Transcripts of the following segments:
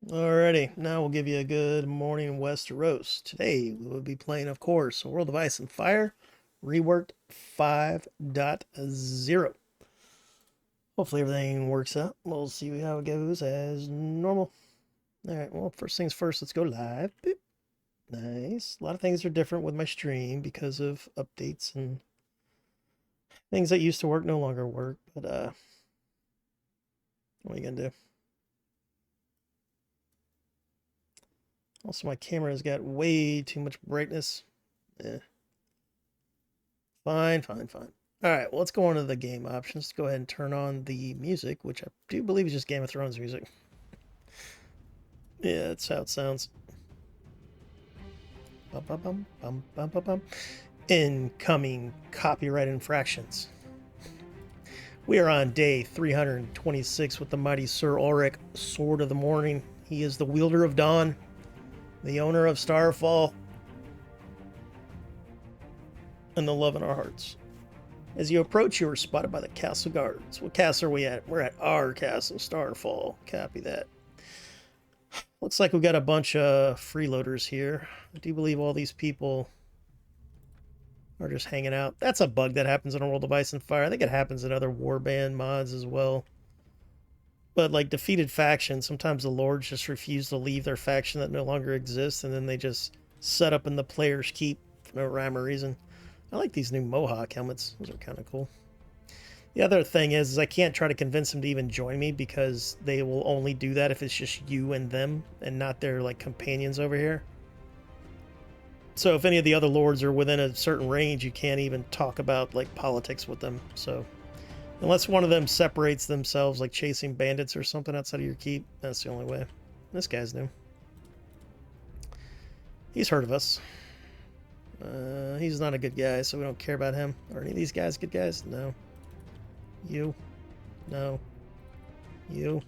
Alrighty, now we'll give you a good morning Westeros. Today we will be playing, of course, World of Ice and Fire, Reworked 5.0. Hopefully everything works out. We'll see how it goes as normal. Alright, well, first things first, let's go live. Boop. Nice. A lot of things are different with my stream because of updates and things that used to work no longer work, but what are you gonna do? Also, my camera has got way too much brightness. Eh. Fine. All right, well, let's go on to the game options. Let's go ahead and turn on the music, which I do believe is just Game of Thrones music. Yeah, that's how it sounds. Bum, bum, bum, bum, bum, bum, bum. Incoming copyright infractions. We are on day 326 with the mighty Sir Ulrick, Sword of the Morning. He is the wielder of dawn, the owner of Starfall, and the love in our hearts. As you approach, you are spotted by the castle guards. What castle are we at? We're at our castle, Starfall. Copy that. Looks like we've got a bunch of freeloaders here. I do believe all these people are just hanging out. That's a bug that happens in a World of Ice and Fire. I think it happens in other Warband mods as well. But like defeated factions, sometimes the lords just refuse to leave their faction that no longer exists, and then they just set up in the player's keep for no rhyme or reason. I like these new Mohawk helmets. Those are kind of cool. The other thing is I can't try to convince them to even join me because they will only do that if it's just you and them and not their like companions over here. So if any of the other lords are within a certain range, you can't even talk about like politics with them. So unless one of them separates themselves, like chasing bandits or something outside of your keep, that's the only way. This guy's new. He's heard of us. He's not a good guy, so we don't care about him. Are any of these guys good guys? No. You. No. You.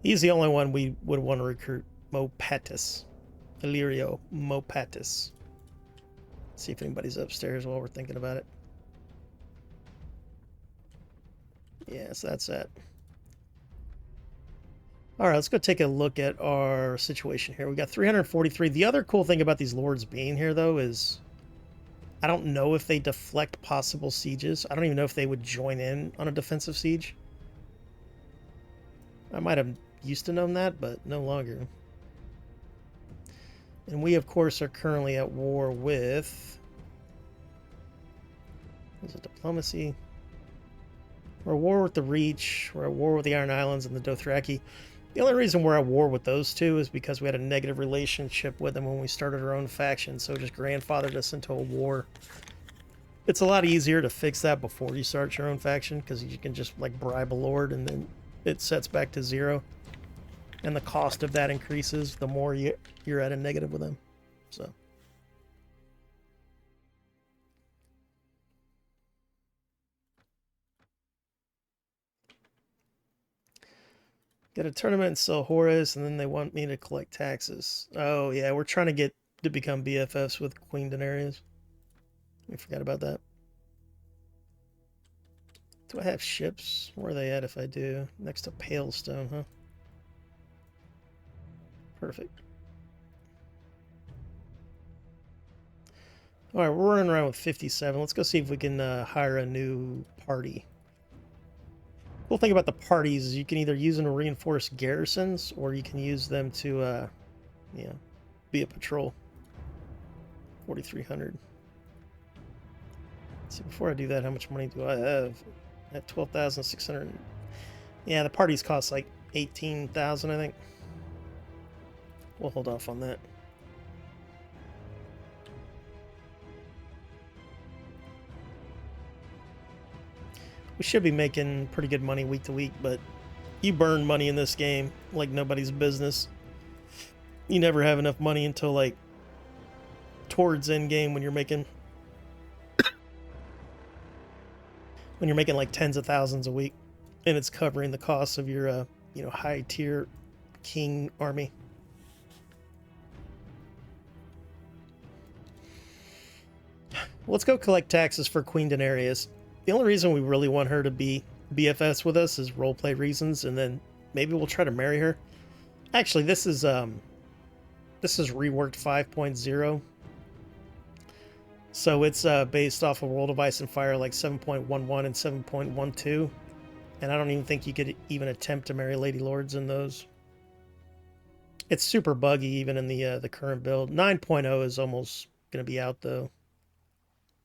He's the only one we would want to recruit. Mopatis. Illyrio Mopatis. See if anybody's upstairs while we're thinking about it. Yeah, so that's that. All right, let's go take a look at our situation here. We got 343. The other cool thing about these lords being here, though, is I don't know if they deflect possible sieges. I don't even know if they would join in on a defensive siege. I might have used to know that, but no longer. And we, of course, are currently at war with... Is it diplomacy? We're at war with the Reach. We're at war with the Iron Islands and the Dothraki. The only reason we're at war with those two is because we had a negative relationship with them when we started our own faction, so it just grandfathered us into a war. It's a lot easier to fix that before you start your own faction, because you can just like bribe a lord and then it sets back to 0. And the cost of that increases the more you're at a negative with them. So... Get a tournament and sell Horus, and then they want me to collect taxes. Oh, yeah, we're trying to get to become BFFs with Queen Daenerys. We forgot about that. Do I have ships? Where are they at if I do? Next to Palestone, huh? Perfect. Alright, we're running around with 57. Let's go see if we can hire a new party. Cool thing about the parties is you can either use them to reinforce garrisons, or you can use them to, be a patrol. 4,300. Let's see, before I do that, how much money do I have? At 12,600. Yeah, the parties cost like 18,000, I think. We'll hold off on that. We should be making pretty good money week to week, but you burn money in this game like nobody's business. You never have enough money until like towards end game when you're making like tens of thousands a week, and it's covering the costs of your high tier king army. Let's go collect taxes for Queen Daenerys. The only reason we really want her to be BFS with us is roleplay reasons, and then maybe we'll try to marry her. Actually, this is reworked 5.0. So it's based off of World of Ice and Fire like 7.11 and 7.12. And I don't even think you could even attempt to marry Lady Lords in those. It's super buggy even in the current build. 9.0 is almost going to be out though.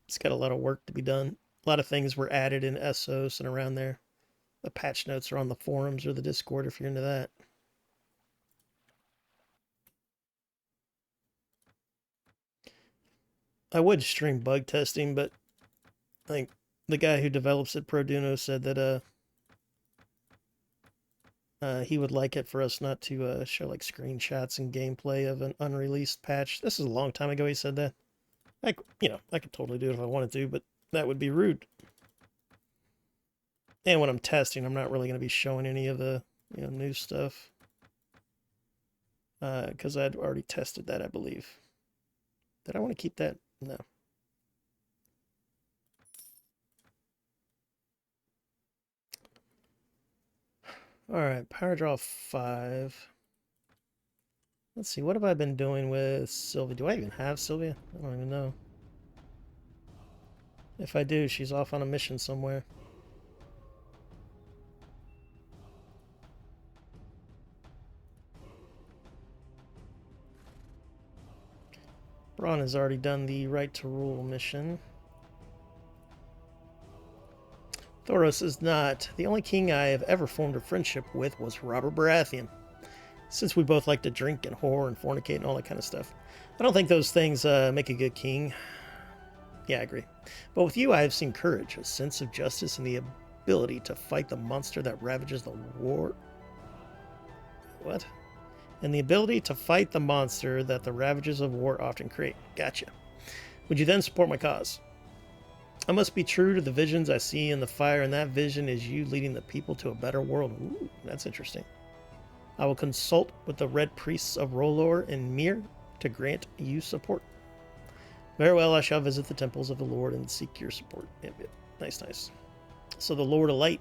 It's got a lot of work to be done. A lot of things were added in Essos and around there. The patch notes are on the forums or the Discord if you're into that. I would stream bug testing, but I think the guy who develops it, Produno, said that he would like it for us not to show like screenshots and gameplay of an unreleased patch. This is a long time ago he said that. I could totally do it if I wanted to, but that would be rude. And when I'm testing, I'm not really going to be showing any of the new stuff. Because I'd already tested that, I believe. Did I want to keep that? No. Alright, power draw 5. Let's see, what have I been doing with Sylvia? Do I even have Sylvia? I don't even know. If I do, she's off on a mission somewhere. Braun has already done the Right to Rule mission. Thoros is not. The only king I have ever formed a friendship with was Robert Baratheon. Since we both like to drink and whore and fornicate and all that kind of stuff. I don't think those things make a good king. Yeah, I agree. But with you, I have seen courage, a sense of justice, and the ability to fight the monster that ravages the war. What? And the ability to fight the monster that the ravages of war often create. Gotcha. Would you then support my cause? I must be true to the visions I see in the fire, and that vision is you leading the people to a better world. Ooh, that's interesting. I will consult with the Red Priests of Rolor and Mir to grant you support. Very well, I shall visit the temples of the Lord and seek your support. Yep, yep. Nice, nice. So the Lord of Light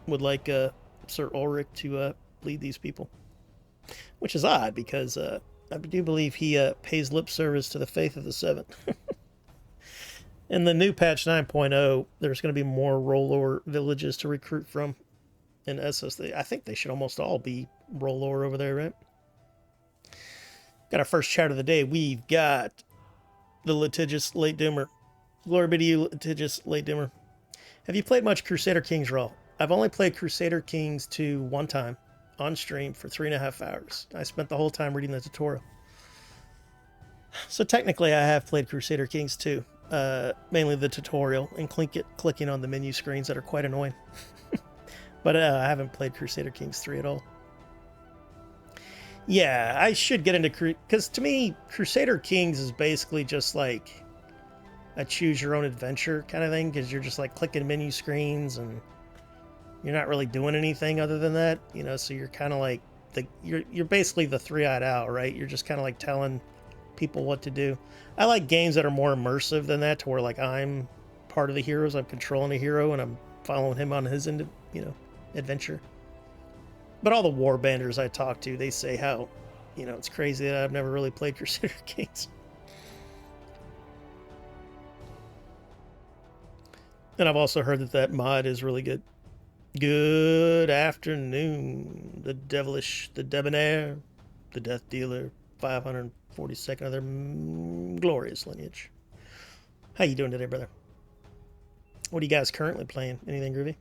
would like Sir Ulrick to lead these people. Which is odd, because I do believe he pays lip service to the Faith of the Seven. In the new patch 9.0, there's going to be more Rolor villages to recruit from in Essos. I think they should almost all be Rolor over there, right? Got our first chat of the day. We've got the litigious late doomer. Glory be to you, litigious late doomer. Have you played much Crusader Kings Raw? I've only played Crusader Kings 2 one time on stream for 3.5 hours. I spent the whole time reading the tutorial. So technically I have played Crusader Kings 2. Mainly the tutorial and clicking on the menu screens that are quite annoying. But I haven't played Crusader Kings 3 at all. Yeah, I should get into because to me, Crusader Kings is basically just like a choose your own adventure kind of thing, because you're just like clicking menu screens and you're not really doing anything other than that, so you're kind of like you're basically the three-eyed owl, right? You're just kind of like telling people what to do. I like games that are more immersive than that, to where like I'm part of the heroes, I'm controlling a hero and I'm following him on his adventure. But all the warbanders I talk to, they say how it's crazy that I've never really played Crusader Kings. And I've also heard that mod is really good. Good afternoon, the devilish, the debonair, the death dealer, 542nd of their glorious lineage. How you doing today, brother? What are you guys currently playing? Anything groovy?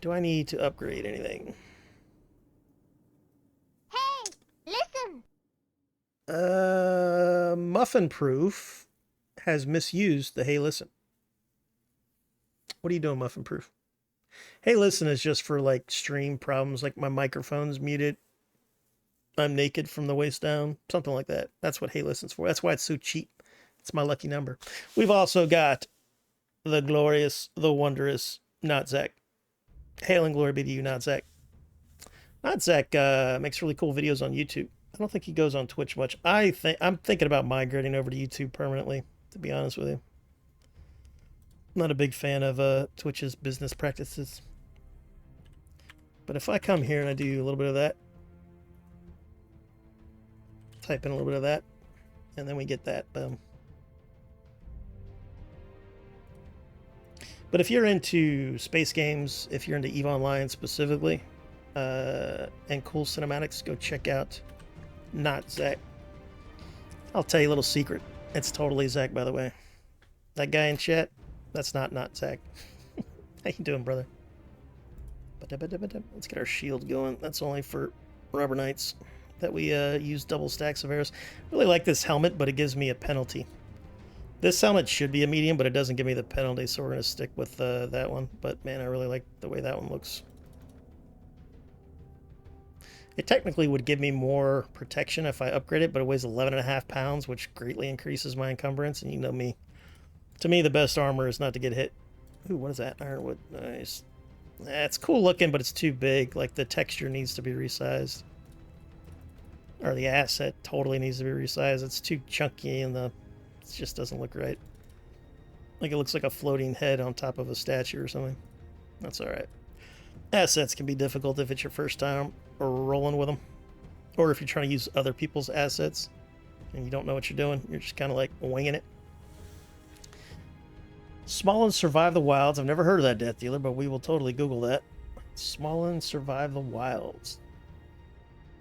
Do I need to upgrade anything? Hey, listen! Muffin Proof has misused the Hey Listen. What are you doing, Muffin Proof? Hey Listen is just for like stream problems, like my microphone's muted, I'm naked from the waist down, something like that. That's what Hey Listen's for. That's why it's so cheap. It's my lucky number. We've also got the glorious, the wondrous Not Zach. Hail and glory be to you, Not Zach. Not Zach makes really cool videos on YouTube. I don't think he goes on Twitch much. I'm thinking about migrating over to YouTube permanently, to be honest with you. I'm not a big fan of Twitch's business practices. But if I come here and I do a little bit of that, type in a little bit of that, and then we get that, boom. But if you're into space games, if you're into EVE Online specifically, and cool cinematics, go check out Not Zach. I'll tell you a little secret. It's totally Zach, by the way. That guy in chat, that's not Zach. How you doing, brother? Let's get our shield going. That's only for Rubber Knights that we use double stacks of arrows. Really like this helmet, but it gives me a penalty. This helmet should be a medium, but it doesn't give me the penalty, so we're going to stick with that one. But man, I really like the way that one looks. It technically would give me more protection if I upgrade it, but it weighs 11.5 pounds, which greatly increases my encumbrance. And you know me. To me, the best armor is not to get hit. Ooh, what is that? Ironwood. Nice. It's cool looking, but it's too big. Like, the texture needs to be resized. Or the asset totally needs to be resized. It's too chunky and it just doesn't look right. Like, it looks like a floating head on top of a statue or something. That's alright. Assets can be difficult if it's your first time or rolling with them. Or if you're trying to use other people's assets and you don't know what you're doing. You're just kind of like winging it. Smolin Survive the Wilds. I've never heard of that, Death Dealer, but we will totally Google that. Smolin Survive the Wilds.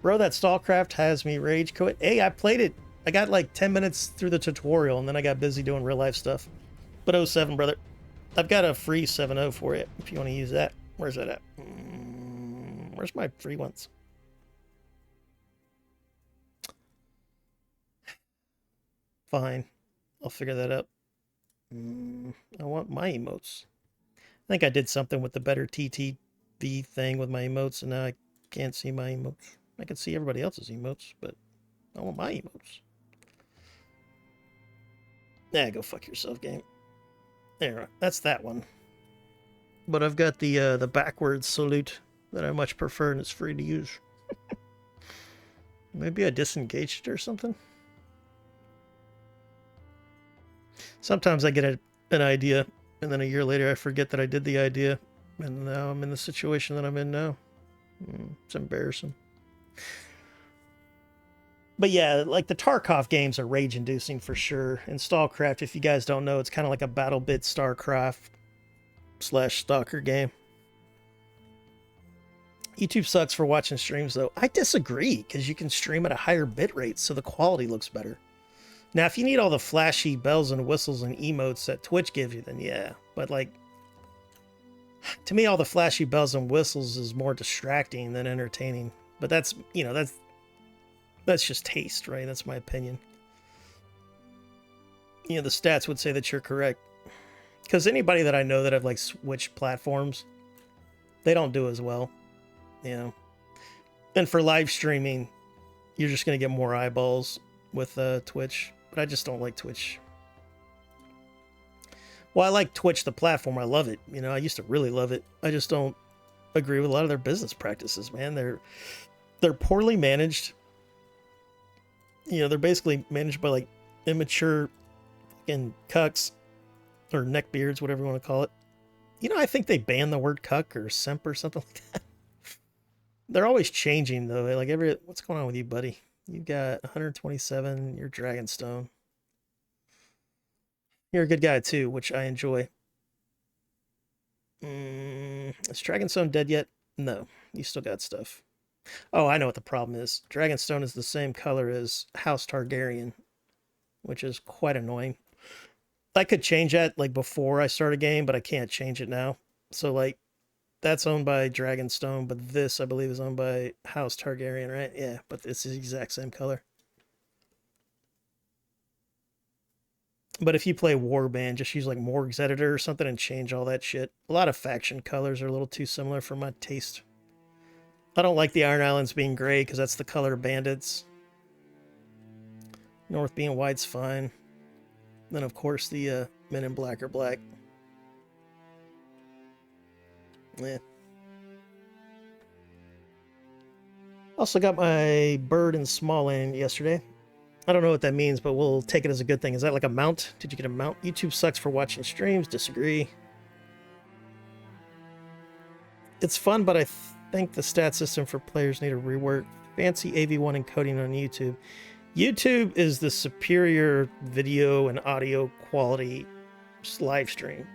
Bro, that Stallcraft has me rage quit. Hey, I played it. I got like 10 minutes through the tutorial, and then I got busy doing real life stuff. But 07, brother. I've got a free 7.0 for you, if you want to use that. Where's that at? Where's my free ones? Fine. I'll figure that out. I want my emotes. I think I did something with the better TTV thing with my emotes, and now I can't see my emotes. I can see everybody else's emotes, but I want my emotes. Nah, go fuck yourself, game. There, that's that one. But I've got the backwards salute that I much prefer, and it's free to use. Maybe I disengaged it or something. Sometimes I get an idea, and then a year later I forget that I did the idea, and now I'm in the situation that I'm in now. It's embarrassing. But yeah, like the Tarkov games are rage-inducing for sure. And Stallcraft, if you guys don't know, it's kind of like a BattleBit StarCraft / Stalker game. YouTube sucks for watching streams, though. I disagree, because you can stream at a higher bitrate, so the quality looks better. Now, if you need all the flashy bells and whistles and emotes that Twitch gives you, then yeah. But, like, to me, all the flashy bells and whistles is more distracting than entertaining. But that's, you know, that's just taste, right? That's my opinion. You know, the stats would say that you're correct. Because anybody that I know that have, like, switched platforms, they don't do as well. You know? And for live streaming, you're just going to get more eyeballs with Twitch. But I just don't like Twitch. Well, I like Twitch, the platform. I love it. You know, I used to really love it. I just don't agree with a lot of their business practices, man. They're poorly managed. You know, they're basically managed by, like, immature fucking cucks or neckbeards, whatever you want to call it. You know, I think they banned the word cuck or simp or something like that. They're always changing, though. Like, what's going on with you, buddy? You've got 127. You're Dragonstone. You're a good guy, too, which I enjoy. Is Dragonstone dead yet? No. You still got stuff. Oh, I know what the problem is. Dragonstone is the same color as House Targaryen, which is quite annoying. I could change that, like, before I start a game, but I can't change it now. So, like, that's owned by Dragonstone, but this, I believe, is owned by House Targaryen, right? Yeah, but it's the exact same color. But if you play Warband, just use, like, Morg's Editor or something and change all that shit. A lot of faction colors are a little too similar for my taste. I don't like the Iron Islands being gray, because that's the color of bandits. North being white's fine. Then, of course, the Men in Black are black. Yeah. Also got my bird in small land yesterday. I don't know what that means, but we'll take it as a good thing. Is that like a mount? Did you get a mount? YouTube sucks for watching streams. Disagree. It's fun, but think the stat system for players need a rework. Fancy AV1 encoding on YouTube. YouTube is the superior video and audio quality live stream.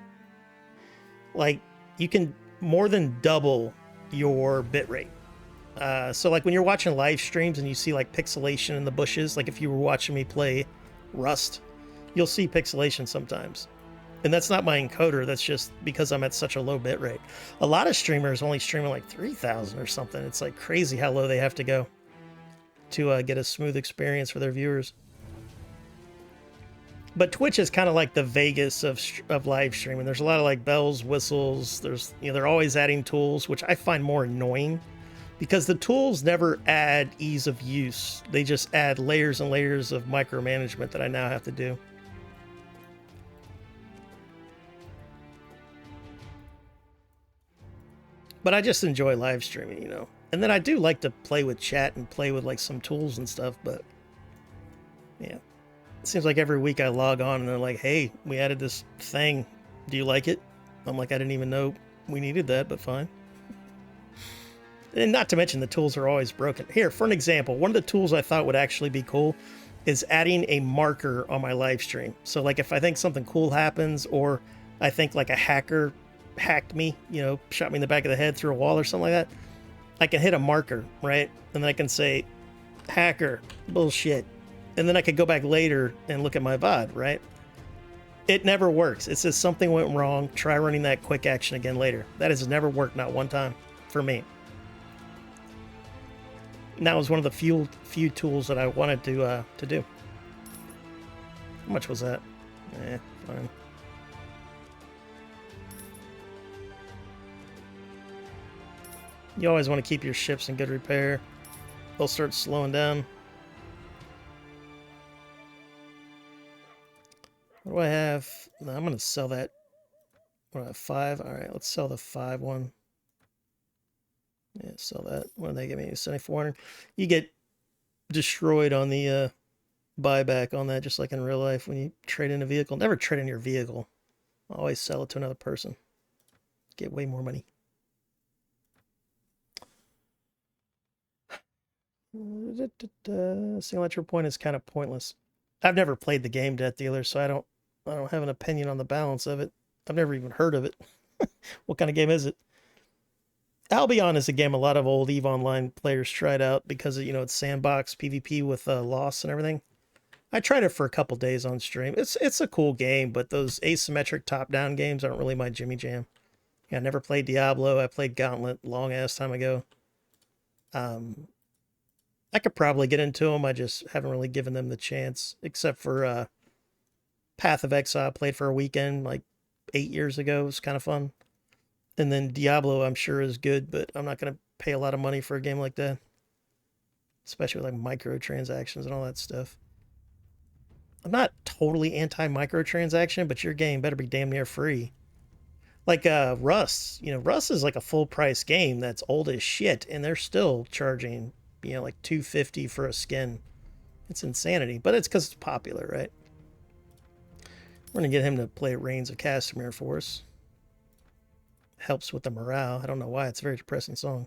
Like, you can more than double your bitrate. So like when you're watching live streams and you see like pixelation in the bushes, like if you were watching me play Rust, you'll see pixelation sometimes. And that's not my encoder, that's just because I'm at such a low bitrate. A lot of streamers only streaming like 3,000 or something. It's like crazy how low they have to go to get a smooth experience for their viewers. But Twitch is kind of like the Vegas of live streaming. There's a lot of like bells, whistles. There's, you know, they're always adding tools, which I find more annoying because the tools never add ease of use. They just add layers and layers of micromanagement that I now have to do. But I just enjoy live streaming, you know. And then I do like to play with chat and play with like some tools and stuff, but yeah. It seems like every week I log on and they're like, hey, we added this thing. Do you like it? I'm like, I didn't even know we needed that, but fine. And not to mention the tools are always broken. Here, for an example, one of the tools I thought would actually be cool is adding a marker on my live stream. So like if I think something cool happens or I think like a hacker hacked me, you know, shot me in the back of the head through a wall or something like that, I can hit a marker, right? And then I can say, hacker, bullshit. And then I could go back later and look at my VOD, right? It never works. It says something went wrong. Try running that quick action again later. That has never worked, not one time, for me. And that was one of the few tools that I wanted to do. How much was that? Fine. You always want to keep your ships in good repair. They'll start slowing down. What do I have? No, I'm going to sell that. What do I have? 5? All right, let's sell the 5 one. Yeah, sell that. What did they give me? 7,400. You get destroyed on the buyback on that, just like in real life when you trade in a vehicle. Never trade in your vehicle. Always sell it to another person. Get way more money. Single entry point is kind of pointless. I've never played the game, Death Dealer, so I don't have an opinion on the balance of it. I've never even heard of it. What kind of game is it? Albion is a game a lot of old EVE Online players tried out because, you know, it's sandbox PvP with loss and everything. I tried it for a couple days on stream. It's a cool game, but those asymmetric top-down games aren't really my jimmy jam. Yeah, I never played Diablo. I played Gauntlet long-ass time ago. I could probably get into them. I just haven't really given them the chance, except for Path of Exile. I played for a weekend like 8 years ago. It was kind of fun. And then Diablo, I'm sure, is good, but I'm not going to pay a lot of money for a game like that. Especially with like microtransactions and all that stuff. I'm not totally anti-microtransaction, but your game better be damn near free. Like Rust. You know, Rust is like a full-price game that's old as shit, and they're still charging, you know, like $250 for a skin. It's insanity, but it's because it's popular, right? We're going to get him to play Reigns of Castamere for us. Helps with the morale. I don't know why. It's a very depressing song.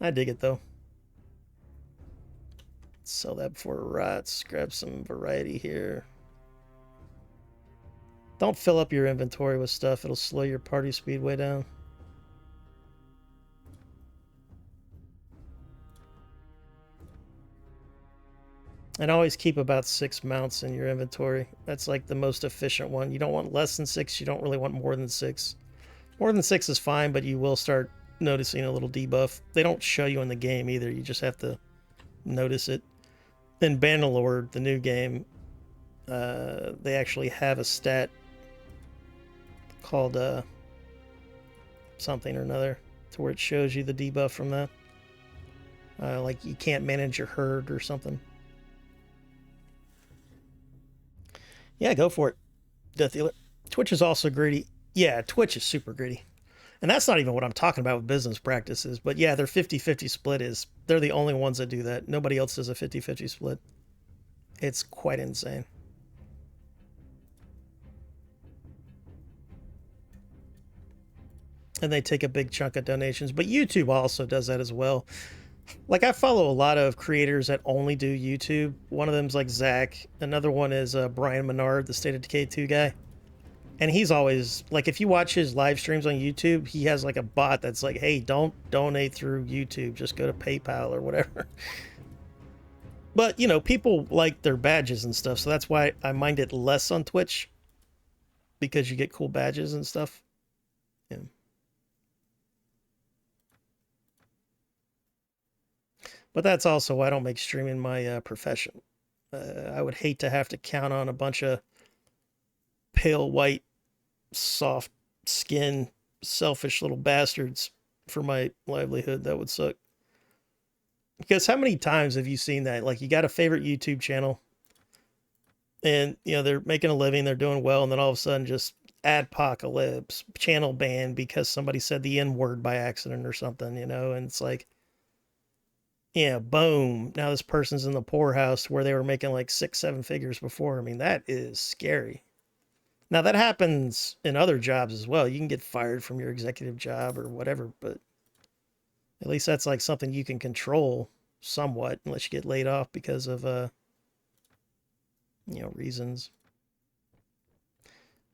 I dig it, though. Sell that before it rots. Grab some variety here. Don't fill up your inventory with stuff. It'll slow your party speed way down. And always keep about 6 mounts in your inventory. That's like the most efficient one. You don't want less than 6. You don't really want more than 6. More than 6 is fine, but you will start noticing a little debuff. They don't show you in the game either. You just have to notice it. In Bannerlord, the new game, they actually have a stat called something or another to where it shows you the debuff from that. Like you can't manage your herd or something. Yeah, go for it, Death Dealer. Twitch is also greedy. Yeah, Twitch is super greedy. And that's not even what I'm talking about with business practices. But yeah, their 50-50 split is, they're the only ones that do that. Nobody else does a 50-50 split. It's quite insane. and they take a big chunk of donations. But YouTube also does that as well. Like, I follow a lot of creators that only do YouTube. One of them's like Zach. Another one is Brian Menard, the State of Decay 2 guy. And he's always like, if you watch his live streams on YouTube, he has like a bot that's like, hey, don't donate through YouTube, just go to PayPal or whatever. But, you know, people like their badges and stuff, so that's why I mind it less on Twitch, because you get cool badges and stuff. Yeah. But that's also why I don't make streaming my profession. I would hate to have to count on a bunch of pale white, soft skin, selfish little bastards for my livelihood. That would suck. Because how many times have you seen that? Like, you got a favorite YouTube channel, and, you know, they're making a living, they're doing well, and then all of a sudden just adpocalypse, channel ban because somebody said the N-word by accident or something, you know? And it's like, yeah, boom, now this person's in the poorhouse where they were making like 6-7 figures before. I mean, that is scary. Now, that happens in other jobs as well. You can get fired from your executive job or whatever, but at least that's like something you can control somewhat, unless you get laid off because of, you know, reasons.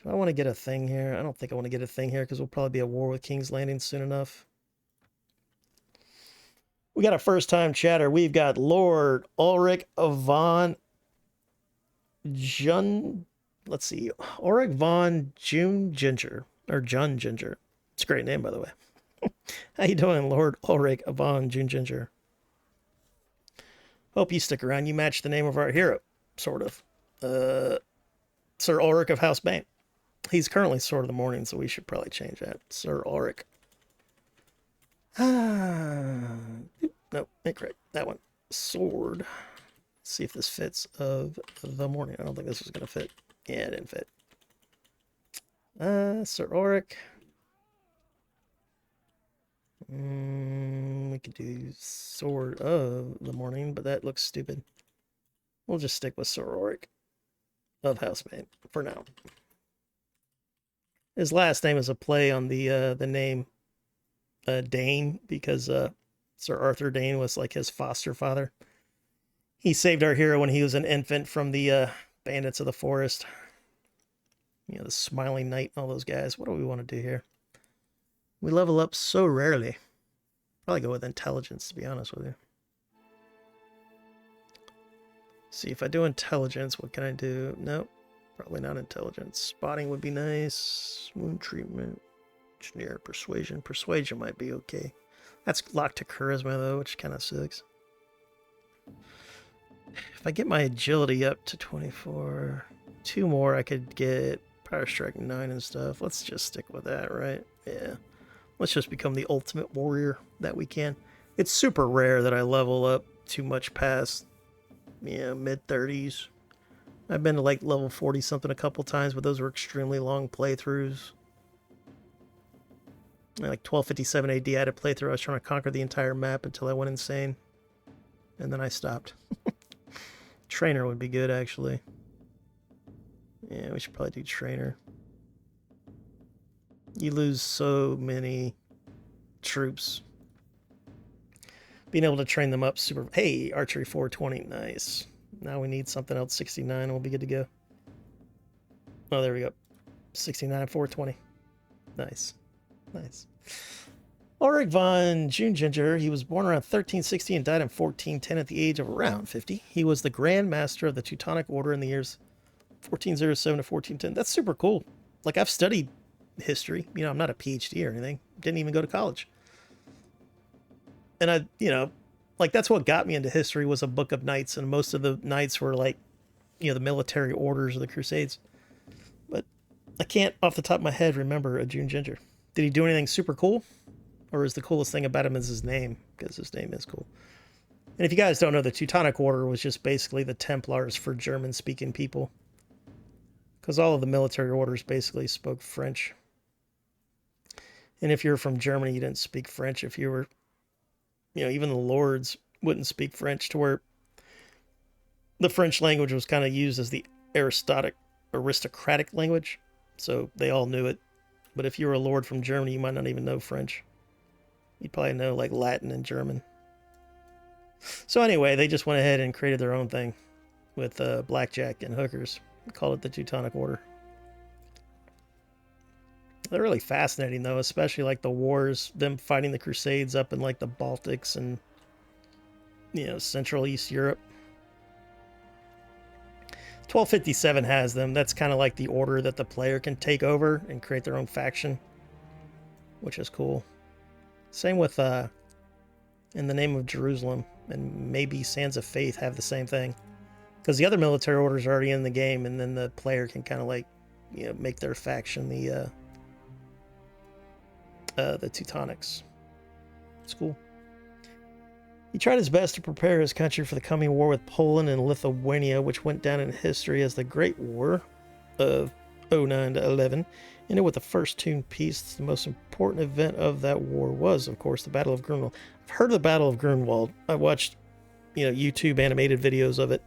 Do I want to get a thing here? I don't think I want to get a thing here because we'll probably be at war with King's Landing soon enough. We got a first-time chatter. We've got Lord Ulrick von Jun. Let's see, Ulrick von June Ginger, or Jun Ginger. It's a great name, by the way. How you doing, Lord Ulrick von June Ginger? Hope you stick around. You match the name of our hero, sort of. Sir Ulrick of House Bane. He's currently Sword of the Morning, so we should probably change that. Sir Ulrick. No, incorrect. That one. Sword. Let's see if this fits of the morning. I don't think this was going to fit. Yeah, it didn't fit. Sir Ulrick. We could do Sword of the Morning, but that looks stupid. We'll just stick with Sir Ulrick of House Bane for now. His last name is a play on the name Dane, because Sir Arthur Dane was like his foster father. He saved our hero when he was an infant from the bandits of the forest. You know, the Smiling Knight and all those guys. What do we want to do here? We level up so rarely. Probably go with intelligence, to be honest with you. See, if I do intelligence, what can I do? Nope, probably not intelligence. Spotting would be nice. Wound treatment. Engineer, persuasion. Persuasion might be okay. That's locked to charisma, though, which kind of sucks. If I get my agility up to 24, 2 more, I could get Power Strike 9 and stuff. Let's just stick with that, right? Yeah. Let's just become the ultimate warrior that we can. It's super rare that I level up too much past, yeah, mid-30s. I've been to like level 40-something a couple times, but those were extremely long playthroughs. Like 1257 AD, I had a playthrough. I was trying to conquer the entire map until I went insane. And then I stopped. Trainer would be good, actually. Yeah, we should probably do trainer. You lose so many troops. Being able to train them up super... Hey, archery 420, nice. Now we need something else, 69, and we'll be good to go. Oh, there we go. 69 and 420. Nice. Nice. Ulrick von June Ginger, he was born around 1360 and died in 1410 at the age of around 50. He was the Grand Master of the Teutonic Order in the years 1407 to 1410. That's super cool. Like, I've studied history. You know, I'm not a PhD or anything. Didn't even go to college. And I, you know, like, that's what got me into history, was a book of knights, and most of the knights were like, you know, the military orders of the Crusades. But I can't, off the top of my head, remember a June Ginger. Did he do anything super cool? Or is the coolest thing about him is his name? Because his name is cool. And if you guys don't know, the Teutonic Order was just basically the Templars for German-speaking people. Because all of the military orders basically spoke French. And if you're from Germany, you didn't speak French. If you were, you know, even the lords wouldn't speak French, to where the French language was kind of used as the aristocratic language. So they all knew it. But if you were a lord from Germany, you might not even know French. You'd probably know like Latin and German. So anyway, they just went ahead and created their own thing with blackjack and hookers. They called it the Teutonic Order. They're really fascinating though, especially like the wars, them fighting the Crusades up in like the Baltics and, you know, Central East Europe. 1257 has them. That's kind of like the order that the player can take over and create their own faction, which is cool. Same with In the Name of Jerusalem and maybe Sands of Faith have the same thing, because the other military orders are already in the game, and then the player can kind of like, you know, make their faction the Teutonics. It's cool. He tried his best to prepare his country for the coming war with Poland and Lithuania, which went down in history as the Great War of 09 to 11. Ended with the first Toon peace. The most important event of that war was, of course, the Battle of Grunwald. I've heard of the Battle of Grunwald. I watched, you know, YouTube animated videos of it,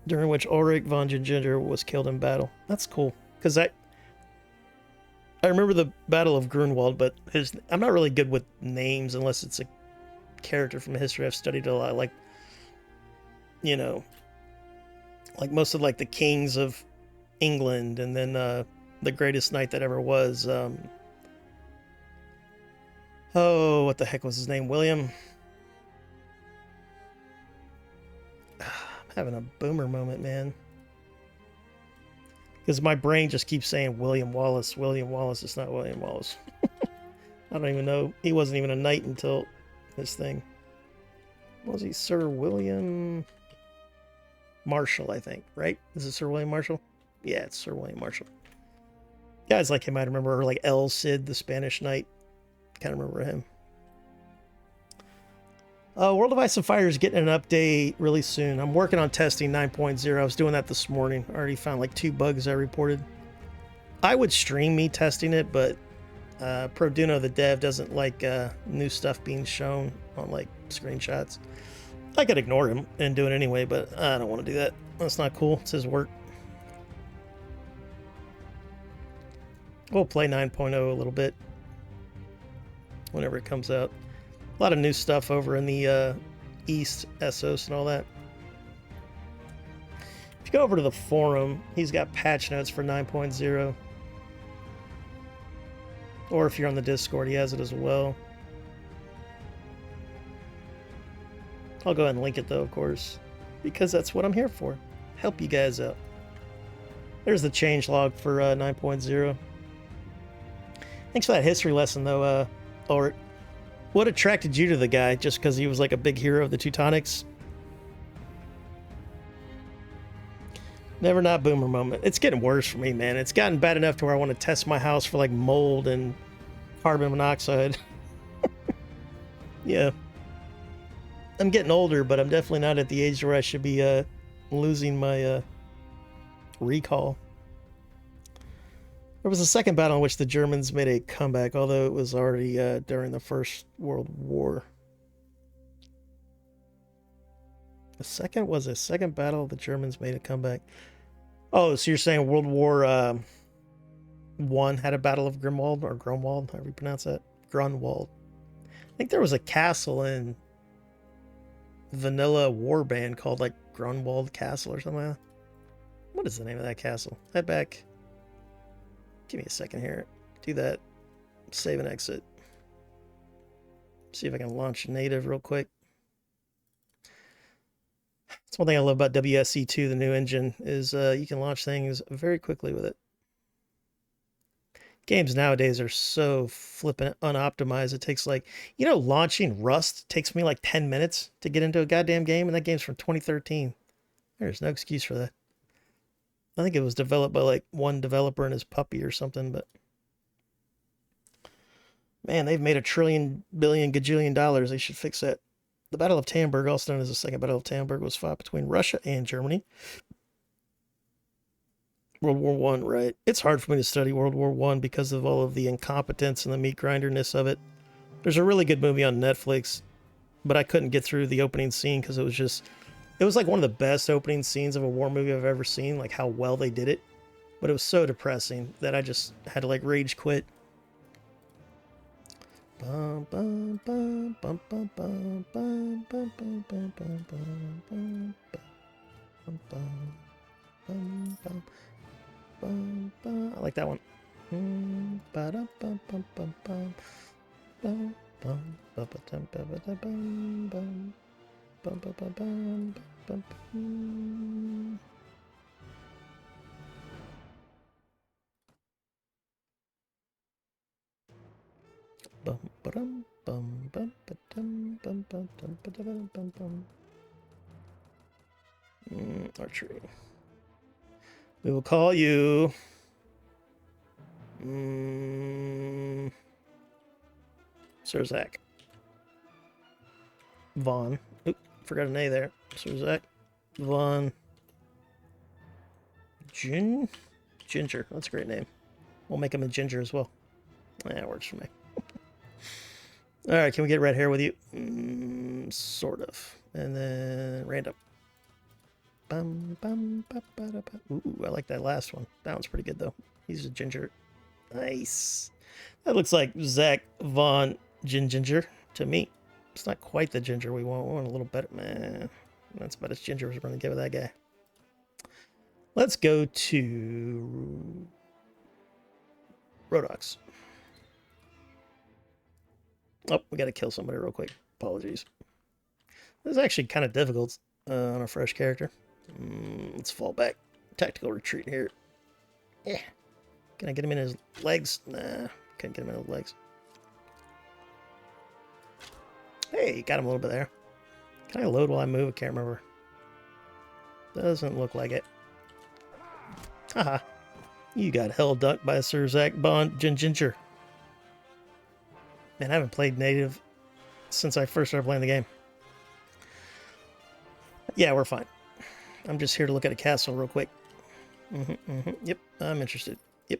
during which Ulrick von Ginger was killed in battle. That's cool, because I remember the Battle of Grunwald, but I'm not really good with names unless it's a character from history I've studied a lot. Like, you know, like most of like the kings of England, and then the greatest knight that ever was. Oh, what the heck was his name? William. I'm having a boomer moment, man. Because my brain just keeps saying William Wallace. William Wallace. It's not William Wallace. I don't even know. He wasn't even a knight until this thing. Was he Sir William Marshall, I think, right? Is it Sir William Marshall? Yeah, it's Sir William Marshall. Guys like him might remember, or like El Cid, the Spanish knight. Kind of remember him. World of Ice and Fire is getting an update really soon. I'm working on testing 9.0. I was doing that this morning. I already found like 2 bugs I reported. I would stream me testing it, but Produno, the dev, doesn't like new stuff being shown on like screenshots. I could ignore him and do it anyway, but I don't want to do that. That's not cool. It's his work. We'll play 9.0 a little bit whenever it comes out. A lot of new stuff over in the East, Essos and all that. If you go over to the forum, he's got patch notes for 9.0. Or if you're on the Discord, he has it as well. I'll go ahead and link it though, of course, because that's what I'm here for. Help you guys out. There's the changelog for 9.0. Thanks for that history lesson though, Ulrick. What attracted you to the guy? Just because he was like a big hero of the Teutonics? Never not boomer moment. It's getting worse for me, man. It's gotten bad enough to where I want to test my house for like mold and carbon monoxide. Yeah. I'm getting older, but I'm definitely not at the age where I should be losing my recall. There was a second battle in which the Germans made a comeback, although it was already during the First World War. The second was a second battle, the Germans made a comeback. Oh, so you're saying World War I had a Battle of Grunwald, or Grunwald, however you pronounce that? Grunwald. I think there was a castle in Vanilla Warband called like Grunwald Castle or something like that. What is the name of that castle? Head back. Give me a second here. Do that. Save and exit. See if I can launch native real quick. That's one thing I love about WSC2, the new engine, is you can launch things very quickly with it. Games nowadays are so flippin' unoptimized. It takes like, you know, launching Rust takes me like 10 minutes to get into a goddamn game, and that game's from 2013. There's no excuse for that. I think it was developed by like one developer and his puppy or something, but man, they've made $1 trillion, billion, gajillion dollars. They should fix that. The Battle of Tannenberg, also known as the Second Battle of Tannenberg, was fought between Russia and Germany. World War I, right? It's hard for me to study World War I because of all of the incompetence and the meat grinderness of it. There's a really good movie on Netflix, but I couldn't get through the opening scene because it was like one of the best opening scenes of a war movie I've ever seen, like how well they did it. But it was so depressing that I just had to like rage quit. Bum, bum, bum, bum, bum, bum, bum, bum, bum, bum, bum, bum, bum, bum, bum, bum, bum, bum. I like that one. Ba-dum, bum, bum, bum, bum, bum, bum, ba-ba-dum, ba-ba-da-bum, bum, bum, ba-ba-bum, bum, bum. Bum, ba-dum, bum, bum, ba-dum, bum, bum, dum, ba-da-bum, bum, bum. Archery. We will call you. Sir Zach. Vaughn. Oop, forgot an A there. Sir Zach. Vaughn. Ginger. That's a great name. We'll make him a ginger as well. Yeah, it works for me. All right, can we get red hair with you? Sort of. And then random. Bum, bum, ba, ba, da, ba. Ooh, I like that last one. That one's pretty good, though. He's a ginger. Nice. That looks like Zach Vaughn Ginger to me. It's not quite the ginger we want. We want a little better. Man, that's about as ginger as we're going to get with that guy. Let's go to Rodox. Oh, we got to kill somebody real quick. Apologies. This is actually kind of difficult on a fresh character. Let's fall back. Tactical retreat here. Yeah. Can I get him in his legs? Nah, can't get him in his legs. Hey, got him a little bit there. Can I load while I move? I can't remember. Doesn't look like it. Haha. You got hell dunked by Sir Zach Bond Ginger. Man, I haven't played native since I first started playing the game. Yeah, we're fine. I'm just here to look at a castle real quick. Yep, I'm interested. Yep,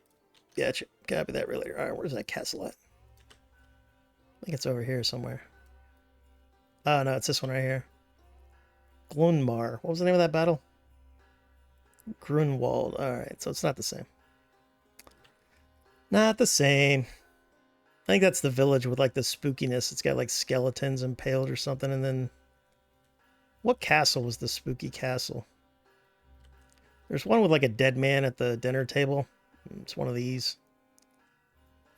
gotcha. Copy that really. All right, where's that castle at? I think it's over here somewhere. Oh, no, it's this one right here. Glunmar. What was the name of that battle? Grunwald. All right, so it's not the same. Not the same. I think that's the village with like the spookiness. It's got like skeletons impaled or something. And then what castle was the spooky castle? There's one with like a dead man at the dinner table. It's one of these.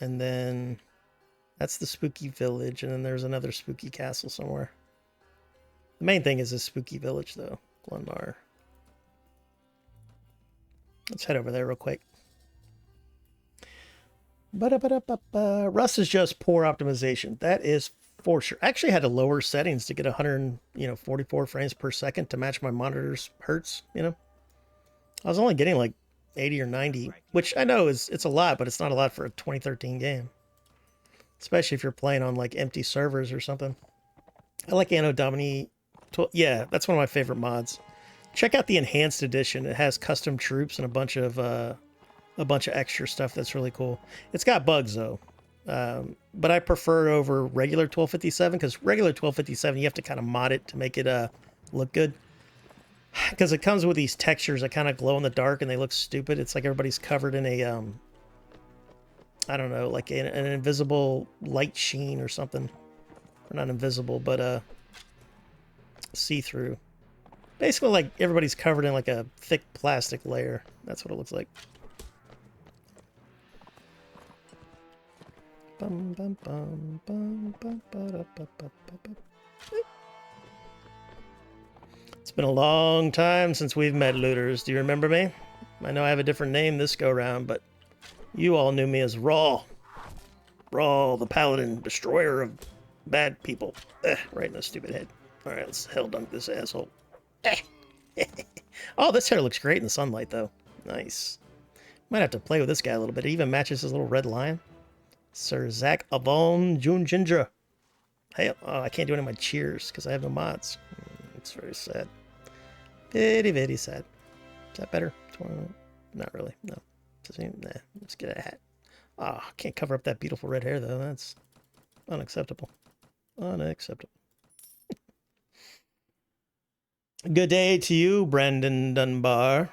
And then that's the spooky village. And then there's another spooky castle somewhere. The main thing is a spooky village though. Glunmar. Let's head over there real quick. Rust is just poor optimization. That is for sure. I actually had to lower settings to get 144 frames per second to match my monitor's hertz, I was only getting like 80 or 90, which I know it's a lot, but it's not a lot for a 2013 game. Especially if you're playing on like empty servers or something. I like Anno Domini. Yeah, that's one of my favorite mods. Check out the enhanced edition. It has custom troops and a bunch of extra stuff that's really cool. It's got bugs though, but I prefer it over regular 1257 because regular 1257 you have to kind of mod it to make it look good. Because it comes with these textures that kind of glow in the dark and they look stupid. It's like everybody's covered in a I don't know, like an invisible light sheen or something. Or not invisible, but see-through. Basically, like everybody's covered in like a thick plastic layer. That's what it looks like. Bum, bum, bum, bum, bum, it's been a long time since we've met, looters. Do you remember me? I know I have a different name this go-round, but you all knew me as Raw. Raw, the paladin, destroyer of bad people. Right in the stupid head. Alright, let's hell dunk this asshole. Oh, this hair looks great in the sunlight, though. Nice. Might have to play with this guy a little bit. It even matches his little red lion. Sir Zach Avon Ginger. Hey, oh, I can't do any of my cheers because I have no mods. It's very sad. Very, very sad. Is that better? Not really. No. Nah, let's get a hat. Ah, oh, can't cover up that beautiful red hair, though. That's unacceptable. Unacceptable. Good day to you, Brandon Dunbar.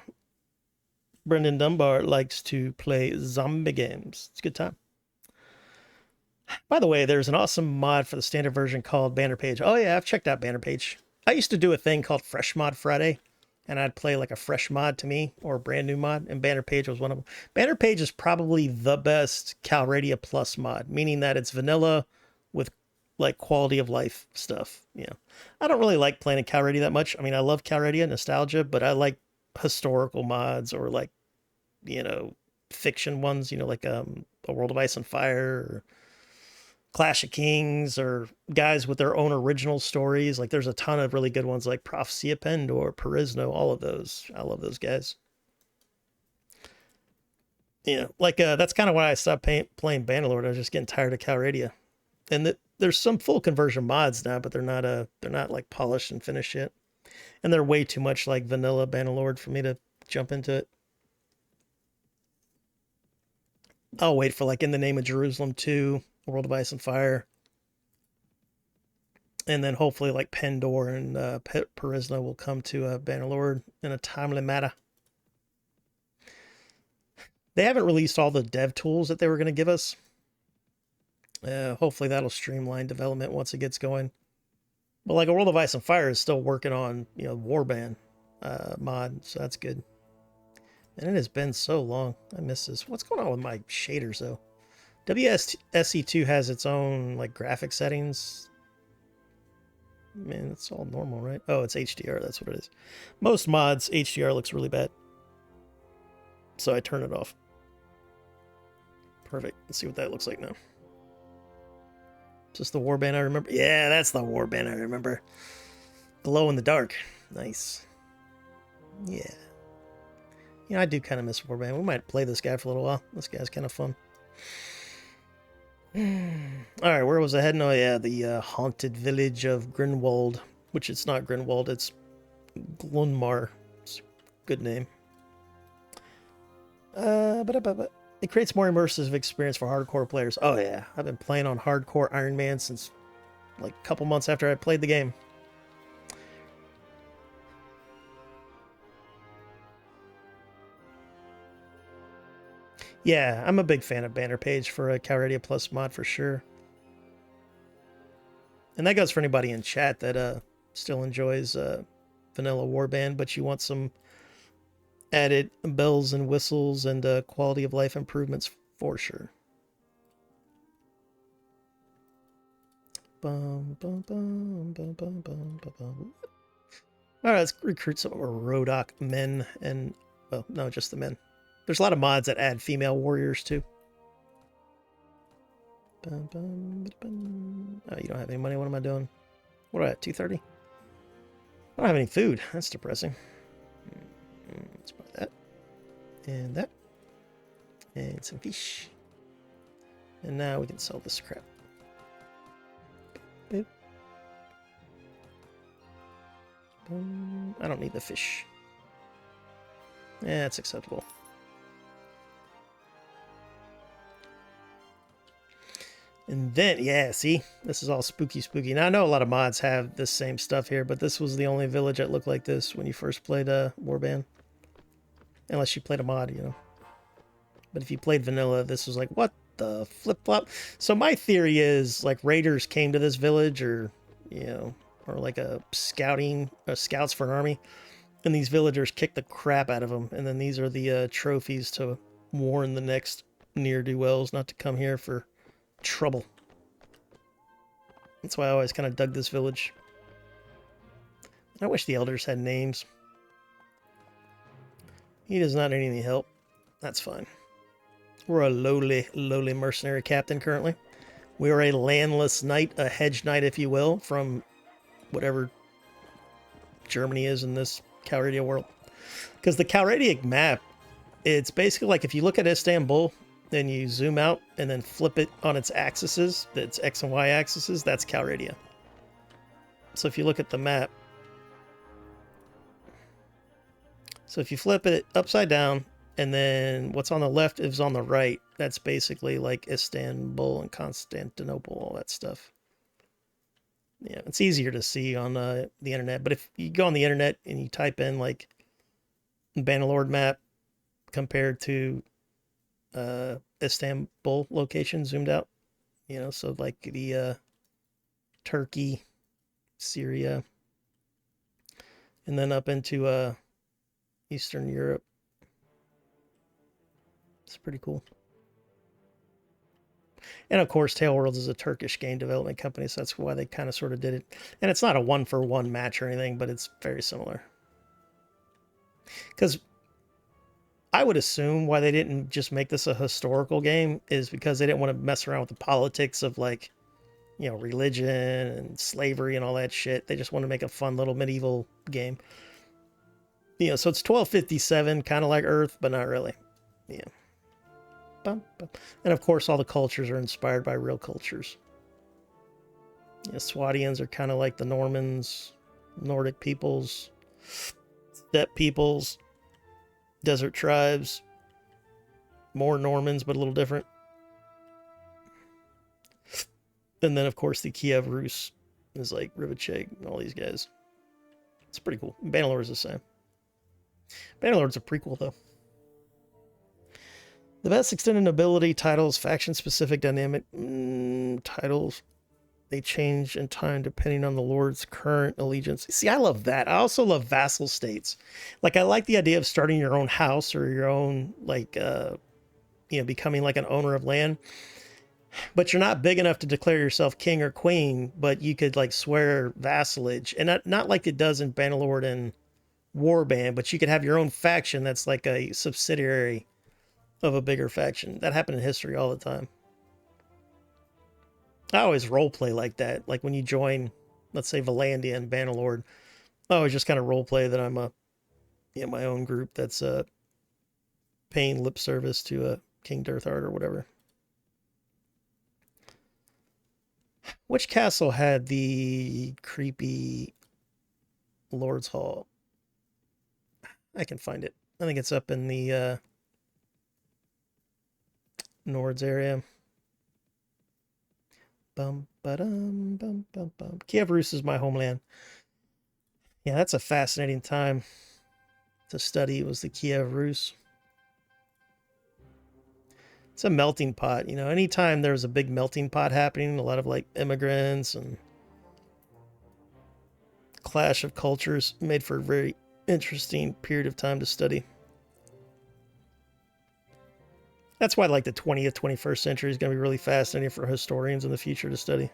Brendan Dunbar likes to play zombie games. It's a good time. By the way, there's an awesome mod for the standard version called Banner Page. Oh yeah, I've checked out Banner Page. I used to do a thing called Fresh Mod Friday, and I'd play like a fresh mod to me or a brand new mod, and Banner Page was one of them. Banner Page is probably the best Calradia Plus mod, meaning that it's vanilla with like quality of life stuff. You know, I don't really like playing in Calradia that much. I mean, I love Calradia nostalgia, but I like historical mods or like, you know, fiction ones. You know, like A World of Ice and Fire or Clash of Kings or guys with their own original stories. Like there's a ton of really good ones like Prophecy of Pendor, Perisno, all of those. I love those guys. You know, like that's kind of why I stopped playing Bannerlord. I was just getting tired of Calradia. And there's some full conversion mods now, but they're not like polished and finished yet. And they're way too much like vanilla Bannerlord for me to jump into it. I'll wait for like In the Name of Jerusalem 2, World of Ice and Fire, and then hopefully like Pendor and Perisno will come to Bannerlord in a timely manner. They haven't released all the dev tools that they were going to give us. Hopefully that'll streamline development once it gets going. But like A World of Ice and Fire is still working on, you know, Warband mod, so that's good. And it has been so long. I miss this. What's going on with my shaders though? WSE2 has its own like graphic settings. Man, it's all normal, right? Oh, it's HDR. That's what it is. Most mods, HDR looks really bad. So I turn it off. Perfect. Let's see what that looks like now. Is this the warband I remember? Yeah, that's the warband I remember. Glow in the dark. Nice. Yeah. You know, I do kind of miss warband. We might play this guy for a little while. This guy's kind of fun. Alright, where was I heading? Oh yeah, the haunted village of Grinwald. Which it's not Grinwald, it's Glunmar. It's a good name. It creates more immersive experience for hardcore players. Oh yeah, I've been playing on hardcore Iron Man since like a couple months after I played the game. Yeah, I'm a big fan of Banner Page for a Calradia Plus mod for sure. And that goes for anybody in chat that still enjoys Vanilla Warband, but you want some added bells and whistles and quality of life improvements for sure. Bum, bum, bum, bum, bum, bum, bum, bum. All right, let's recruit some of our Rodok men and, well, no, just the men. There's a lot of mods that add female warriors too. Oh, you don't have any money. What am I doing? What am I at? 230? I don't have any food. That's depressing. Let's buy that. And that. And some fish. And now we can sell this crap. Boop. I don't need the fish. Yeah, that's acceptable. And then, yeah, see? This is all spooky. Now, I know a lot of mods have this same stuff here, but this was the only village that looked like this when you first played Warband. Unless you played a mod, you know. But if you played vanilla, this was like, what the flip-flop? So my theory is, like, raiders came to this village or, you know, or like a scouts for an army. And these villagers kicked the crap out of them. And then these are the trophies to warn the next ne'er-do-wells not to come here for trouble. That's why I always kind of dug this village. I wish the elders had names. He does not need any help. That's fine. We're a lowly mercenary captain currently. We are a landless knight, a hedge knight, if you will, from whatever Germany is in this Calradia world. Because the Calradia map, it's basically like if you look at Istanbul, then you zoom out and then flip it on its axes, its X and Y axes, that's Calradia. So if you look at the map, so if you flip it upside down and then what's on the left is on the right, that's basically like Istanbul and Constantinople, all that stuff. Yeah, it's easier to see on the internet, but if you go on the internet and you type in like Bannerlord map, compared to Istanbul location zoomed out. You know, so like the Turkey, Syria, and then up into Eastern Europe. It's pretty cool. And of course, Tailworlds is a Turkish game development company, so that's why they kind of sort of did it. And it's not a one-for-one match or anything, but it's very similar. Because I would assume why they didn't just make this a historical game is because they didn't want to mess around with the politics of, like, you know, religion and slavery and all that shit. They just want to make a fun little medieval game. You know, so it's 1257, kind of like Earth, but not really. Yeah. And of course, all the cultures are inspired by real cultures. You know, Swadians are kind of like the Normans, Nordic peoples, steppe peoples, desert tribes, more Normans, but a little different. And then, of course, the Kiev Rus is like Rivacheg and all these guys. It's pretty cool. Bannerlord is the same. Bannerlord's a prequel, though. The best extended nobility titles, faction-specific dynamic titles, they change in time depending on the lord's current allegiance. See, I love that. I also love vassal states. Like, I like the idea of starting your own house or your own, like, you know, becoming like an owner of land. But you're not big enough to declare yourself king or queen, but you could, like, swear vassalage. And not like it does in Bannerlord and Warband, but you could have your own faction that's like a subsidiary of a bigger faction. That happened in history all the time. I always roleplay like that. Like when you join, let's say, Valandia and Bannerlord, I always just kind of roleplay that I'm my own group that's paying lip service to King Dirthard or whatever. Which castle had the creepy Lord's Hall? I can find it. I think it's up in the Nords area. Bum ba-dum, bum bum bum. Kiev Rus is my homeland. Yeah, that's a fascinating time to study. Was the Kiev Rus? It's a melting pot, you know. Anytime there's a big melting pot happening, a lot of like immigrants and clash of cultures made for a very interesting period of time to study. That's why like the 20th, 21st century is going to be really fascinating for historians in the future to study.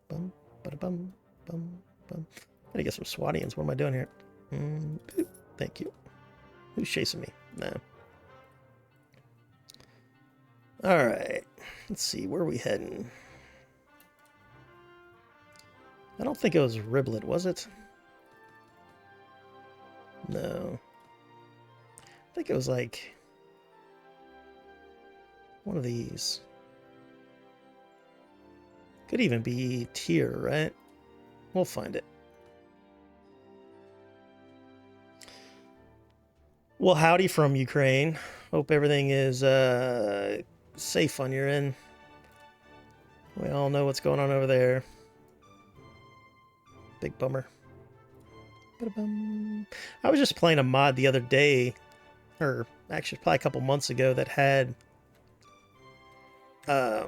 Bum, ba-da-bum, bum, bum. I gotta get some Swadians. What am I doing here? Thank you. Who's chasing me? No. All right. Let's see. Where are we heading? I don't think it was Riblet, was it? No. I think it was like one of these. Could even be Tyr, right? We'll find it. Well, howdy from Ukraine. Hope everything is safe on your end. We all know what's going on over there. Big bummer. I was just playing a mod the other day, or actually probably a couple months ago, that had I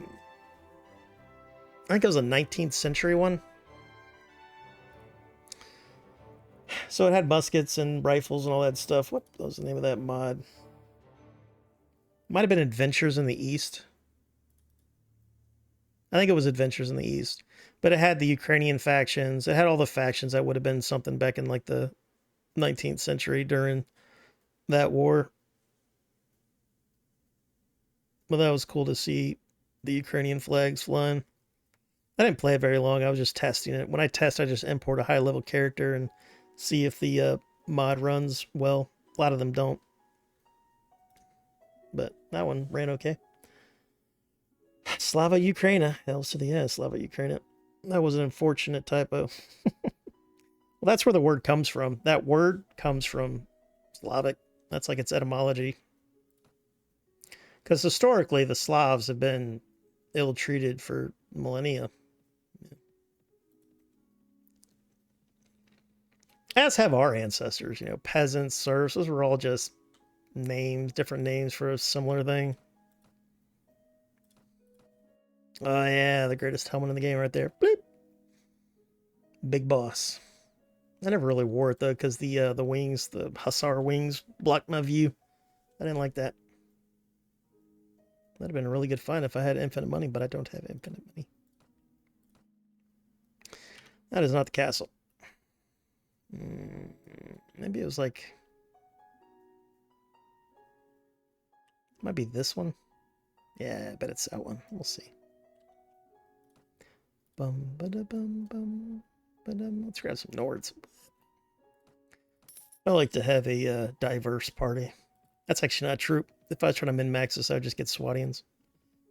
think it was a 19th century one. So it had muskets and rifles and all that stuff. What was the name of that mod? Might have been Adventures in the East. I think it was Adventures in the East. But it had the Ukrainian factions. It had all the factions that would have been something back in like the 19th century during that war. But that was cool to see the Ukrainian flags flying. I didn't play it very long. I was just testing it. When I test, I just import a high-level character and see if the mod runs well. A lot of them don't. But that one ran okay. Slava Ukraina. L's to the S. Slava Ukraina. That was an unfortunate typo. Well, that's where the word comes from. That word comes from Slavic. That's like its etymology. Because historically, the Slavs have been ill-treated for millennia. As have our ancestors, you know, peasants, serfs. Those were all just names, different names for a similar thing. Oh yeah, the greatest helmet in the game right there. Bloop. Big boss. I never really wore it though, because the wings, the hussar wings, blocked my view. I didn't like that. That'd have been a really good find if I had infinite money, but I don't have infinite money. That is not the castle. Maybe it was like... Might be this one. Yeah, I bet it's that one. We'll see. Bum ba da bum bum ba dum. Let's grab some Nords. I like to have a diverse party. That's actually not true. If I was trying to min-max this, I would just get Swatians.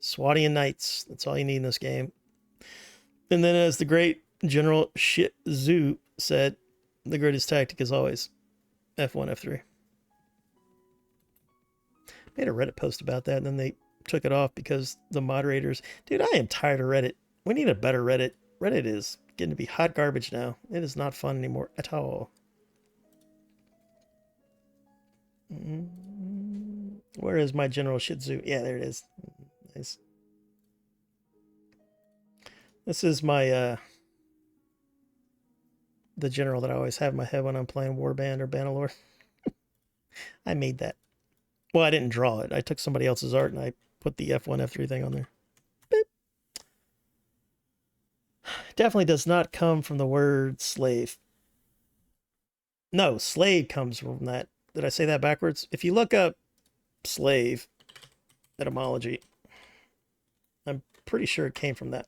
Swatian Knights. That's all you need in this game. And then as the great General Shit Zoo said, the greatest tactic is always F1, F3. Made a Reddit post about that, and then they took it off because the moderators... Dude, I am tired of Reddit. We need a better Reddit. Reddit is getting to be hot garbage now. It is not fun anymore at all. Where is my General Shih Tzu? Yeah, there it is. Nice. This is my the general that I always have in my head when I'm playing Warband or Bannerlord. I made that. Well, I didn't draw it. I took somebody else's art and I put the F1, F3 thing on there. Beep. Definitely does not come from the word slave. No, slave comes from that. Did I say that backwards? If you look up slave etymology, I'm pretty sure it came from that.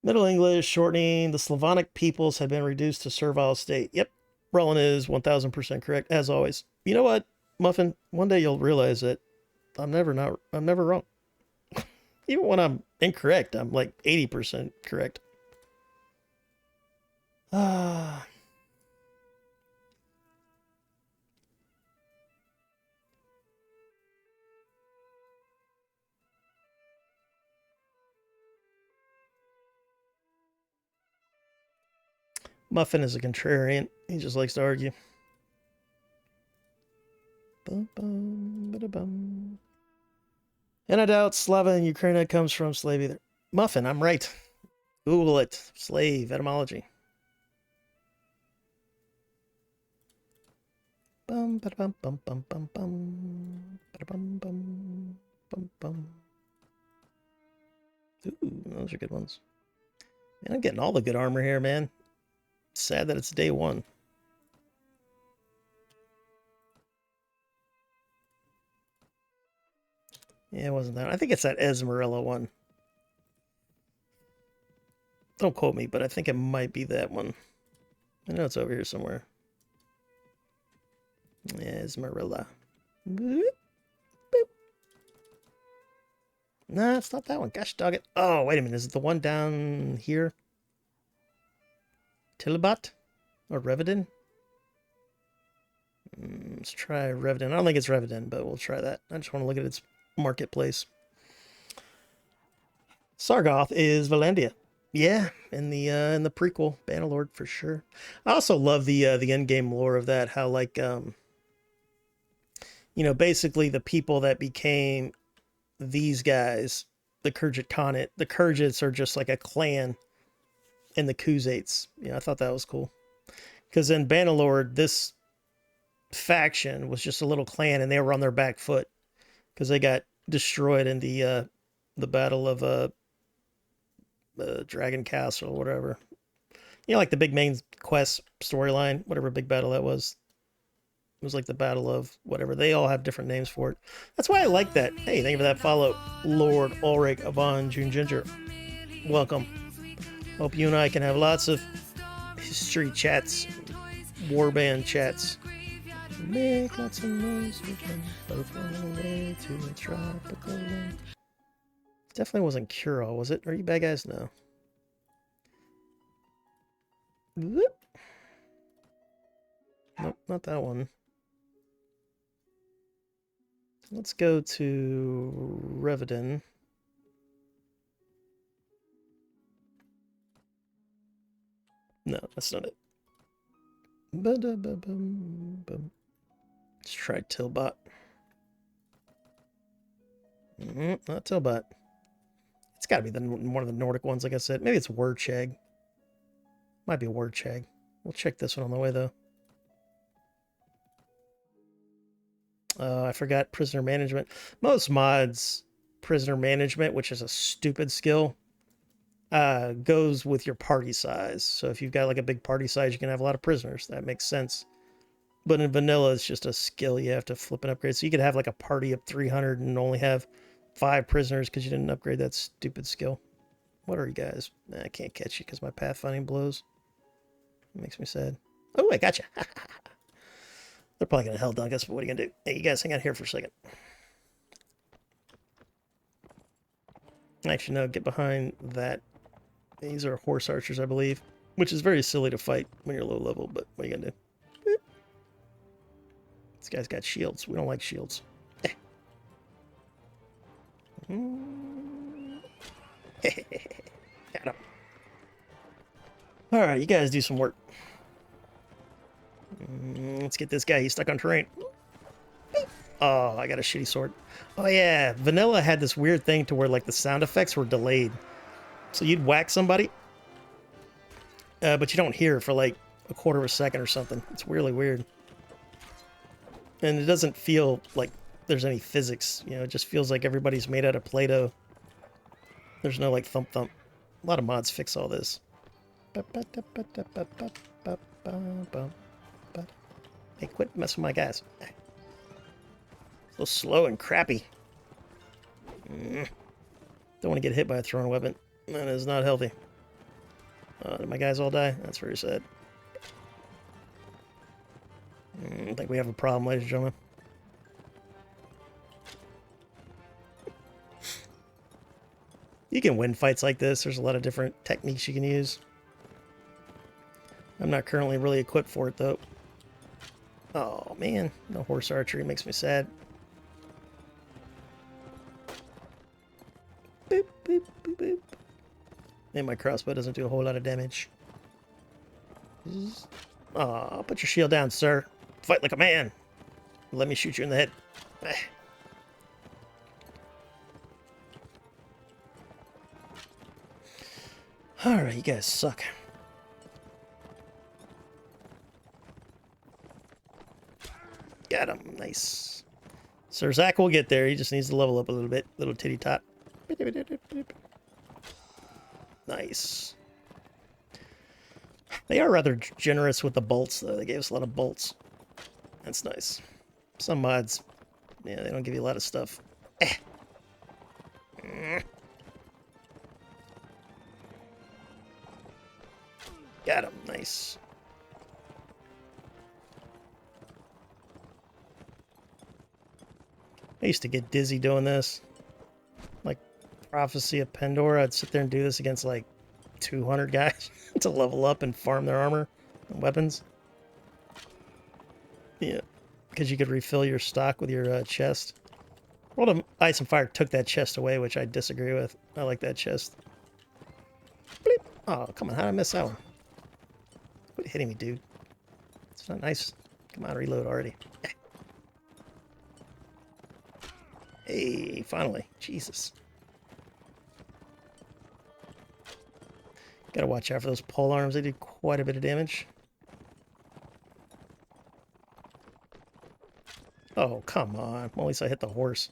Middle English, shortening, the Slavonic peoples had been reduced to servile state. Yep, Roland is 1000% correct, as always. You know what, Muffin? One day you'll realize that I'm never wrong. Even when I'm incorrect, I'm like 80% correct. Muffin is a contrarian. He just likes to argue. And I doubt Slava and Ukraine comes from slave either. Muffin, I'm right. Google it. Slave etymology. Bum ba bum bum bum bum bum bum bum bum bum. Ooh, those are good ones. Man, I'm getting all the good armor here, man. Sad that it's day one. Yeah, it wasn't that. I think it's that Esmerilla one. Don't quote me, but I think it might be that one. I know it's over here somewhere. Esmerilla. Boop, boop. Nah, it's not that one. Gosh dog it. Oh, wait a minute. Is it the one down here? Tilibat? Or Revedin? Let's try Revedin. I don't think it's Revedin, but we'll try that. I just want to look at its marketplace. Sargoth is Valandia. Yeah, in the prequel, Bannerlord for sure. I also love the end game lore of that. How like you know, basically the people that became these guys, the Kurjit Khanate, the Kurjits are just like a clan in the Khuzaits. Yeah, I thought that was cool. Because in Bannerlord, this faction was just a little clan, and they were on their back foot because they got destroyed in the battle of Dragon Castle or whatever. You know, like the big main quest storyline, whatever big battle that was. It was like the battle of whatever. They all have different names for it. That's why I like that. Hey, thank you for that follow, Lord Ulrick, Avon, June Ginger. Welcome. Hope you and I can have lots of history chats, warband chats. Make lots of noise, we can both run away to a tropical land. Definitely wasn't Cure-All, was it? Are you bad guys? No. Nope, not that one. Let's go to Revedin. No, that's not it. Let's try Tillbot. Not Tillbot. It's got to be one of the Nordic ones, like I said. Maybe it's Wurchag. Might be Wurchag. We'll check this one on the way, though. I forgot prisoner management. Most mods, prisoner management, which is a stupid skill, goes with your party size. So if you've got like a big party size, you can have a lot of prisoners. That makes sense. But in vanilla, it's just a skill you have to flip and upgrade. So you could have like a party of 300 and only have 5 prisoners because you didn't upgrade that stupid skill. What are you guys? I can't catch you because my pathfinding blows. It makes me sad. Oh, I gotcha. They're probably going to hell dunk us, but what are you going to do? Hey, you guys hang out here for a second. Actually, no, get behind that. These are horse archers, I believe, which is very silly to fight when you're low level, but what are you going to do? This guy's got shields. We don't like shields. Got him. Alright, you guys do some work. Let's get this guy. He's stuck on terrain. Oh, I got a shitty sword. Oh yeah, vanilla had this weird thing to where like the sound effects were delayed. So you'd whack somebody, but you don't hear for like a quarter of a second or something. It's really weird. And it doesn't feel like there's any physics. You know, it just feels like everybody's made out of Play-Doh. There's no like thump thump. A lot of mods fix all this. Hey, quit messing with my guys. So slow and crappy. Don't want to get hit by a thrown weapon. That is not healthy. Did my guys all die? That's very sad. I think we have a problem, ladies and gentlemen. You can win fights like this. There's a lot of different techniques you can use. I'm not currently really equipped for it, though. Oh, man. No horse archery makes me sad. Boop, boop, boop, boop. And my crossbow doesn't do a whole lot of damage. Aw, put your shield down, sir. Fight like a man. Let me shoot you in the head. Alright, you guys suck. Got him. Nice. Sir Zach will get there. He just needs to level up a little bit. Little titty tot. Nice. They are rather generous with the bolts, though. They gave us a lot of bolts. That's nice. Some mods, yeah, they don't give you a lot of stuff. Got him. Nice. I used to get dizzy doing this. Like Prophecy of Pandora, I'd sit there and do this against like 200 guys to level up and farm their armor and weapons. Yeah, because you could refill your stock with your chest. World of Ice and Fire took that chest away, which I disagree with. I like that chest. Bleep. Oh, come on, how did I miss that one? Quit hitting me, dude. It's not nice. Come on, reload already. Hey, finally. Jesus. Gotta watch out for those pole arms. They do quite a bit of damage. Oh, come on. Well, at least I hit the horse.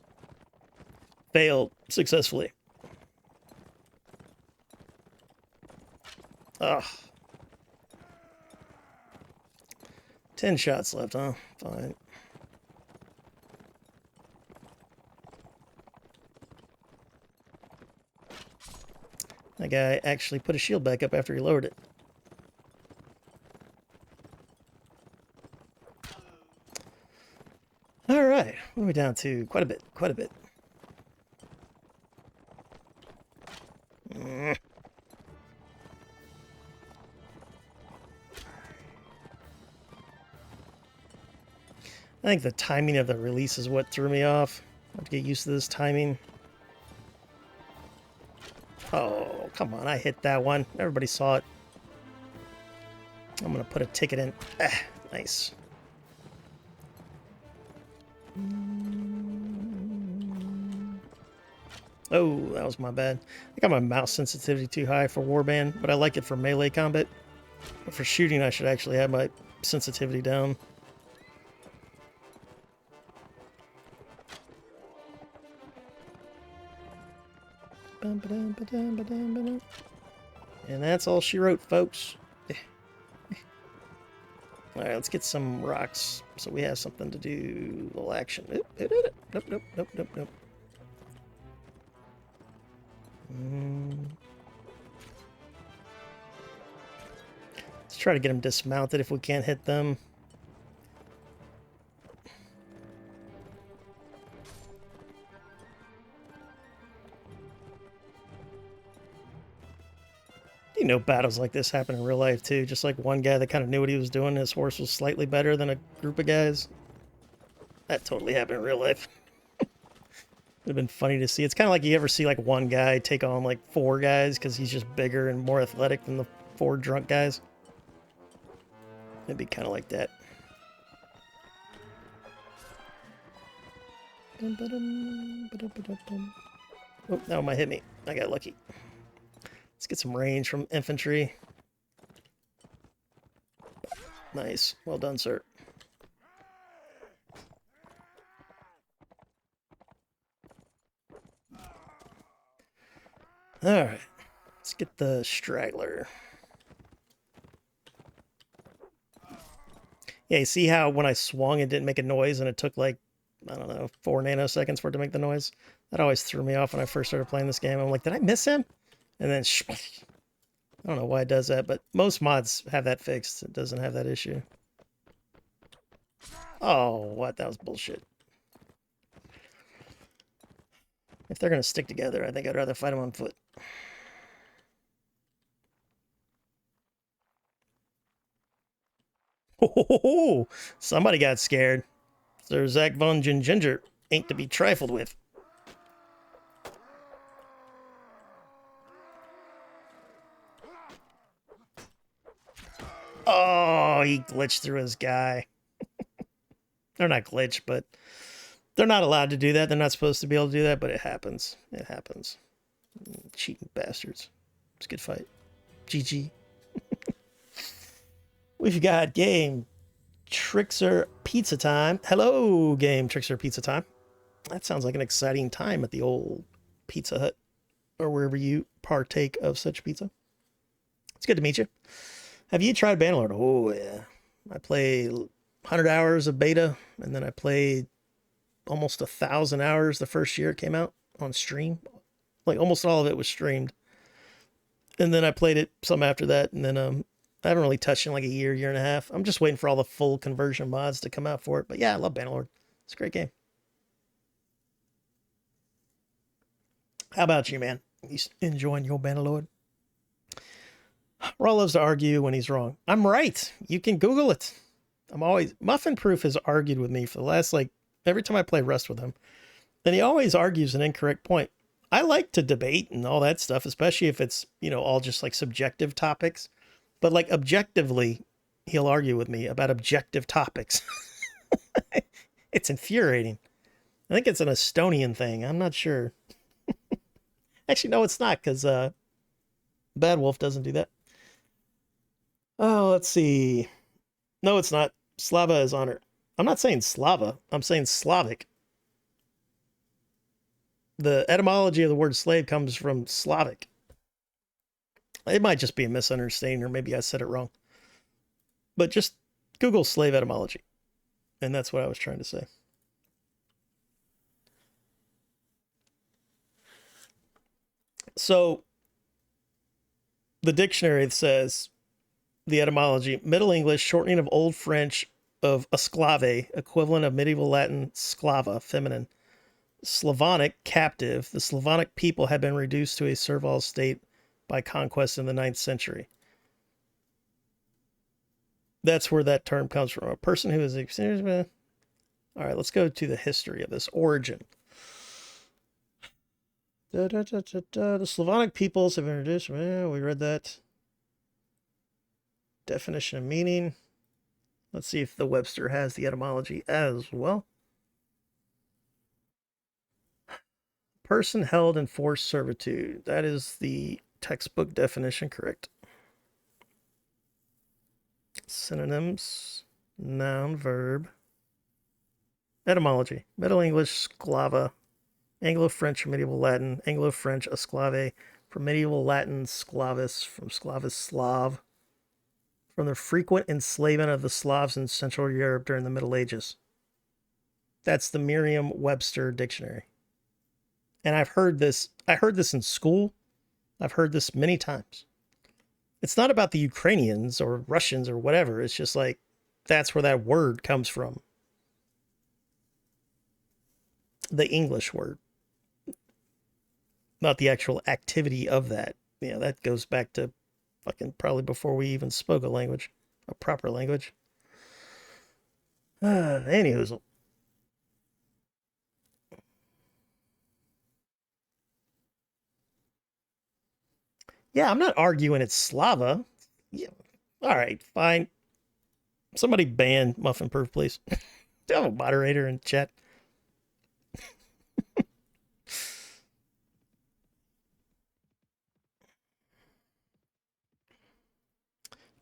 Failed successfully. Ugh. 10 shots left, huh? Fine. That guy actually put a shield back up after he lowered it. All right, what are we down to? Quite a bit, quite a bit. I think the timing of the release is what threw me off. I have to get used to this timing. Oh, come on, I hit that one. Everybody saw it. I'm gonna put a ticket in. Ah, nice. Oh, that was my bad. I got my mouse sensitivity too high for warband, but I like it for melee combat. But for shooting, I should actually have my sensitivity down. And that's all she wrote, folks. Alright, let's get some rocks so we have something to do. A little action. Nope, nope, nope, nope, nope. Let's try to get them dismounted if we can't hit them. You know, battles like this happen in real life too. Just like one guy that kind of knew what he was doing, his horse was slightly better than a group of guys. That totally happened in real life. It'd have been funny to see. It's kind of like you ever see like one guy take on like four guys because he's just bigger and more athletic than the four drunk guys. It'd be kind of like that. Oh, that one might hit me. I got lucky. Let's get some range from infantry. Nice. Well done, sir. Alright. Let's get the straggler. Yeah, you see how when I swung it didn't make a noise and it took like, I don't know, 4 nanoseconds for it to make the noise? That always threw me off when I first started playing this game. I'm like, did I miss him? And then, I don't know why it does that, but most mods have that fixed. It doesn't have that issue. Oh, what? That was bullshit. If they're going to stick together, I think I'd rather fight them on foot. Oh, somebody got scared. Sir Zach von Ginger ain't to be trifled with. Oh, he glitched through his guy. They're not glitched, but they're not allowed to do that. They're not supposed to be able to do that, but it happens. It happens. Cheating bastards. It's a good fight. GG. We've got game Trickster Pizza Time. Hello, game Trickster Pizza Time. That sounds like an exciting time at the old Pizza Hut or wherever you partake of such pizza. It's good to meet you. Have you tried Bannerlord? Oh, yeah. I played 100 hours of beta, and then I played almost 1,000 hours the first year it came out on stream. Like, almost all of it was streamed. And then I played it some after that, and then I haven't really touched it in like a year, year and a half. I'm just waiting for all the full conversion mods to come out for it. But yeah, I love Bannerlord. It's a great game. How about you, man? You enjoying your Bannerlord? Raw loves to argue when he's wrong. I'm right. You can Google it. I'm always... Muffin Proof has argued with me for the last, like, every time I play Rust with him. And he always argues an incorrect point. I like to debate and all that stuff, especially if it's, you know, all just like subjective topics. But like objectively, he'll argue with me about objective topics. It's infuriating. I think it's an Estonian thing. I'm not sure. Actually, no, it's not, because Bad Wolf doesn't do that. Oh, let's see. No, it's not. Slava is honor. I'm not saying Slava. I'm saying Slavic. The etymology of the word slave comes from Slavic. It might just be a misunderstanding, or maybe I said it wrong. But just Google slave etymology. And that's what I was trying to say. So, the dictionary says, the etymology, Middle English, shortening of Old French of esclave, equivalent of medieval Latin sclava, feminine. Slavonic, captive. The Slavonic people had been reduced to a servile state by conquest in the 9th century. That's where that term comes from. A person who is... All right, let's go to the history of this origin. The Slavonic peoples have been reduced... Well, we read that. Definition of meaning. Let's see if the Webster has the etymology as well. Person held in forced servitude. That is the textbook definition, correct? Synonyms, noun, verb. Etymology, Middle English, sclava, Anglo-French, medieval Latin, Anglo-French, esclave, from medieval Latin, sclavis, from sclavis, Slav, from the frequent enslavement of the Slavs in Central Europe during the Middle Ages. That's the Merriam-Webster dictionary. And I heard this in school. I've heard this many times. It's not about the Ukrainians or Russians or whatever. It's just like, that's where that word comes from. The English word. Not the actual activity of that. You know, that goes back to fucking probably before we even spoke a language, a proper language. Anywho. Yeah, I'm not arguing it's Slava. Yeah. All right, fine. Somebody ban Muffin Proof, please. Do I have a moderator in chat?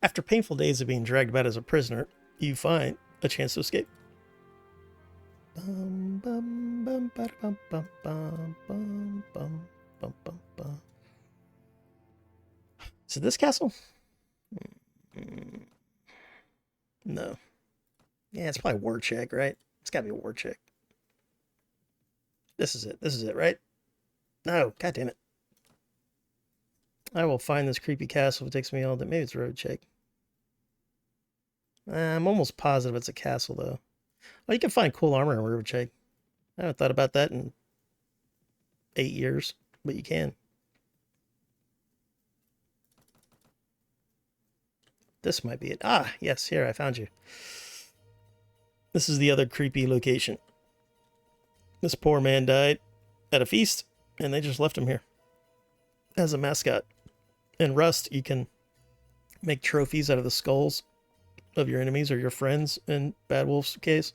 After painful days of being dragged about as a prisoner, you find a chance to escape. Bum, bum, bum, bum, bum, bum, bum, bum, bum, bum. Is it this castle? No. Yeah, it's probably war check, right? It's gotta be a war check. This is it. This is it, right? No, god damn it. I will find this creepy castle if it takes me all day. Maybe it's road check. I'm almost positive it's a castle, though. Oh, you can find cool armor in road check. I haven't thought about that in 8 years, but you can. This might be it. Ah, yes, here, I found you. This is the other creepy location. This poor man died at a feast, and they just left him here as a mascot. In Rust, you can make trophies out of the skulls of your enemies or your friends in Bad Wolf's case.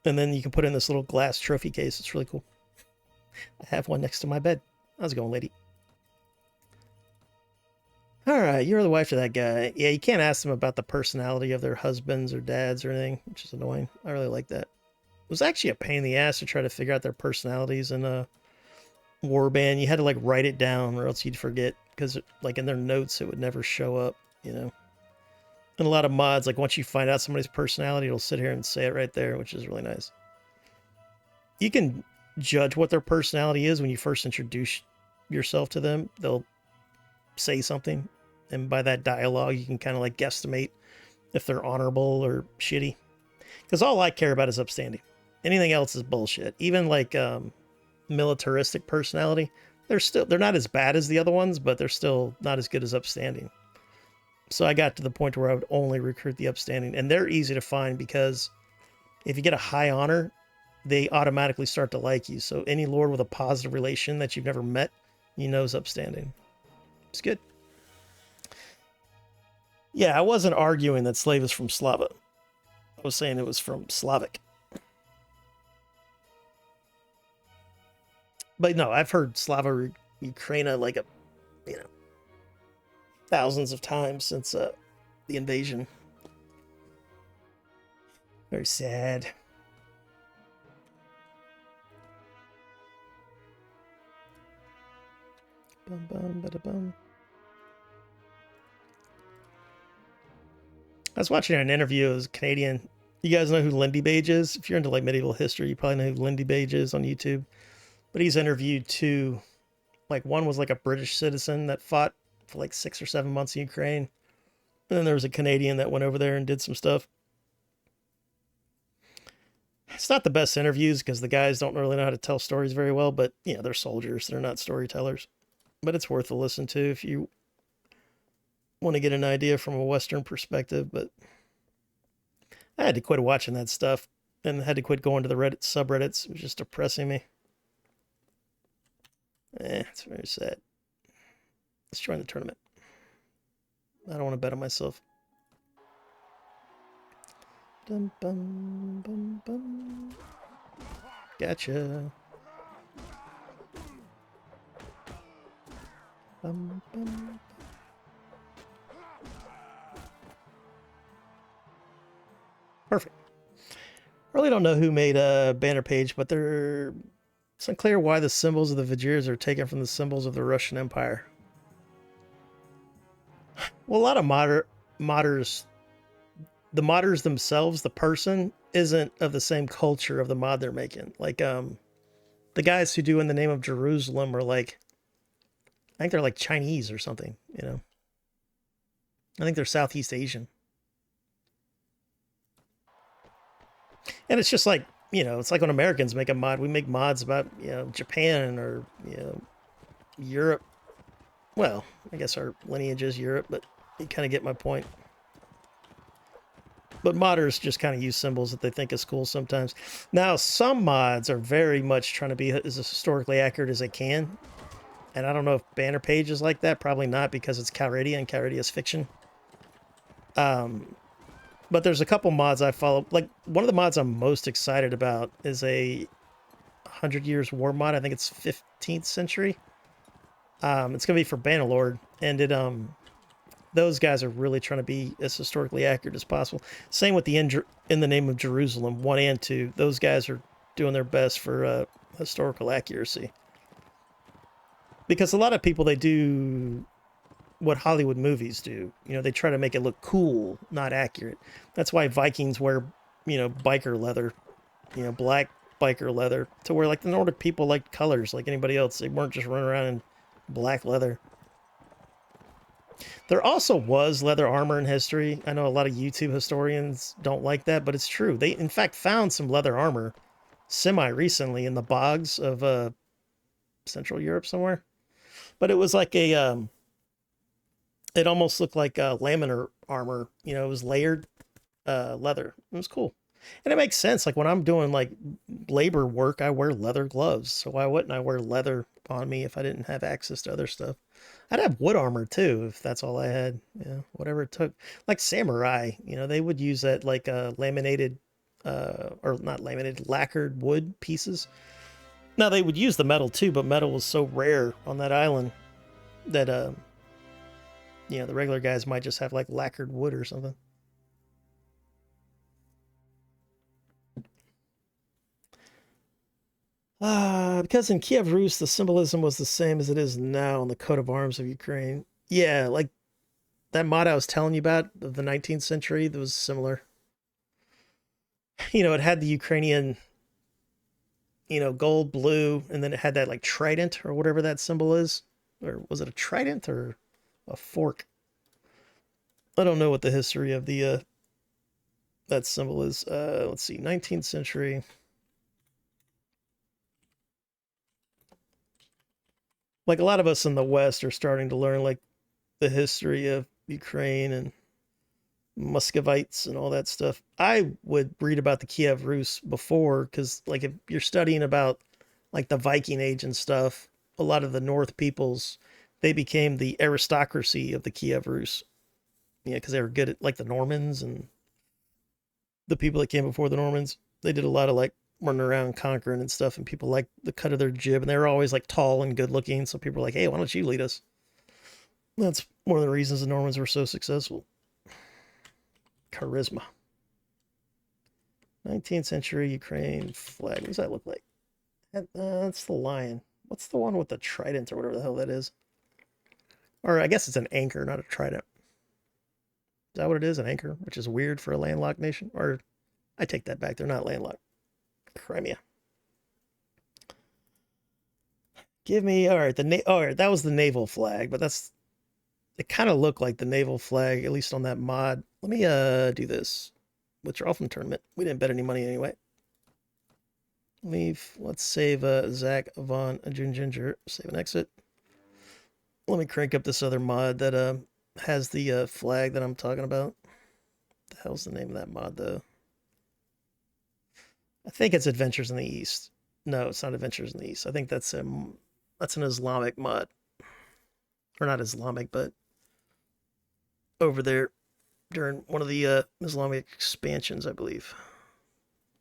And then you can put in this little glass trophy case. It's really cool. I have one next to my bed. How's it going, lady? All right, you're the wife of that guy. Yeah, you can't ask them about the personality of their husbands or dads or anything, which is annoying. I really like that. It was actually a pain in the ass to try to figure out their personalities in a warband. You had to like write it down or else you'd forget, because like in their notes it would never show up, you know. And a lot of mods, like once you find out somebody's personality, it'll sit here and say it right there, which is really nice. You can judge what their personality is when you first introduce yourself to them. They'll say something, and by that dialogue you can kind of like guesstimate if they're honorable or shitty, because all I care about is upstanding. Anything else is bullshit. Even like militaristic personality, they're not as bad as the other ones, but they're still not as good as upstanding. So I got to the point where I would only recruit the upstanding, and they're easy to find because if you get a high honor, they automatically start to like you. So any lord with a positive relation that you've never met, you know is upstanding. It's good. Yeah, I wasn't arguing that slave is from Slava. I was saying it was from Slavic. But no, I've heard Slava Ukraina like thousands of times since the invasion. Very sad. Bum, bum, bada, bum. I was watching an interview. It was Canadian. You guys know who Lindy Bage is? If you're into like medieval history, you probably know who Lindy Bage is on YouTube. But he's interviewed two. Like one was like a British citizen that fought for like 6 or 7 months in Ukraine. And then there was a Canadian that went over there and did some stuff. It's not the best interviews because the guys don't really know how to tell stories very well, but you know, they're soldiers. They're not storytellers. But it's worth a listen to if you want to get an idea from a Western perspective. But I had to quit watching that stuff and had to quit going to the Reddit subreddits. It was just depressing me. It's very sad. Let's join the tournament. I don't want to bet on myself. Dum, bum, bum, bum. Gotcha. Bum, bum. Perfect. Really don't know who made a banner page, but it's unclear why the symbols of the Viziers are taken from the symbols of the Russian Empire. Well, a lot of modders, the modders themselves, the person isn't of the same culture of the mod they're making. Like the guys who do In the Name of Jerusalem are like, I think they're like Chinese or something, you know. I think they're Southeast Asian. And it's just like, you know, it's like when Americans make a mod, we make mods about, you know, Japan or, you know, Europe. Well, I guess our lineage is Europe, but you kind of get my point. But modders just kind of use symbols that they think is cool sometimes. Now, some mods are very much trying to be as historically accurate as they can. And I don't know if banner page is like that. Probably not, because it's Calradia, and Calradia is fiction. But there's a couple mods I follow. Like, one of the mods I'm most excited about is a 100 Years War mod. I think it's 15th century. It's going to be for Bannerlord. And those guys are really trying to be as historically accurate as possible. Same with the In the Name of Jerusalem 1 and 2. Those guys are doing their best for historical accuracy. Because a lot of people, they do what Hollywood movies do. You know, they try to make it look cool, not accurate. That's why Vikings wear, you know, biker leather, you know, black biker leather, to where like the Nordic people liked colors like anybody else. They weren't just running around in black leather. There also was leather armor in history. I know a lot of YouTube historians don't like that, but it's true. They, in fact, found some leather armor semi-recently in the bogs of Central Europe somewhere. But it was like a, it almost looked like a laminar armor. You know, it was layered leather. It was cool. And it makes sense. Like when I'm doing like labor work, I wear leather gloves. So why wouldn't I wear leather on me if I didn't have access to other stuff? I'd have wood armor too if that's all I had. Yeah, whatever it took. Like samurai, you know, they would use that like laminated, or not laminated, lacquered wood pieces. Now they would use the metal too, but metal was so rare on that island that you know, the regular guys might just have like lacquered wood or something. Because in Kiev Rus, the symbolism was the same as it is now in the coat of arms of Ukraine. Yeah, like that mod I was telling you about of the 19th century, that was similar. You know, it had the Ukrainian, you know, gold, blue, and then it had that like trident or whatever that symbol is. Or was it a trident or a fork? I don't know what the history of the that symbol is. Let's see, 19th century. Like a lot of us in the West are starting to learn like the history of Ukraine and Muscovites and all that stuff. I would read about the Kiev Rus before, because like if you're studying about like the Viking Age and stuff, a lot of the North peoples, they became the aristocracy of the Kiev Rus. Yeah, because they were good at like the Normans and the people that came before the Normans. They did a lot of like running around conquering and stuff, and people liked the cut of their jib, and they were always like tall and good looking. So people were like, "Hey, why don't you lead us?" That's one of the reasons the Normans were so successful. Charisma. 19th century Ukraine flag. What does that look like? That's the lion. What's the one with the trident or whatever the hell that is? Or I guess it's an anchor, not a trident. Is that what it is? An anchor, which is weird for a landlocked nation? Or I take that back. They're not landlocked. Crimea. Give me, all right. All right, that was the naval flag, but that's, it kind of looked like the naval flag, at least on that mod. Let me do this. Withdraw from tournament. We didn't bet any money anyway. Leave. Let's save Zach Von June Ginger. Save and exit. Let me crank up this other mod that has the flag that I'm talking about. What the hell's the name of that mod though? I think it's Adventures in the East. No, it's not Adventures in the East. I think that's an Islamic mod, or not Islamic, but over there during one of the Islamic expansions, I believe.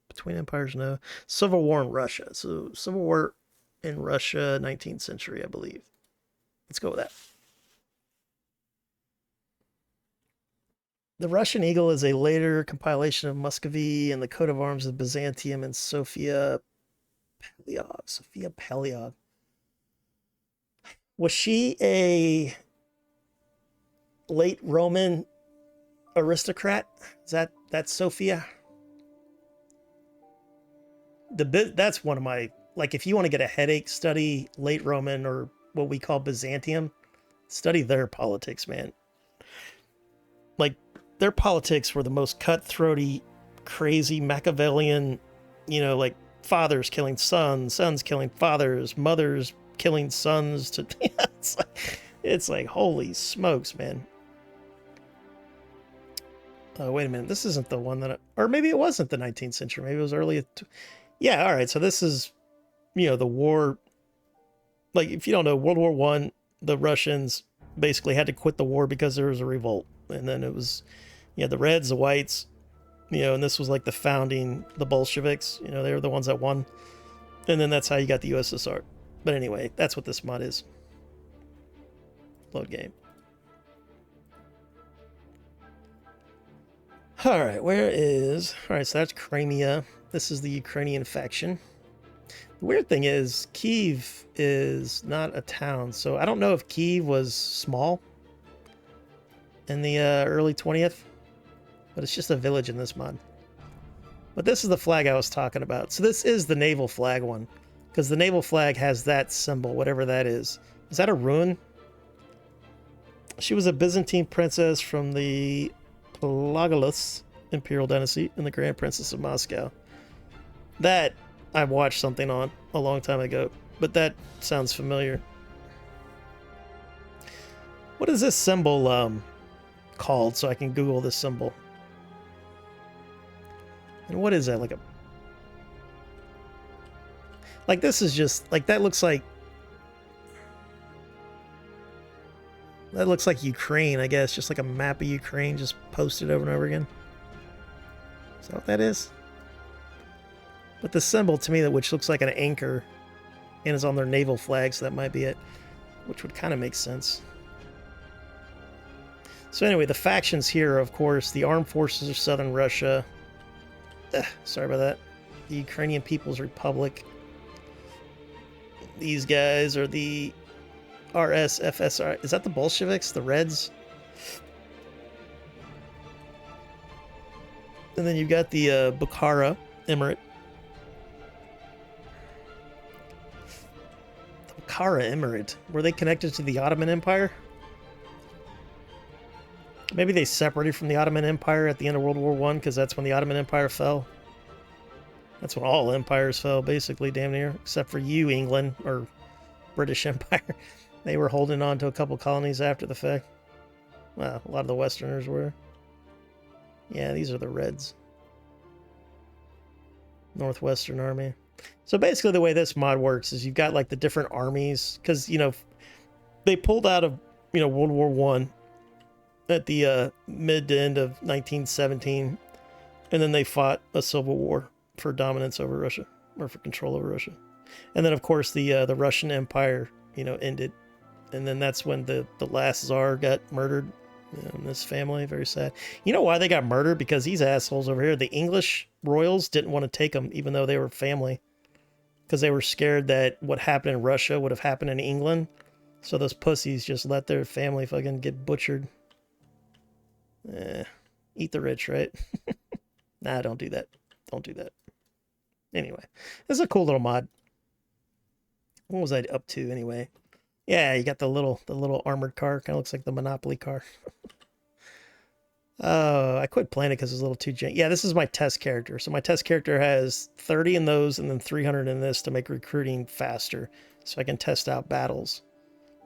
Between Empires, no. Civil War in Russia. So Civil War in Russia, 19th century, I believe. Let's go with that. The Russian Eagle is a later compilation of Muscovy and the coat of arms of Byzantium and Sophia Paleog. Sophia Paleog. Was she a late Roman aristocrat? Is that's Sophia? That's one of my, like, if you want to get a headache, study late Roman, or what we call Byzantium. Study their politics, man. Like, their politics were the most cutthroaty, crazy, Machiavellian, like fathers killing sons, sons killing fathers, mothers killing sons. To it's like holy smokes, man. Oh, wait a minute. This isn't the one that, or maybe it wasn't the 19th century. Maybe it was early. Yeah, all right. So this is, the war. Like, if you don't know, World War One, the Russians basically had to quit the war because there was a revolt, and then it was, the Reds, the Whites, and this was like the founding, the Bolsheviks. They were the ones that won, and then that's how you got the USSR. But anyway, that's what this mod is. Load game. All right, all right, so that's Crimea. This is the Ukrainian faction. The weird thing is, Kyiv is not a town, so I don't know if Kyiv was small in the early 20th, but it's just a village in this mod. But this is the flag I was talking about. So this is the naval flag one, because the naval flag has that symbol, whatever that is. Is that a rune? She was a Byzantine princess from the Pelagolas Imperial Dynasty and the Grand Princess of Moscow. That I watched something on a long time ago, but that sounds familiar. What is this symbol called, so I can Google this symbol? And what is that? Like this is just like, that looks like Ukraine, I guess, just like a map of Ukraine just posted over and over again. Is that what that is? But the symbol to me, which looks like an anchor and is on their naval flag, so that might be it, which would kind of make sense. So anyway, the factions here are, of course, the Armed Forces of Southern Russia. Sorry about that. The Ukrainian People's Republic. These guys are the RSFSR. Is that the Bolsheviks? The Reds? And then you've got the Bukhara Emirate. The Bukhara Emirate. Were they connected to the Ottoman Empire? Maybe they separated from the Ottoman Empire at the end of World War I, because that's when the Ottoman Empire fell. That's when all empires fell, basically, damn near. Except for you, England, or British Empire. They were holding on to a couple colonies after the fact. Well, a lot of the Westerners were. Yeah, these are the Reds. Northwestern Army. So basically the way this mod works is you've got like the different armies, because, they pulled out of, World War One at the mid to end of 1917, and then they fought a civil war for dominance over Russia, or for control over Russia. And then, of course, the Russian Empire, ended. And then that's when the last Tsar got murdered. And this family, very sad. You know why they got murdered? Because these assholes over here, the English royals, didn't want to take them, even though they were family. Because they were scared that what happened in Russia would have happened in England. So those pussies just let their family fucking get butchered. Eat the rich, right? Nah, don't do that. Don't do that. Anyway, this is a cool little mod. What was I up to anyway? Yeah, you got the little armored car. Kind of looks like the Monopoly car. I quit playing it because it's a little too janky. Yeah, this is my test character. So my test character has 30 in those and then 300 in this to make recruiting faster, so I can test out battles.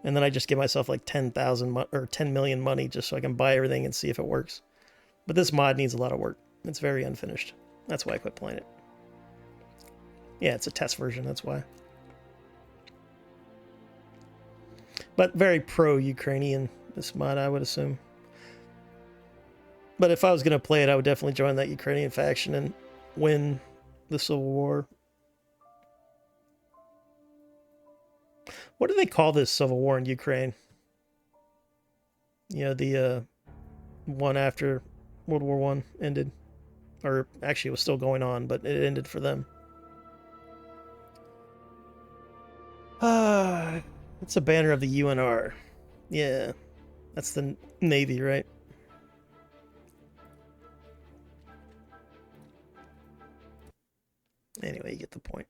And then I just give myself like 10,000 or 10 million money just so I can buy everything and see if it works. But this mod needs a lot of work. It's very unfinished. That's why I quit playing it. Yeah, it's a test version, that's why. But very pro-Ukrainian, this mod, I would assume. But if I was going to play it, I would definitely join that Ukrainian faction and win the Civil War. What do they call this Civil War in Ukraine? The one after World War One ended. Or actually, it was still going on, but it ended for them. It's a banner of the UNR. Yeah, that's the Navy, right? Anyway, you get the point.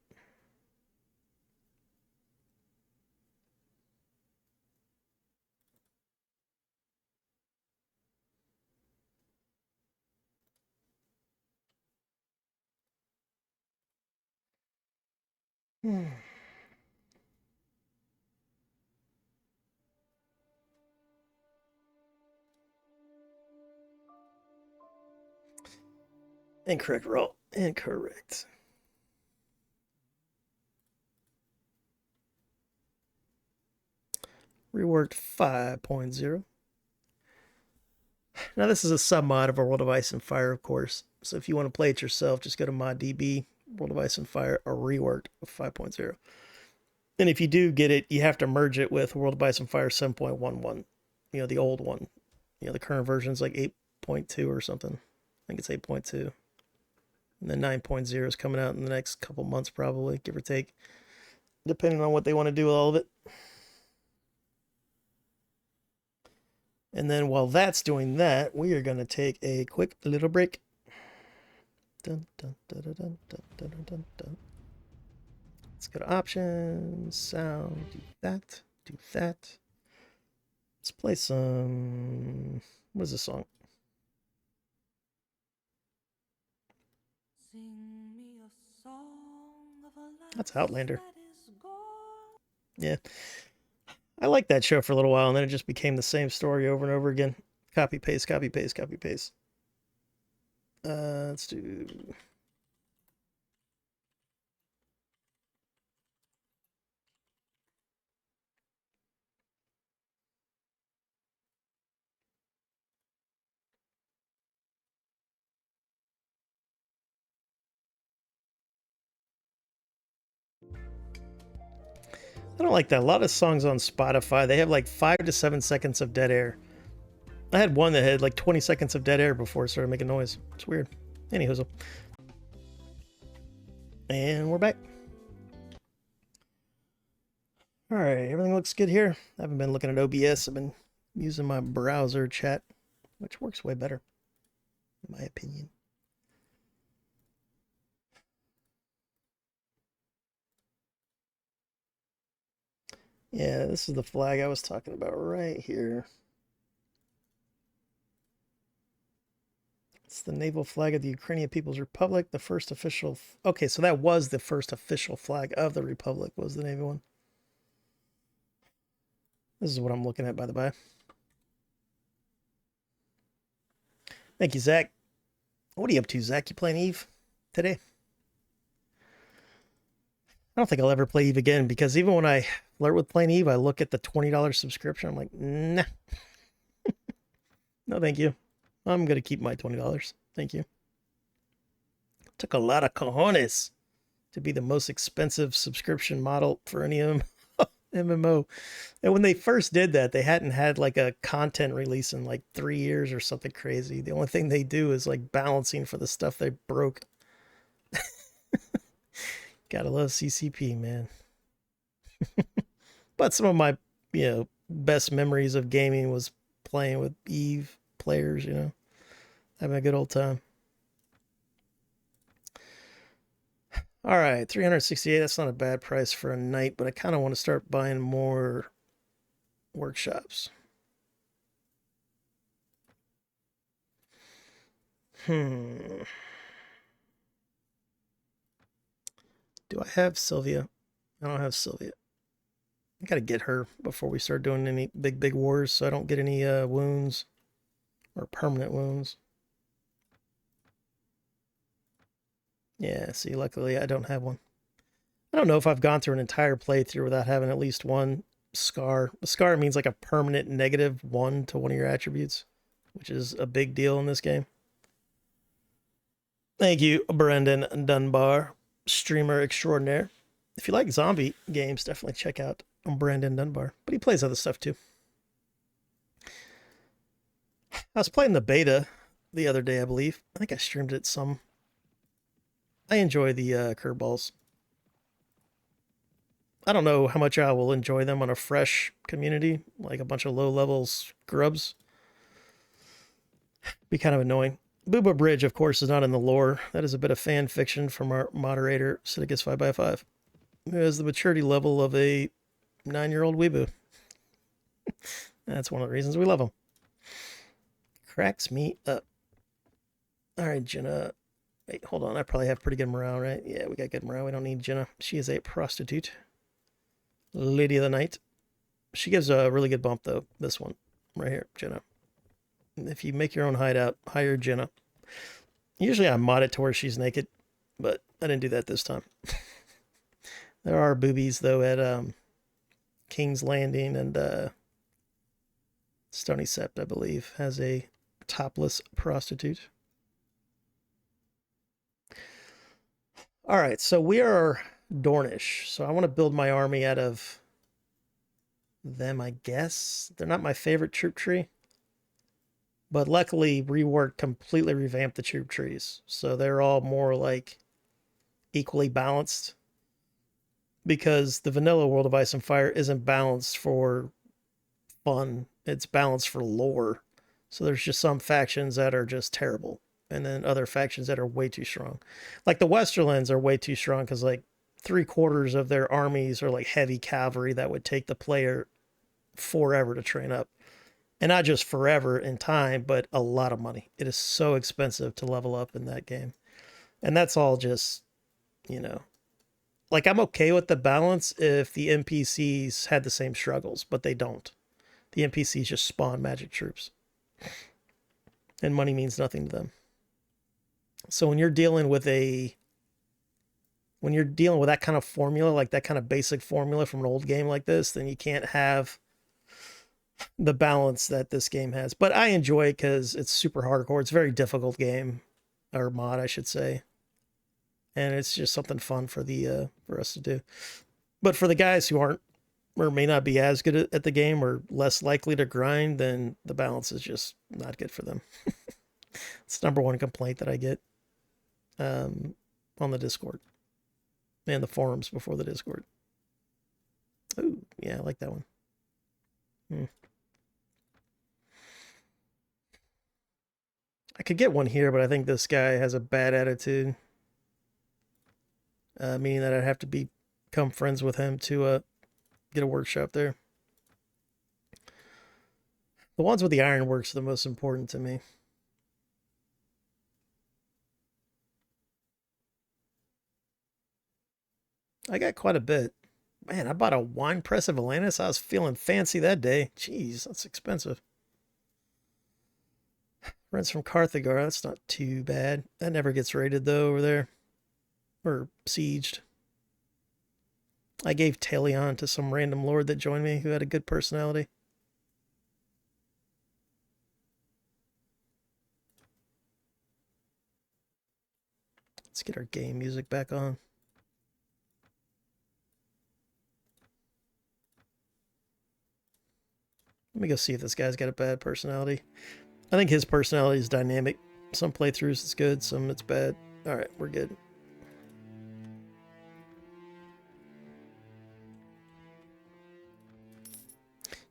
Incorrect roll. Incorrect. Reworked 5.0. Now this is a sub-mod of a World of Ice and Fire, of course. So if you want to play it yourself, just go to ModDB, World of Ice and Fire, or Reworked 5.0. And if you do get it, you have to merge it with World of Ice and Fire 7.11. You know, the old one. You know, the current version is like 8.2 or something. I think it's 8.2. And then 9.0 is coming out in the next couple months, probably, give or take, depending on what they want to do with all of it. And then while that's doing that, we are going to take a quick little break. Dun, dun, dun, dun, dun, dun, dun, dun, dun. Let's go to options, sound, do that, do that. Let's play some, what is this song? That's Outlander. Yeah. I liked that show for a little while, and then it just became the same story over and over again. Copy, paste, copy, paste, copy, paste. Let's do... I don't like that. A lot of songs on Spotify, they have like 5 to 7 seconds of dead air. I had one that had like 20 seconds of dead air before it started making noise. It's weird. Anywho. And we're back. Alright, everything looks good here. I haven't been looking at OBS. I've been using my browser chat, which works way better, in my opinion. Yeah, this is the flag I was talking about right here. It's the naval flag of the Ukrainian People's Republic, the first official... Okay, so that was the first official flag of the Republic, was the Navy one. This is what I'm looking at, by the by. Thank you, Zach. What are you up to, Zach? You playing Eve today? I don't think I'll ever play Eve again, because even when I flirt with playing Eve, I look at the $20 subscription. I'm like, nah. No, thank you. I'm going to keep my $20. Thank you. It took a lot of cojones to be the most expensive subscription model for any MMO. And when they first did that, they hadn't had like a content release in like 3 years or something crazy. The only thing they do is like balancing for the stuff they broke. Gotta love CCP, man. But some of my, best memories of gaming was playing with Eve players, having a good old time. All right, 368. That's not a bad price for a night, but I kind of want to start buying more workshops. Do I have Sylvia? I don't have Sylvia. I gotta get her before we start doing any big wars, so I don't get any wounds or permanent wounds. Yeah, see, luckily I don't have one. I don't know if I've gone through an entire playthrough without having at least one scar. A scar means like a permanent -1 to one of your attributes, which is a big deal in this game. Thank you, Brendan Dunbar, streamer extraordinaire. If you like zombie games, definitely check out Brandon Dunbar. But he plays other stuff too. I was playing the beta the other day, I believe. I think I streamed it some. I enjoy the curveballs. I don't know how much I will enjoy them on a fresh community, like a bunch of low-level scrubs. Be kind of annoying. Booba Bridge, of course, is not in the lore. That is a bit of fan fiction from our moderator, Sidicus 5x5, who has the maturity level of a 9-year-old weeboo. That's one of the reasons we love him. Cracks me up. All right, Jenna. Wait, hold on. I probably have pretty good morale, right? Yeah, we got good morale. We don't need Jenna. She is a prostitute. Lady of the Night. She gives a really good bump, though. This one. Right here, Jenna. If you make your own hideout, hire Jenna. Usually I mod it to where she's naked, but I didn't do that this time. There are boobies, though, at King's Landing, and Stony Sept, I believe, has a topless prostitute. All right, so we are Dornish. So I want to build my army out of them, I guess. They're not my favorite troop tree. But luckily, Reworked completely revamped the troop trees. So they're all more like equally balanced. Because the vanilla World of Ice and Fire isn't balanced for fun. It's balanced for lore. So there's just some factions that are just terrible. And then other factions that are way too strong. Like the Westerlands are way too strong because like 3/4 of their armies are like heavy cavalry that would take the player forever to train up. And not just forever in time, but a lot of money. It is so expensive to level up in that game. And that's all just, you know, like I'm okay with the balance if the NPCs had the same struggles, but they don't. The NPCs just spawn magic troops. And money means nothing to them. So when you're dealing with that kind of formula, like that kind of basic formula from an old game like this, then you can't have the balance that this game has. But I enjoy it because it's super hardcore. It's a very difficult game, or mod, I should say. And it's just something fun for us to do. But for the guys who aren't or may not be as good at the game or less likely to grind, then the balance is just not good for them. It's the #1 complaint that I get on the Discord and the forums before the Discord. Oh, yeah, I like that one. I could get one here, but I think this guy has a bad attitude. Meaning that I'd have to become friends with him to get a workshop there. The ones with the ironworks are the most important to me. I got quite a bit. Man, I bought a wine press of Atlantis. I was feeling fancy that day. Jeez, that's expensive. Rents from Carthagar. That's not too bad. That never gets raided, though, over there. Or sieged. I gave Talion to some random lord that joined me who had a good personality. Let's get our game music back on. Let me go see if this guy's got a bad personality. I think his personality is dynamic. Some playthroughs it's good, some it's bad. Alright, we're good.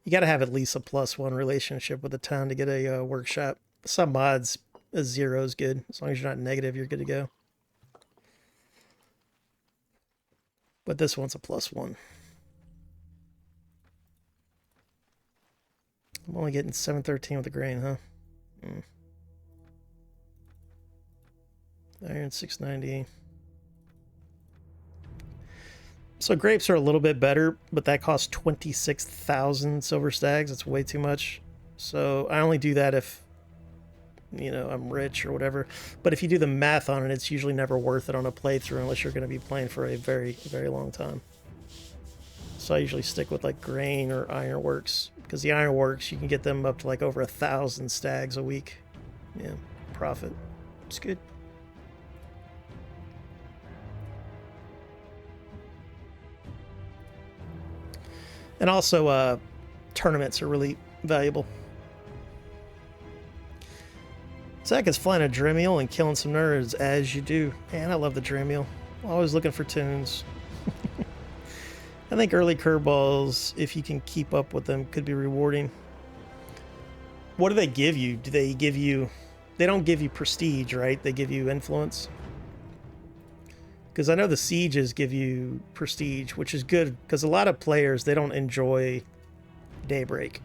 You gotta have at least a +1 relationship with the town to get a workshop. Some mods, a 0 is good. As long as you're not negative, you're good to go. But this one's a +1. I'm only getting 713 with the grain, huh? Iron 690. So grapes are a little bit better, but that costs 26,000 silver stags. That's way too much. So I only do that if, you know, I'm rich or whatever. But if you do the math on it, it's usually never worth it on a playthrough unless you're going to be playing for a very, very long time. So I usually stick with like grain or ironworks, because the ironworks, you can get them up to like over 1,000 stags a week. Yeah, profit. It's good. And also, tournaments are really valuable. Zach is flying a Dremel and killing some nerds, as you do. Man, I love the Dremel. Always looking for tunes. I think early curveballs, if you can keep up with them, could be rewarding. What do they give you? Do they give you... They don't give you prestige, right? They give you influence. Because I know the sieges give you prestige, which is good, because a lot of players, they don't enjoy Daybreak.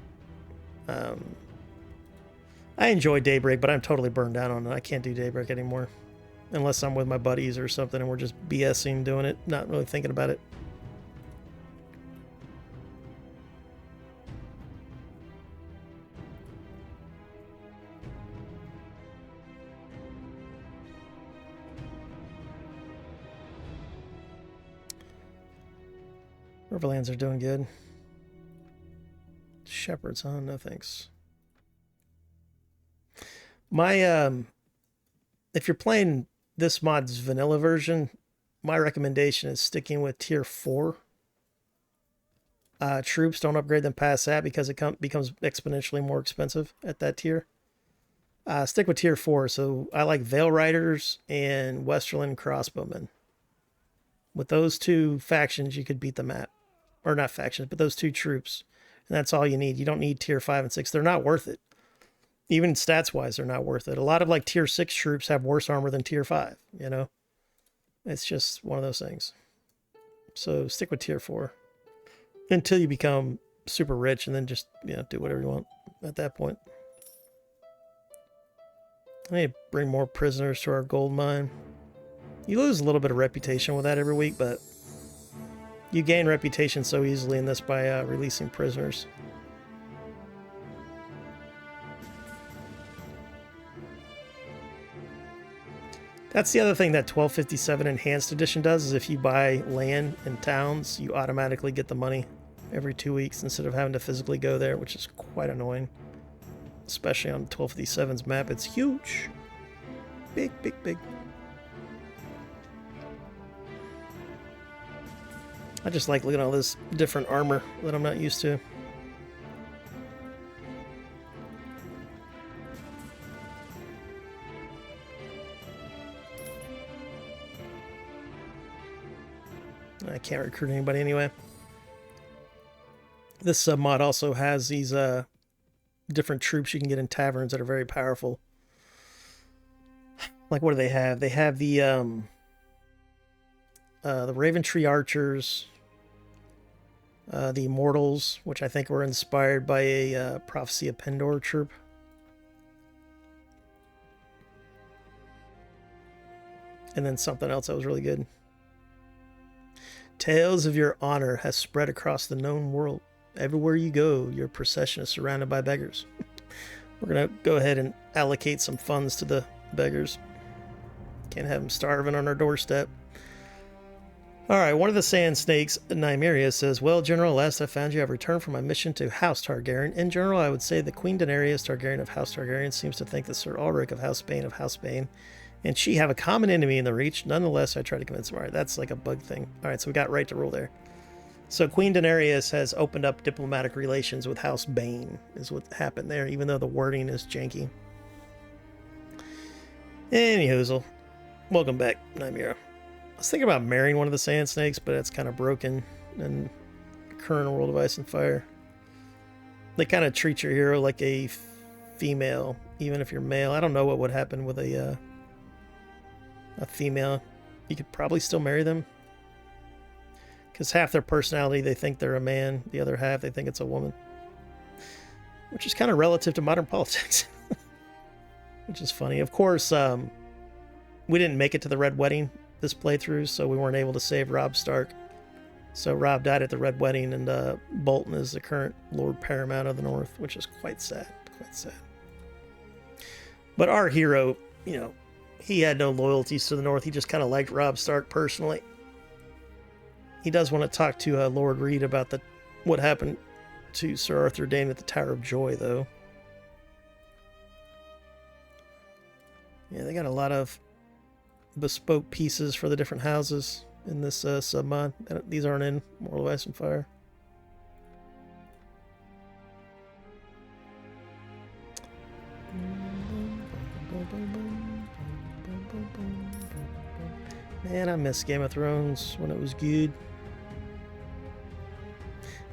I enjoy Daybreak, but I'm totally burned out on it. I can't do Daybreak anymore. Unless I'm with my buddies or something and we're just BSing doing it, not really thinking about it. Riverlands are doing good. Shepherds, huh? No thanks. My, if you're playing this mod's vanilla version, my recommendation is sticking with tier 4. Troops, don't upgrade them past that because it becomes exponentially more expensive at that tier. Stick with tier 4. So I like Veil Riders and Westerland Crossbowmen. With those two factions, you could beat the map. Or not factions, but those two troops. And that's all you need. You don't need tier 5 and 6. They're not worth it. Even stats-wise, they're not worth it. A lot of like tier 6 troops have worse armor than tier 5, you know? It's just one of those things. So stick with tier 4. Until you become super rich and then just, you know, do whatever you want at that point. I need to bring more prisoners to our gold mine. You lose a little bit of reputation with that every week, but you gain reputation so easily in this by releasing prisoners. That's the other thing that 1257 Enhanced Edition does, is if you buy land in towns, you automatically get the money every 2 weeks instead of having to physically go there, which is quite annoying. Especially on 1257's map. It's huge. Big, big, big. I just like looking at all this different armor that I'm not used to. I can't recruit anybody anyway. This mod also has these different troops you can get in taverns that are very powerful. Like, what do they have? They have the Raven Tree Archers, the Immortals, which I think were inspired by a Prophecy of Pendor troop. And then something else that was really good. Tales of your honor has spread across the known world. Everywhere you go, your procession is surrounded by beggars. We're going to go ahead and allocate some funds to the beggars. Can't have them starving on our doorstep. Alright, one of the sand snakes, Nymeria, says, well, General, last I found you, I've returned from my mission to House Targaryen. In general, I would say the Queen Daenerys Targaryen of House Targaryen seems to think that Sir Ulrick of House Bane and she have a common enemy in the Reach. Nonetheless, I try to convince him. Alright, that's like a bug thing. Alright, so we got right to rule there. So Queen Daenerys has opened up diplomatic relations with House Bane, is what happened there, even though the wording is janky. Anyhoozle. Welcome back, Nymeria. I was thinking about marrying one of the Sand Snakes, but it's kind of broken in current World of Ice and Fire. They kind of treat your hero like a female, even if you're male. I don't know what would happen with a female. You could probably still marry them. Because half their personality, they think they're a man. The other half, they think it's a woman. Which is kind of relative to modern politics. Which is funny. Of course, we didn't make it to the Red Wedding this playthrough, so we weren't able to save Robb Stark. So Robb died at the Red Wedding, and Bolton is the current Lord Paramount of the North, which is quite sad. Quite sad. But our hero, you know, he had no loyalties to the North. He just kind of liked Robb Stark personally. He does want to talk to Lord Reed about what happened to Sir Arthur Dayne at the Tower of Joy, though. Yeah, they got a lot of bespoke pieces for the different houses in this submod. These aren't in World of Ice and Fire. Man, I miss Game of Thrones when it was good.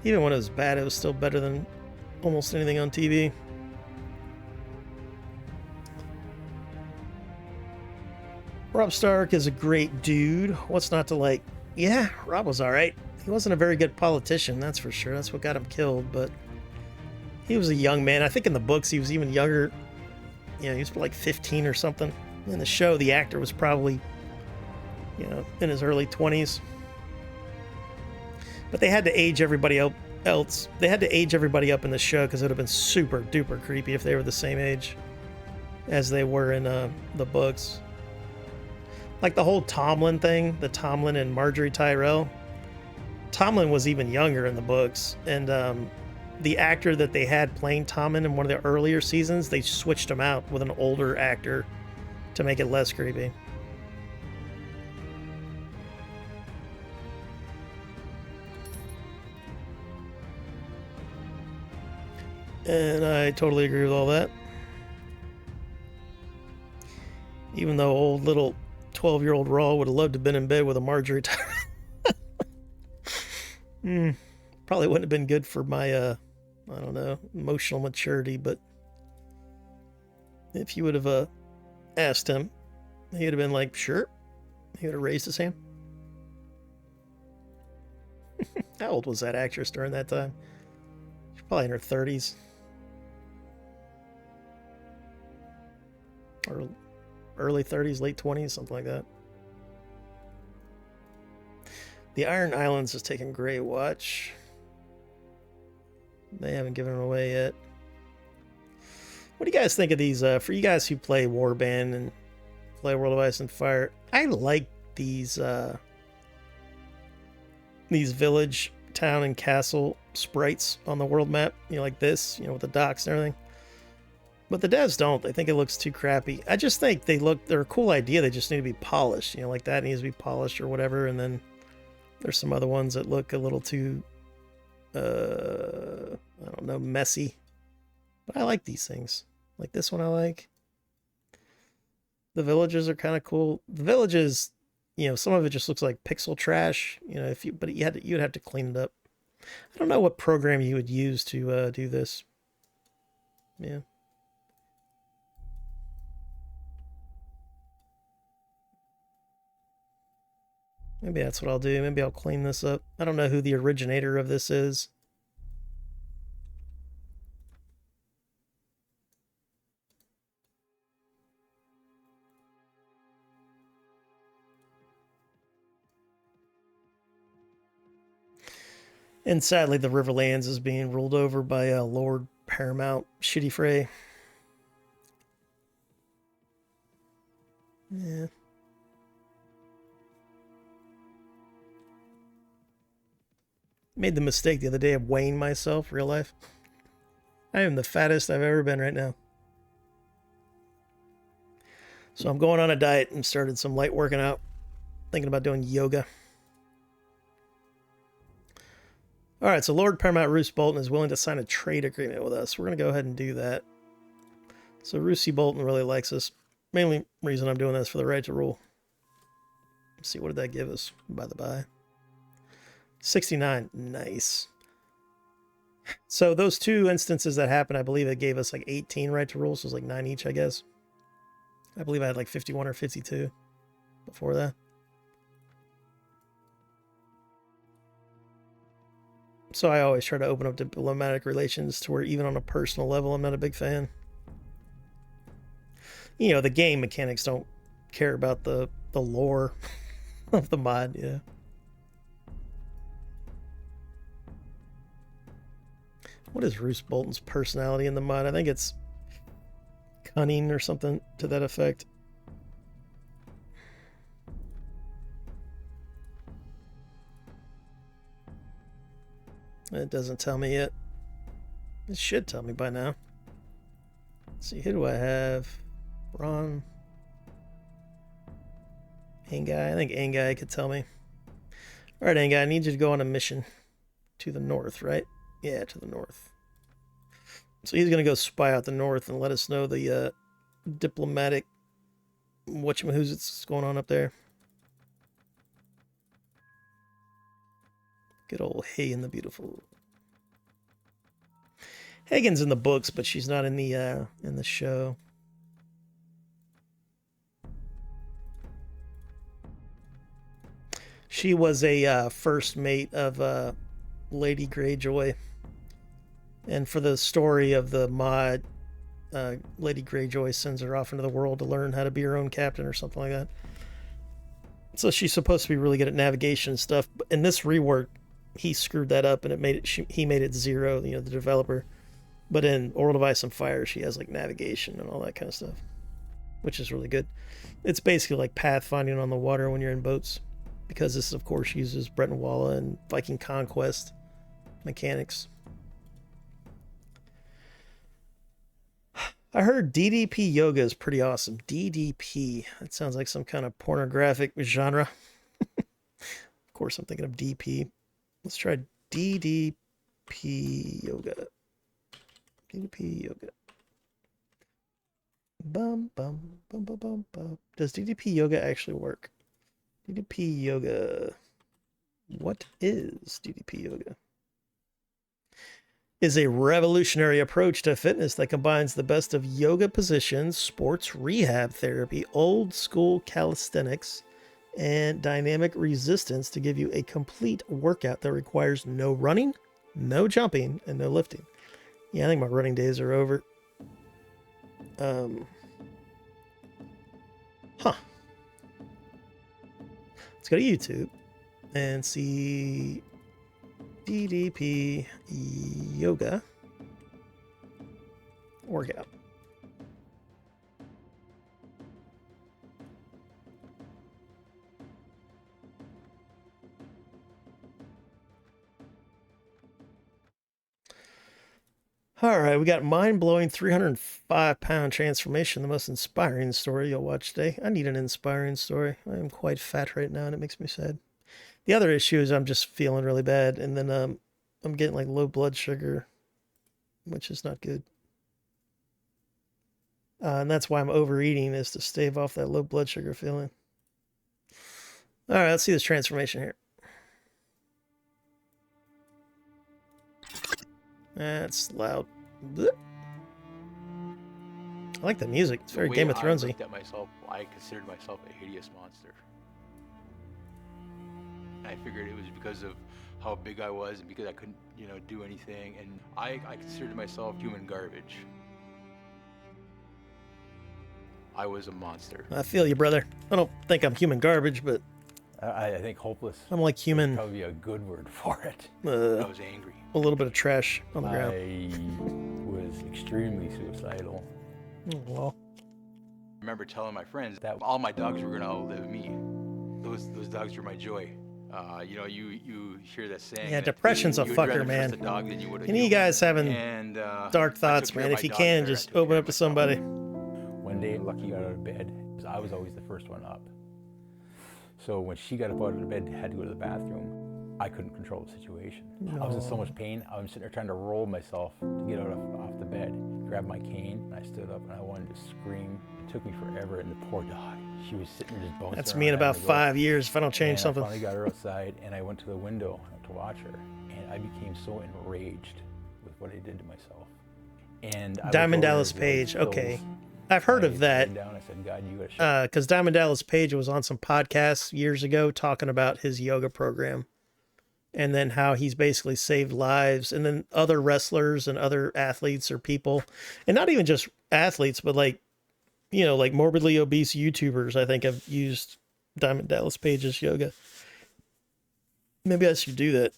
Even when it was bad, it was still better than almost anything on TV. Robb Stark is a great dude. What's not to like? Yeah, Robb was alright. He wasn't a very good politician, that's for sure. That's what got him killed, but he was a young man. I think in the books he was even younger. You know, he was like 15 or something. In the show, the actor was probably, you know, in his early 20s. But they had to age everybody else. They had to age everybody up in the show because it would have been super duper creepy if they were the same age as they were in the books. Like the whole Tomlin thing, the Tomlin and Marjorie Tyrell. Tomlin was even younger in the books, and the actor that they had playing Tomlin in one of the earlier seasons, they switched him out with an older actor to make it less creepy. And I totally agree with all that. Even though old little 12-year-old Raw would have loved to have been in bed with a Marjorie Tyrell. Probably wouldn't have been good for my, I don't know, emotional maturity, but if you would have asked him, he would have been like, sure. He would have raised his hand. How old was that actress during that time? She's probably in her 30s. Or early 30s, late 20s, something like that. The Iron Islands is taking Grey Watch. They haven't given them away yet. What do you guys think of these? For you guys who play Warband and play World of Ice and Fire, I like these village, town, and castle sprites on the world map. You know, like this, you know, with the docks and everything. But the devs don't. They think it looks too crappy. I just think they're a cool idea. They just need to be polished. You know, like that needs to be polished or whatever. And then there's some other ones that look a little too, I don't know, messy. But I like these things. Like this one I like. The villages are kind of cool. The villages, you know, some of it just looks like pixel trash. You know, but you'd have to clean it up. I don't know what program you would use to do this. Yeah. Maybe that's what I'll do. Maybe I'll clean this up. I don't know who the originator of this is. And sadly, the Riverlands is being ruled over by Lord Paramount Shitty Frey. Yeah. Made the mistake the other day of weighing myself, real life. I am the fattest I've ever been right now. So I'm going on a diet and started some light working out. Thinking about doing yoga. Alright, so Lord Paramount Roose Bolton is willing to sign a trade agreement with us. We're going to go ahead and do that. So Roosey Bolton really likes us. Mainly reason I'm doing this for the right to rule. Let's see, what did that give us, by the by? 69. Nice. So those two instances that happened, I believe it gave us like 18 right to rule, so it was like 9 each, I guess. I believe I had like 51 or 52 before that. So I always try to open up diplomatic relations to where even on a personal level, I'm not a big fan. You know, the game mechanics don't care about the lore of the mod, yeah. What is Roose Bolton's personality in the mod? I think it's cunning or something to that effect. It doesn't tell me yet. It should tell me by now. Let's see, who do I have? Ron. Angai. I think Angai could tell me. Alright, Angai, I need you to go on a mission to the north, right? Yeah, to the north. So he's going to go spy out the north and let us know the diplomatic whatchamahoo's it's going on up there. Good old Hay and the Beautiful. Hagen's in the books, but she's not in the show. She was a first mate of Lady Greyjoy. And for the story of the mod, Lady Greyjoy sends her off into the world to learn how to be her own captain or something like that. So she's supposed to be really good at navigation and stuff. But in this rework, he screwed that up and it made it. He made it 0. You know, the developer. But in World of Ice and Fire, she has like navigation and all that kind of stuff, which is really good. It's basically like pathfinding on the water when you're in boats, because this, of course, uses Brett and Walla and Viking Conquest mechanics. I heard DDP yoga is pretty awesome. DDP. That sounds like some kind of pornographic genre. Of course, I'm thinking of DP. Let's try DDP yoga. DDP yoga. Bum, bum, bum, bum, bum, bum. Does DDP yoga actually work? DDP yoga. What is DDP yoga? Is a revolutionary approach to fitness that combines the best of yoga positions, sports rehab therapy, old school calisthenics, and dynamic resistance to give you a complete workout that requires no running, no jumping, and no lifting. Yeah, I think my running days are over. Let's go to YouTube and see DDP yoga workout. All right, we got mind-blowing 305-pound transformation, the most inspiring story you'll watch today. I need an inspiring story. I am quite fat right now, and it makes me sad. The other issue is I'm just feeling really bad, and then I'm getting like low blood sugar, which is not good. And that's why I'm overeating, is to stave off that low blood sugar feeling. All right, let's see this transformation here. That's loud. Blech. I like the music. It's very Game of Thronesy. I considered myself a hideous monster. I figured it was because of how big I was and because I couldn't, do anything. And I considered myself human garbage. I was a monster. I feel you, brother. I don't think I'm human garbage, but I think hopeless. I'm like human. Would probably a good word for it. I was angry. A little bit of trash on the ground. I was extremely suicidal. Oh, well. I remember telling my friends that all my dogs were gonna outlive me. Those dogs were my joy. You hear that saying. Yeah, depression's a fucker, man. Any of you guys having dark thoughts, man? If you can, just open up to somebody. One day, Lucky got out of bed. I was always the first one up. So when she got up out of the bed and had to go to the bathroom, I couldn't control the situation. No. I was in so much pain. I was sitting there trying to roll myself to get out off the bed. Grabbed my cane, and I stood up, and I wanted to scream. It took me forever, and the poor dog, she was sitting there just bouncing. That's me in about 5 years if I don't change something. I finally got her outside, and I went to the window to watch her, and I became so enraged with what I did to myself. And Diamond Dallas Page, okay. I've heard of that, because Diamond Dallas Page was on some podcasts years ago talking about his yoga program, and then how he's basically saved lives, and then other wrestlers and other athletes or people, and not even just athletes, but like morbidly obese YouTubers, I think, have used Diamond Dallas Page's yoga. Maybe I should do that.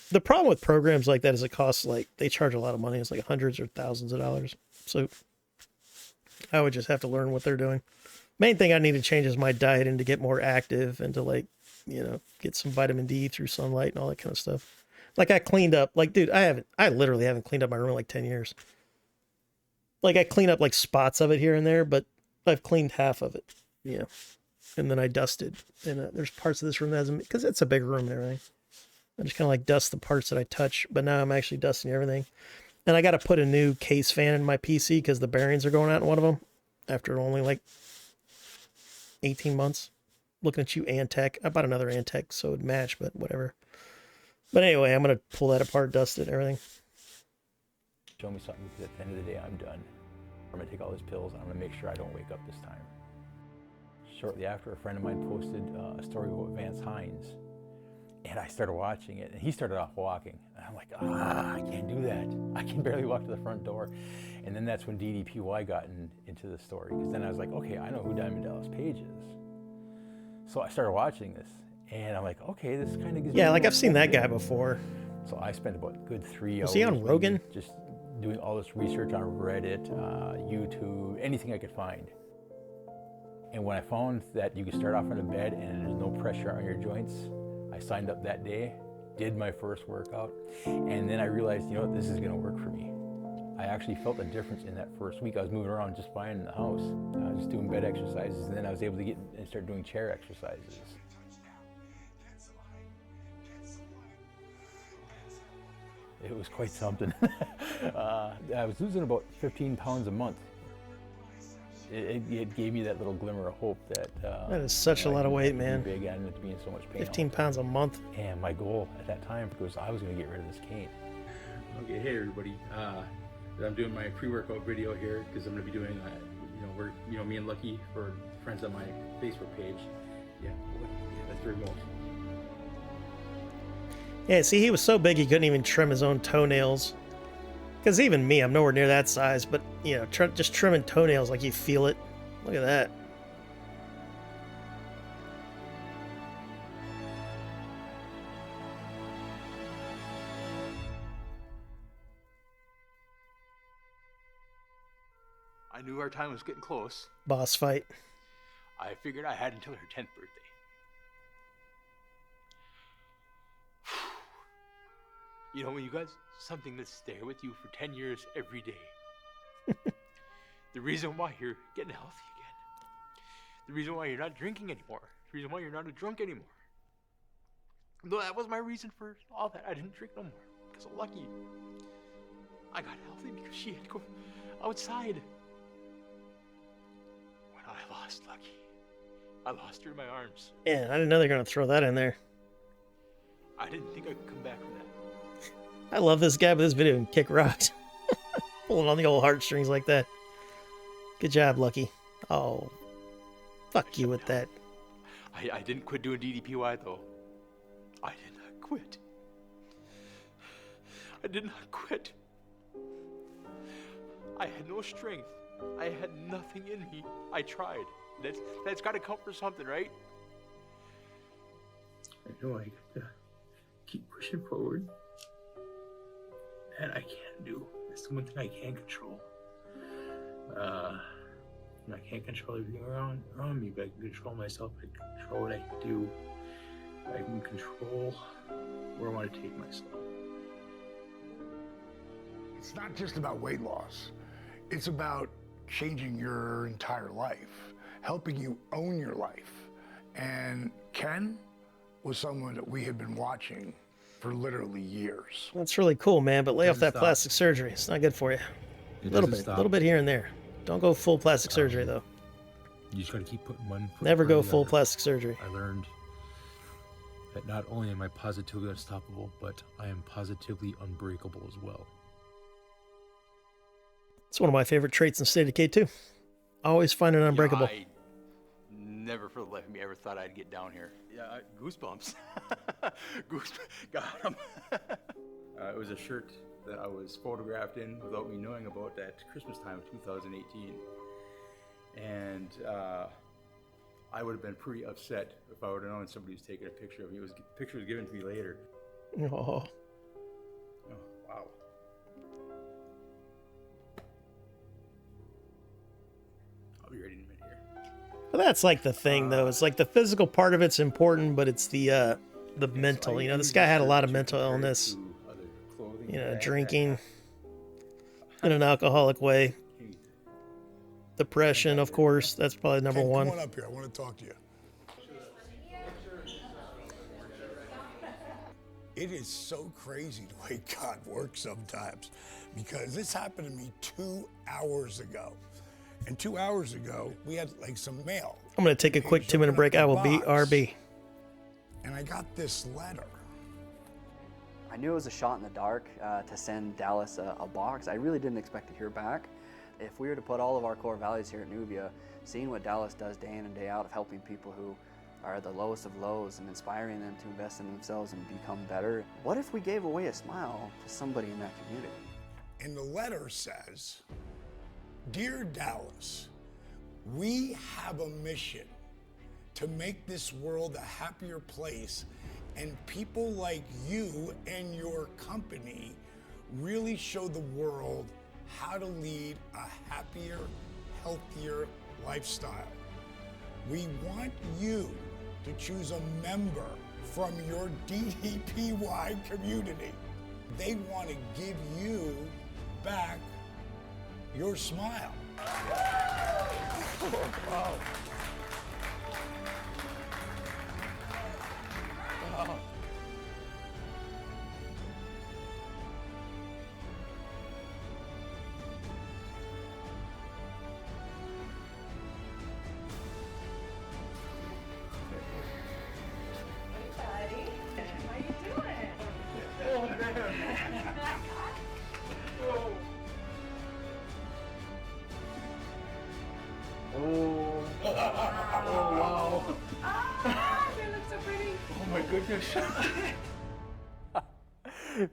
The problem with programs like that is it costs, they charge a lot of money. It's like hundreds or thousands of dollars. So I would just have to learn what they're doing. Main thing I need to change is my diet and to get more active and to get some vitamin D through sunlight and all that kind of stuff. I cleaned up, dude, I literally haven't cleaned up my room in 10 years. I clean up spots of it here and there, but I've cleaned half of it, and then I dusted. And there's parts of this room that hasn't, because it's a big room and everything. I just kind of dust the parts that I touch, but now I'm actually dusting everything. And I got to put a new case fan in my PC because the bearings are going out in one of them. after only like 18 months. Looking at you, Antec. I bought another Antec so it'd match, but whatever. But anyway, I'm going to pull that apart, dust it, everything. Show me something, because at the end of the day, I'm done. I'm gonna take all these pills, and I'm gonna make sure I don't wake up this time. Shortly after, a friend of mine posted a story about Vance Hines, and I started watching it, and he started off walking. And I'm like, I can't do that. I can barely walk to the front door. And then that's when DDPY got into the story, because then I was like, okay, I know who Diamond Dallas Page is. So I started watching this, and I'm like, okay, this kind of gives me like I've seen that guy before. So I spent about a good 3 hours. Was he on Rogan? Just doing all this research on Reddit, YouTube, anything I could find. And when I found that you could start off in a bed and there's no pressure on your joints, I signed up that day, did my first workout, and then I realized, you know what, this is gonna work for me. I actually felt a difference in that first week. I was moving around just fine in the house, just doing bed exercises, and then I was able to get and start doing chair exercises. It was quite something. I was losing about 15 pounds a month. It gave me that little glimmer of hope that that is such a lot of weight, man. Big, I didn't have to be in so much pain. 15 pounds a month. And my goal at that time was I was going to get rid of this cane. Okay, hey everybody. I'm doing my pre-workout video here because I'm going to be doing, me and Lucky, for friends on my Facebook page. Yeah, that's the remote. Yeah, see, he was so big he couldn't even trim his own toenails. Because even me, I'm nowhere near that size, but, you know, just trimming toenails like you feel it. Look at that. I knew our time was getting close. Boss fight. I figured I had until her 10th birthday. You know, when you got something that's there with you for 10 years every day. The reason why you're getting healthy again. The reason why you're not drinking anymore. The reason why you're not a drunk anymore. No, that was my reason for all that. I didn't drink no more because of Lucky. I got healthy because she had to go outside. When I lost Lucky, I lost her in my arms. Yeah, I didn't know they were going to throw that in there. I didn't think I could come back from that. I love this guy, but this video can kick rocks. Pulling on the old heartstrings like that. Good job, Lucky. Oh, fuck you with that. I didn't quit doing DDPY, though. I did not quit. I did not quit. I had no strength. I had nothing in me. I tried. That's got to come for something, right? I know I gotta keep pushing forward. That I can't do. That's the one thing I can't control. I can't control everything around me, but I can control myself. I can control what I do. I can control where I want to take myself. It's not just about weight loss. It's about changing your entire life, helping you own your life. And Ken was someone that we had been watching for literally years. That's really cool, man, but lay off that plastic surgery. It's not good for you. A little bit here and there. Don't go full plastic surgery, though. You just got to keep putting one foot Never in go front of the full other. plastic surgery. I learned that not only am I positively unstoppable, but I am positively unbreakable as well. It's one of my favorite traits in State of Decay, too. Always find it unbreakable. I never for the life of me ever thought I'd get down here. Yeah, goosebumps. Got 'em. It was a shirt that I was photographed in without me knowing about at Christmas time of 2018. And I would have been pretty upset if I would have known somebody was taking a picture of me. The picture was given to me later. Oh. Oh, wow. I'll be ready in a minute here. But that's like the thing, though. It's like the physical part of it's important, but it's the mental. You know, this guy had a lot of mental illness. You know, drinking in an alcoholic way. Depression, of course. That's probably number one. Come on up here. I want to talk to you. It is so crazy the way God works sometimes, because this happened to me 2 hours ago. And 2 hours ago, we had like some mail. I'm going to take a quick 2-minute break. I will be RB. And I got this letter. I knew it was a shot in the dark to send Dallas a box. I really didn't expect to hear back. If we were to put all of our core values here at Nubia, seeing what Dallas does day in and day out of helping people who are at the lowest of lows and inspiring them to invest in themselves and become better, what if we gave away a smile to somebody in that community? And the letter says, "Dear Dallas, we have a mission to make this world a happier place, and people like you and your company really show the world how to lead a happier, healthier lifestyle. We want you to choose a member from your DDPY community. They want to give you back your smile." Wow.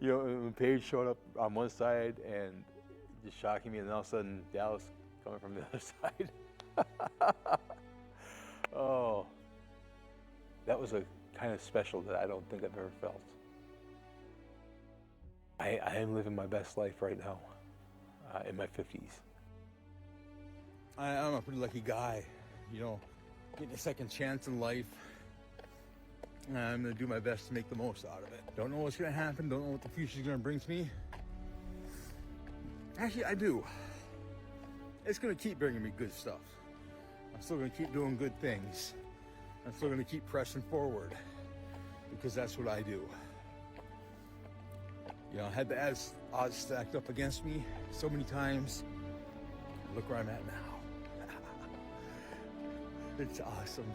You know, when Paige showed up on one side and just shocking me, and then all of a sudden Dallas coming from the other side. Oh, that was a kind of special that I don't think I've ever felt. I am living my best life right now, in my 50s. I'm a pretty lucky guy, you know, getting a second chance in life. I'm gonna do my best to make the most out of it. Don't know what's gonna happen, don't know what the future's gonna bring to me. Actually, I do. It's gonna keep bringing me good stuff. I'm still gonna keep doing good things. I'm still gonna keep pressing forward, because that's what I do. You know, I had the odds stacked up against me so many times. Look where I'm at now. It's awesome.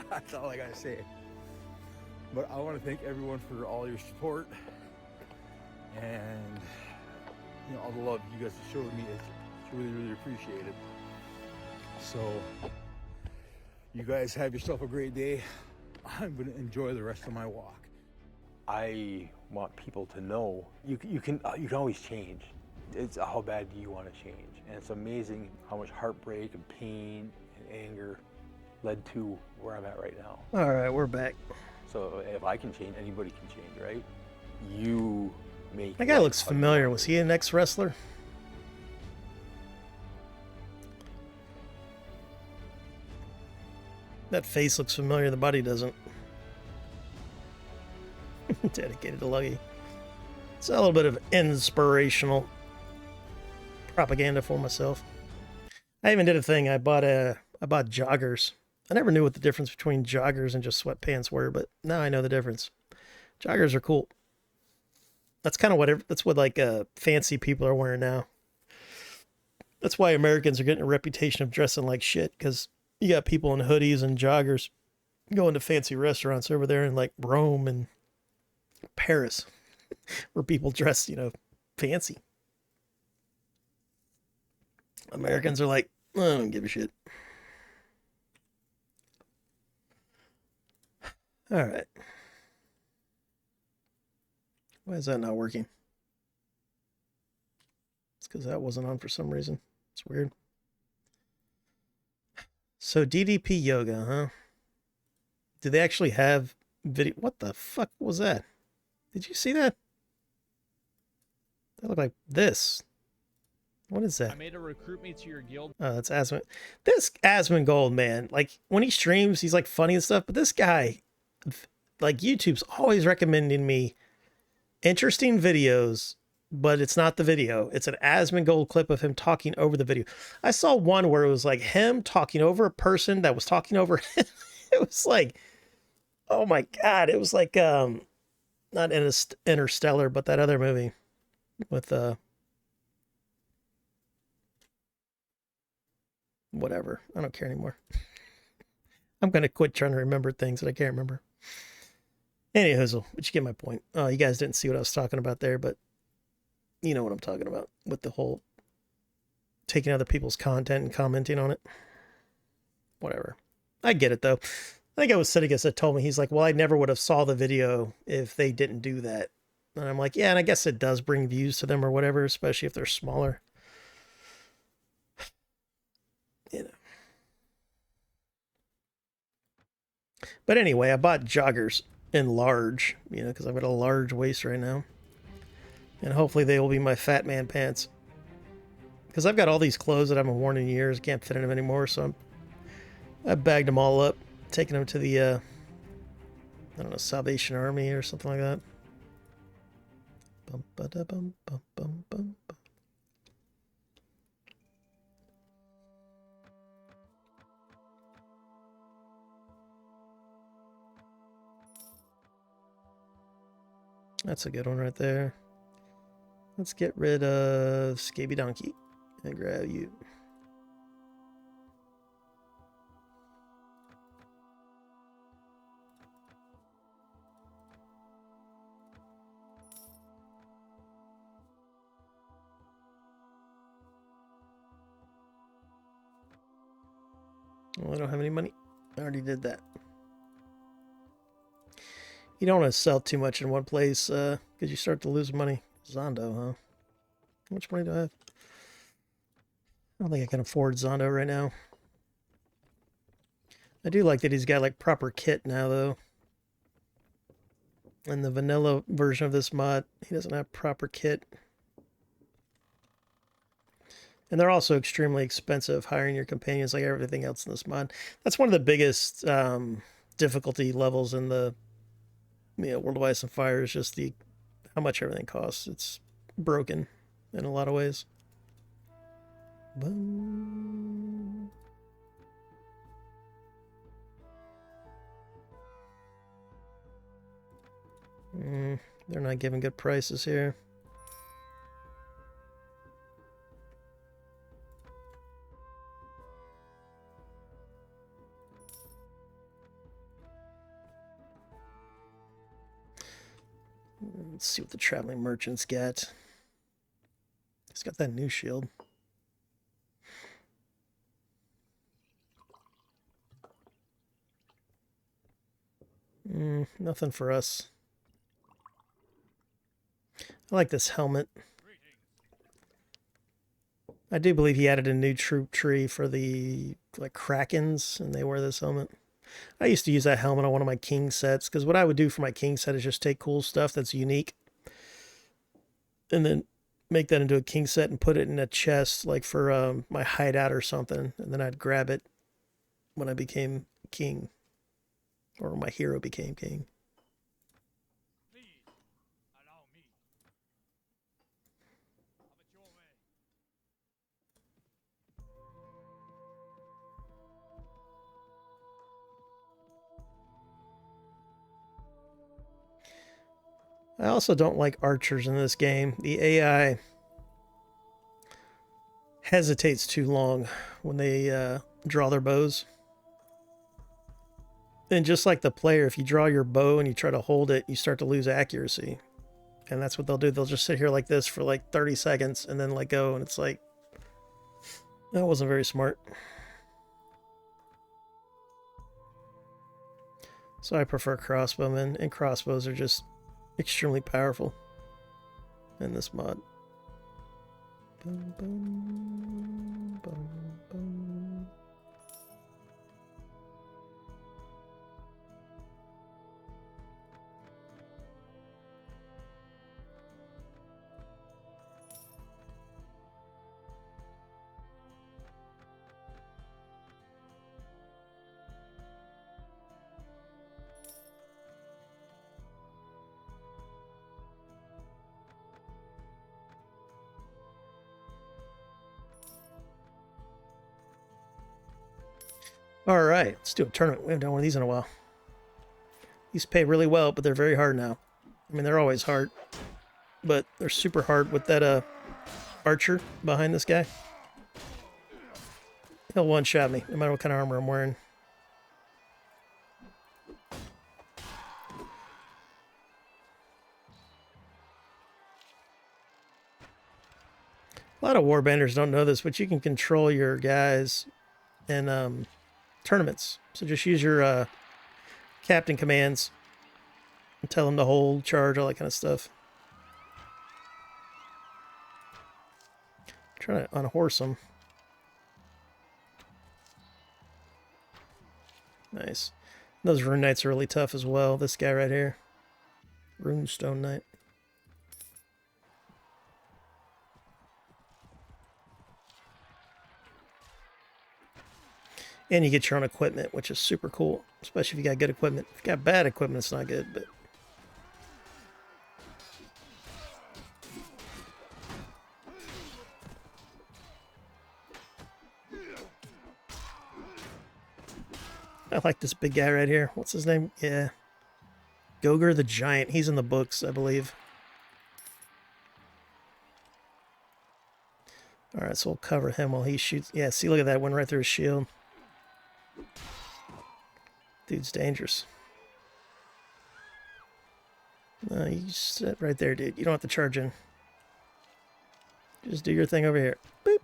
That's all I gotta say. But I want to thank everyone for all your support and, you know, all the love you guys have showed me. It's really, really appreciated. So, you guys have yourself a great day. I'm going to enjoy the rest of my walk. I want people to know you can always change. It's how bad do you want to change? And it's amazing how much heartbreak and pain and anger led to where I'm at right now. All right, we're back. So if I can change, anybody can change, right? You make... That guy looks familiar. Was he an ex-wrestler? That face looks familiar, the body doesn't. Dedicated to Lucky. It's a little bit of inspirational propaganda for myself. I even did a thing. I bought joggers. I never knew what the difference between joggers and just sweatpants were, but now I know the difference. Joggers are cool. That's kind of that's what like fancy people are wearing now. That's why Americans are getting a reputation of dressing like shit, because you got people in hoodies and joggers going to fancy restaurants over there in like Rome and Paris, where people dress, you know, fancy. Americans are like, I don't give a shit. All right. Why is that not working? It's because that wasn't on for some reason. It's weird. So DDP yoga, huh? Do they actually have video? What the fuck was that? Did you see that? That looked like this. What is that? I made a recruit me to your guild. Oh, that's Asmund. This Asmongold, man, like when he streams, he's like funny and stuff, but this guy, like YouTube's always recommending me interesting videos, but it's not the video. It's an Asmongold clip of him talking over the video. I saw one where it was like him talking over a person that was talking over him. It was like, oh my God. It was like, not Interstellar, but that other movie with, Whatever. I don't care anymore. I'm going to quit trying to remember things that I can't remember. Anyhow, but you get my point. You guys didn't see what I was talking about there, but you know what I'm talking about with the whole taking other people's content and commenting on it. Whatever. I get it, though. I think I was Sidicus that told me, he's like, well, I never would have saw the video if they didn't do that. And I'm like, yeah, and I guess it does bring views to them or whatever, especially if they're smaller. You know. But anyway, I bought joggers in large, you know, because I've got a large waist right now. And hopefully they will be my fat man pants. Because I've got all these clothes that I haven't worn in years, can't fit in them anymore, so I bagged them all up, taking them to the, I don't know, Salvation Army or something like that. Bum, ba-da, bum, bum, bum, bum, bum. That's a good one right there. Let's get rid of Scaby Donkey and grab you. Well, I don't have any money. I already did that. You don't want to sell too much in one place because you start to lose money. Zondo, huh? How much money do I have? I don't think I can afford Zondo right now. I do like that he's got like proper kit now, though. In the vanilla version of this mod, he doesn't have proper kit. And they're also extremely expensive, hiring your companions like everything else in this mod. That's one of the biggest difficulty levels in the World of Ice and Fire, is just the how much everything costs. It's broken in a lot of ways. They're not giving good prices here. Let's see what the traveling merchants get. He's got that new shield. Nothing for us. I like this helmet. I do believe he added a new troop tree for the Krakens, and they wear this helmet. I used to use that helmet on one of my king sets, because what I would do for my king set is just take cool stuff that's unique and then make that into a king set and put it in a chest, like for my hideout or something, and then I'd grab it when I became king, or when my hero became king. I also don't like archers in this game. The AI hesitates too long when they draw their bows. And just like the player, if you draw your bow and you try to hold it, you start to lose accuracy. And that's what they'll do. They'll just sit here like this for like 30 seconds and then let go. And it's like, that wasn't very smart. So I prefer crossbowmen, and crossbows are just extremely powerful in this mod. Bum, bum, bum, bum. All right, let's do a tournament. We haven't done one of these in a while. These pay really well, but they're very hard now. I mean, they're always hard, but they're super hard with that archer behind this guy. He'll one-shot me, no matter what kind of armor I'm wearing. A lot of warbanders don't know this, but you can control your guys in tournaments. So just use your captain commands and tell them to hold, charge, all that kind of stuff. Trying to unhorse them. Nice. Those rune knights are really tough as well. This guy right here. Runestone knight. And you get your own equipment, which is super cool. Especially if you got good equipment. If you got bad equipment, it's not good, but... I like this big guy right here. What's his name? Yeah. Gogor the Giant. He's in the books, I believe. Alright, so we'll cover him while he shoots. Yeah, see, look at that. Went right through his shield. Dude's dangerous. No, you sit right there, dude. You don't have to charge in. Just do your thing over here. Boop.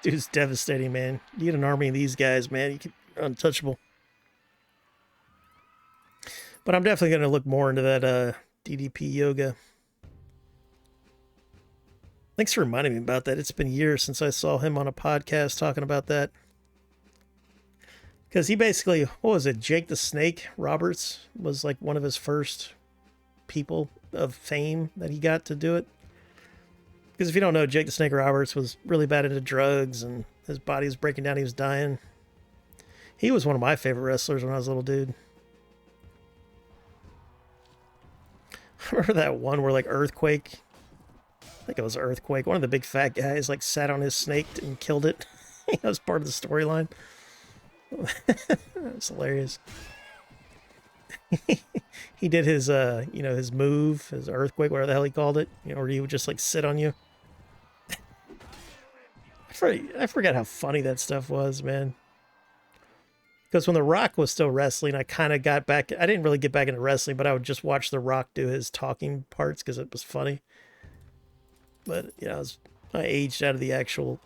Dude's devastating, man. You get an army of these guys, man. You're untouchable. But I'm definitely going to look more into that DDP yoga. Thanks for reminding me about that. It's been years since I saw him on a podcast talking about that. Because he basically, what was it, Jake the Snake Roberts was like one of his first people of fame that he got to do it. Because if you don't know, Jake the Snake Roberts was really bad into drugs and his body was breaking down. He was dying. He was one of my favorite wrestlers when I was a little dude. I remember that one where like Earthquake, I think it was Earthquake, one of the big fat guys like sat on his snake and killed it. That was part of the storyline. That's hilarious. He did his his move, his earthquake, whatever the hell he called it, where he would just like sit on you. I forgot how funny that stuff was, man. Because when The Rock was still wrestling, I kind of got back. I didn't really get back into wrestling, but I would just watch The Rock do his talking parts because it was funny. But I aged out of the actual,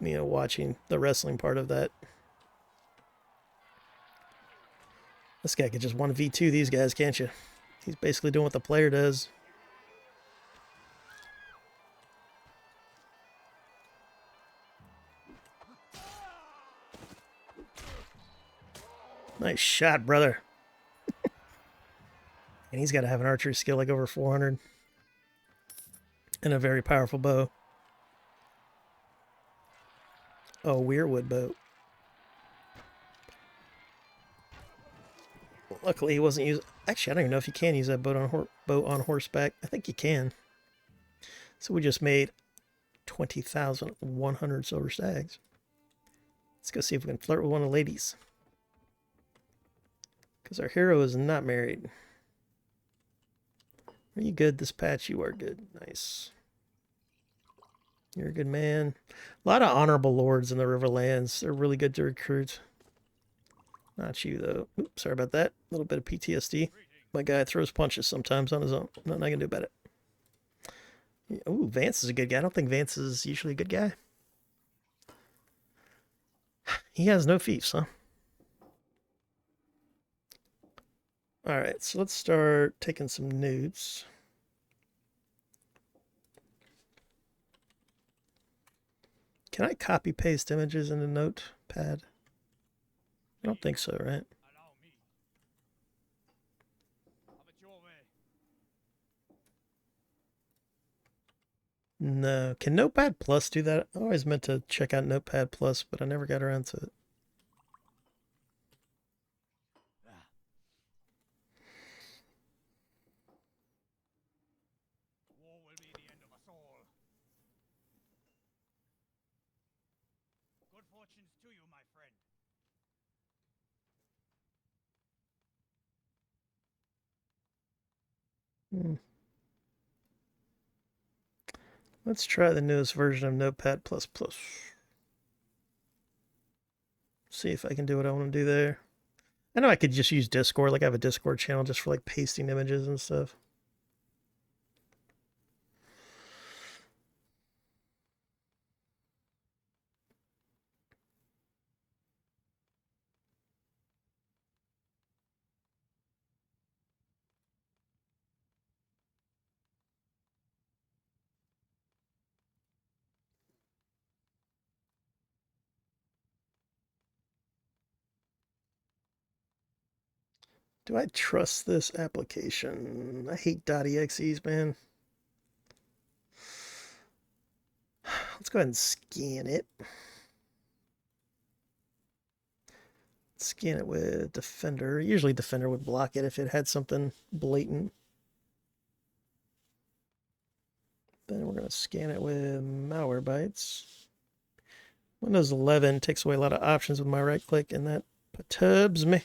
watching the wrestling part of that. This guy could just 1v2 these guys, can't you? He's basically doing what the player does. Nice shot, brother. And he's got to have an archery skill like over 400. And a very powerful bow. Oh, weirwood bow. Luckily, he wasn't using... Actually, I don't even know if you can use that bow on horseback. I think you can. So we just made 20,100 silver stags. Let's go see if we can flirt with one of the ladies. Because our hero is not married. Are you good this patch? You are good. Nice. You're a good man. A lot of honorable lords in the Riverlands. They're really good to recruit. Not you, though. Oops, sorry about that. A little bit of PTSD. My guy throws punches sometimes on his own. Nothing I can do about it. Ooh, Vance is a good guy. I don't think Vance is usually a good guy. He has no fiefs, huh? Alright, so let's start taking some notes. Can I copy paste images in the notepad? I don't think so, right? No. Can Notepad Plus do that? I always meant to check out Notepad Plus, but I never got around to it. War will be the end of us all. Good fortunes to you, my friend. Hmm. Let's try the newest version of Notepad++. See if I can do what I want to do there. I know I could just use Discord. Like I have a Discord channel just for like pasting images and stuff. Do I trust this application? I hate .exes, man. Let's go ahead and scan it. Scan it with Defender. Usually Defender would block it if it had something blatant. Then we're going to scan it with Malwarebytes. Windows 11 takes away a lot of options with my right click, and that perturbs me.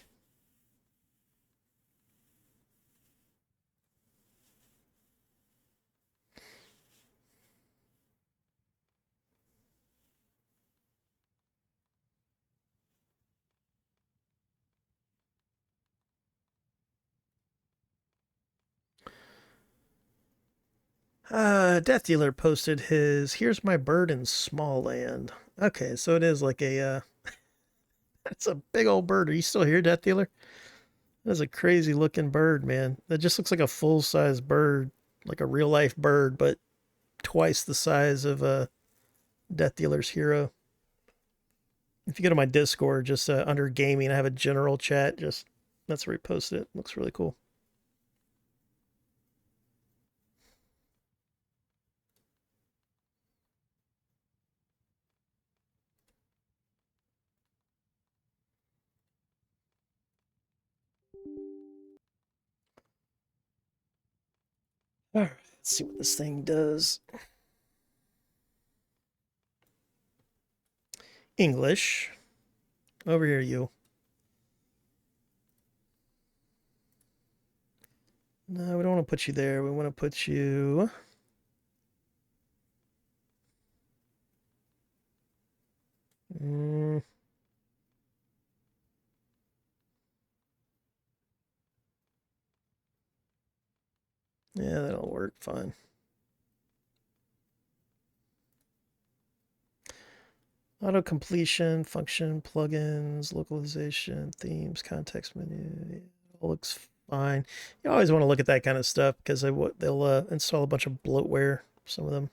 Death Dealer posted his "Here's my bird in small land." Okay, so it is like a it's a big old bird. Are you still here, Death Dealer? That's a crazy looking bird, man. That just looks like a full size bird, like a real life bird, but twice the size of Death Dealer's hero. If you go to my Discord, just under gaming, I have a general chat. Just that's where he posted it. Looks really cool. All right, let's see what this thing does. English. Over here, you. No, we don't want to put you there. We want to put you... Yeah, that'll work fine. Auto completion, function, plugins, localization, themes, context menu. Yeah, it all looks fine. You always want to look at that kind of stuff because they'll install a bunch of bloatware, some of them.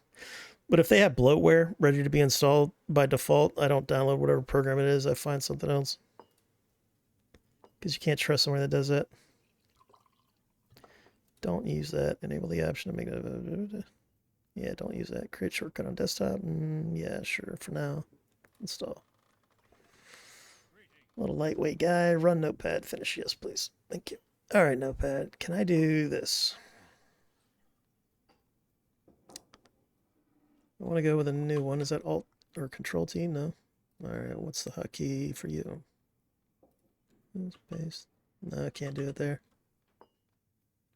But if they have bloatware ready to be installed by default, I don't download whatever program it is. I find something else. Because you can't trust somewhere that does that. Don't use that. Enable the option to make it. Yeah, don't use that. Create shortcut on desktop. Yeah, sure, for now. Install. Little lightweight guy. Run Notepad. Finish. Yes, please. Thank you. All right, Notepad. Can I do this? I want to go with a new one. Is that Alt or Control T? No. All right. What's the hotkey for you? Space. No, I can't do it there.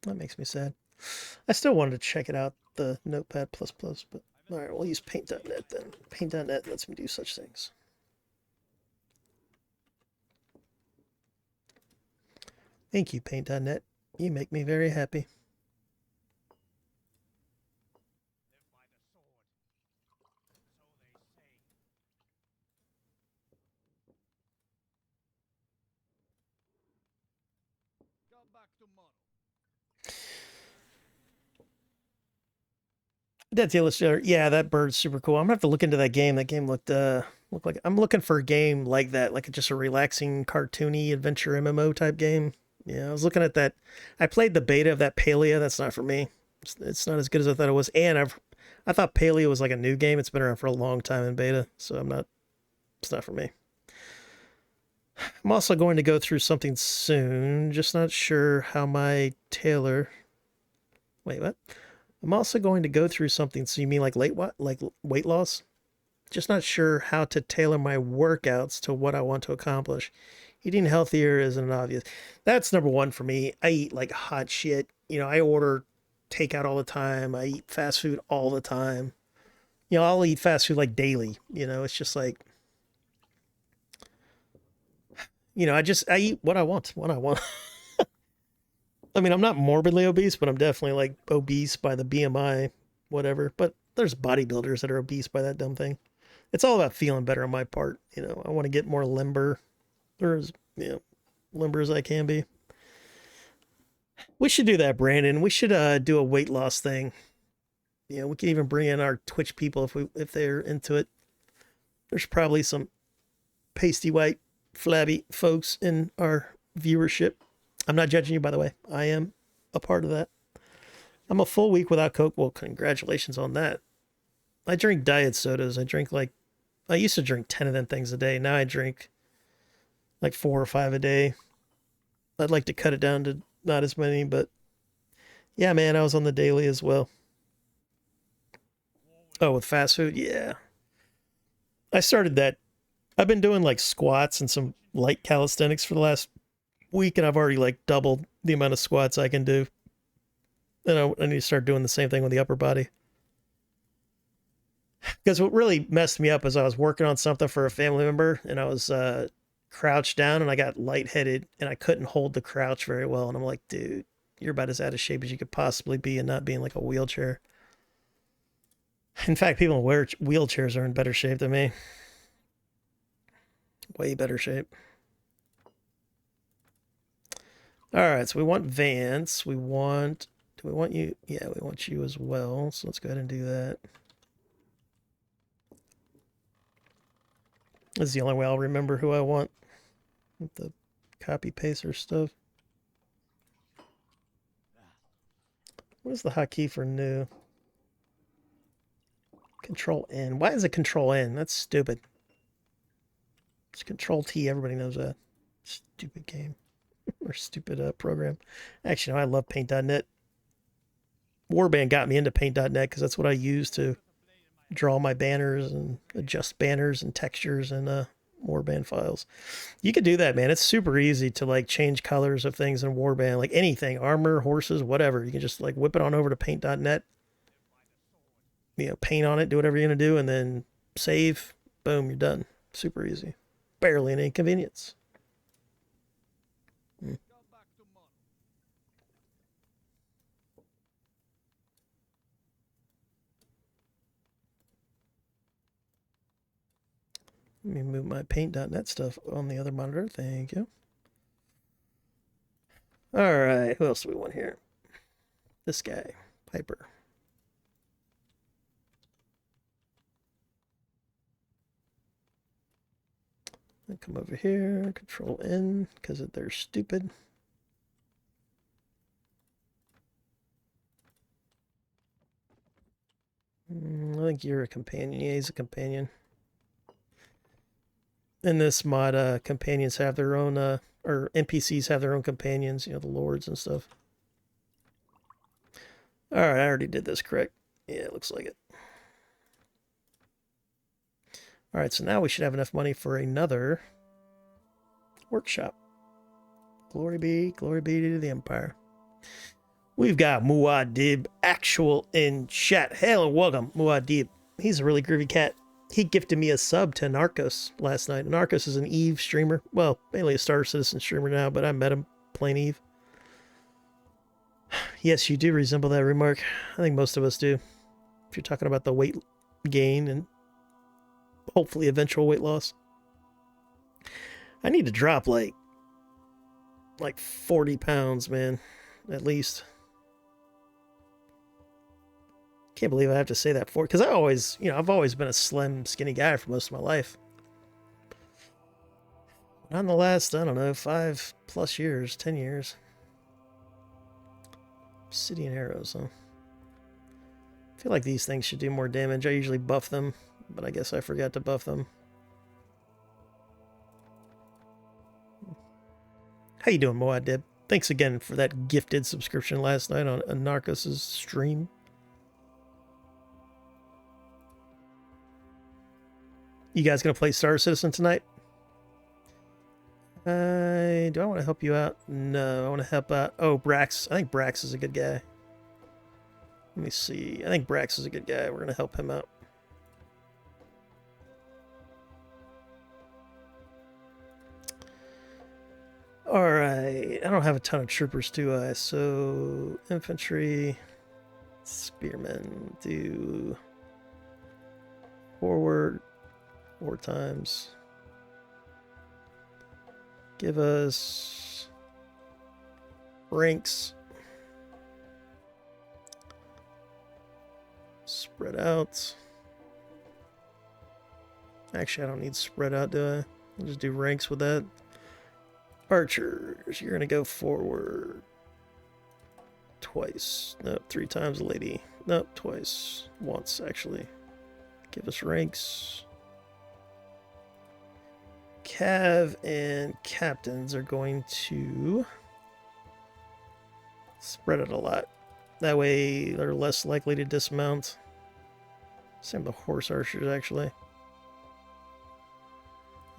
That makes me sad. I still wanted to check it out, the Notepad++, but all right, we'll use Paint.net then. Paint.net lets me do such things. Thank you, Paint.net. You make me very happy. That's Illustrator. Yeah, that bird's super cool. I'm gonna have to look into that game. That game looked like I'm looking for a game like that, like just a relaxing, cartoony adventure MMO type game. Yeah, I was looking at that. I played the beta of that Palea. That's not for me. It's not as good as I thought it was. And I thought Palea was like a new game. It's been around for a long time in beta, so it's not for me. I'm also going to go through something soon. Just not sure how my tailor. Wait, what? I'm also going to go through something. So you mean like weight loss? Just not sure how to tailor my workouts to what I want to accomplish. Eating healthier isn't obvious. That's number one for me. I eat like hot shit. You know, I order takeout all the time. I eat fast food all the time. You know, I'll eat fast food like daily. You know, it's just like, you know, I eat what I want when I want. I mean, I'm not morbidly obese, but I'm definitely like obese by the BMI, whatever. But there's bodybuilders that are obese by that dumb thing. It's all about feeling better on my part. You know, I want to get more limber, or as, you know, limber as I can be. We should do that, Brandon. We should do a weight loss thing. You know, we can even bring in our Twitch people if they're into it. There's probably some pasty white, flabby folks in our viewership. I'm not judging you, by the way. I am a part of that. I'm a full week without Coke. Well, congratulations on that. I drink diet sodas. I used to drink 10 of them things a day. Now I drink like 4 or 5 a day. I'd like to cut it down to not as many, but yeah, man, I was on the daily as well. Oh, with fast food? Yeah. I started that. I've been doing like squats and some light calisthenics for the last week, and I've already like doubled the amount of squats I can do. And I need to start doing the same thing with the upper body. Because what really messed me up is I was working on something for a family member, and I was crouched down, and I got lightheaded, and I couldn't hold the crouch very well. And I'm like, dude, you're about as out of shape as you could possibly be, and not being like a wheelchair. In fact, people in wheelchairs are in better shape than me. Way better shape. All right, so we want Vance. Do we want you? Yeah, we want you as well. So let's go ahead and do that. This is the only way I'll remember who I want with the copy paste or stuff. What is the hotkey for new? Control N. Why is it Control N? That's stupid. It's Control T. Everybody knows that. Stupid game. Or stupid program. Actually, no, I love Paint.net. Warband got me into Paint.net because that's what I use to draw my banners and adjust banners and textures and Warband files. You could do that, man. It's super easy to like change colors of things in Warband, like anything, armor, horses, whatever. You can just like whip it on over to Paint.net. You know, paint on it, do whatever you're gonna do, and then save. Boom, you're done. Super easy. Barely an inconvenience. Let me move my Paint.net stuff on the other monitor. Thank you. All right, who else do we want here? This guy, Piper. And come over here, Control N, because they're stupid. I think you're a companion. Yeah, he's a companion. In this mod, companions have their own, or NPCs have their own companions, you know, the lords and stuff. All right, I already did this correct. Yeah, it looks like it. All right, so now we should have enough money for another workshop. Glory be to the Empire. We've got Muad'Dib actual in chat. Hail and welcome, Muad'Dib. He's a really groovy cat. He gifted me a sub to Narcos last night. Narcos is an Eve streamer. Well, mainly a Star Citizen streamer now, but I met him playing Eve. Yes, you do resemble that remark. I think most of us do. If you're talking about the weight gain and hopefully eventual weight loss. I need to drop like 40 pounds, man, at least. Can't believe I have to say that for, because I've always been a slim, skinny guy for most of my life. Not in the last, I don't know, 5+ years, 10 years. Obsidian arrows, huh? I feel like these things should do more damage. I usually buff them, but I guess I forgot to buff them. How you doing, Muad'Dib? Thanks again for that gifted subscription last night on Narcos' stream. You guys gonna play Star Citizen tonight? Do I want to help you out? No, I want to help out. Oh, Brax. I think Brax is a good guy. Let me see. I think Brax is a good guy. We're going to help him out. Alright. I don't have a ton of troopers, do I? So, infantry, spearmen, do forward 4 times. Give us ranks. Spread out. Actually, I don't need spread out, do I? I'll just do ranks with that. Archers, you're gonna go forward twice. Nope, 3 times, lady. Nope, twice. Once, actually. Give us ranks. Cav and captains are going to spread it a lot. That way they're less likely to dismount. Same with the horse archers, actually.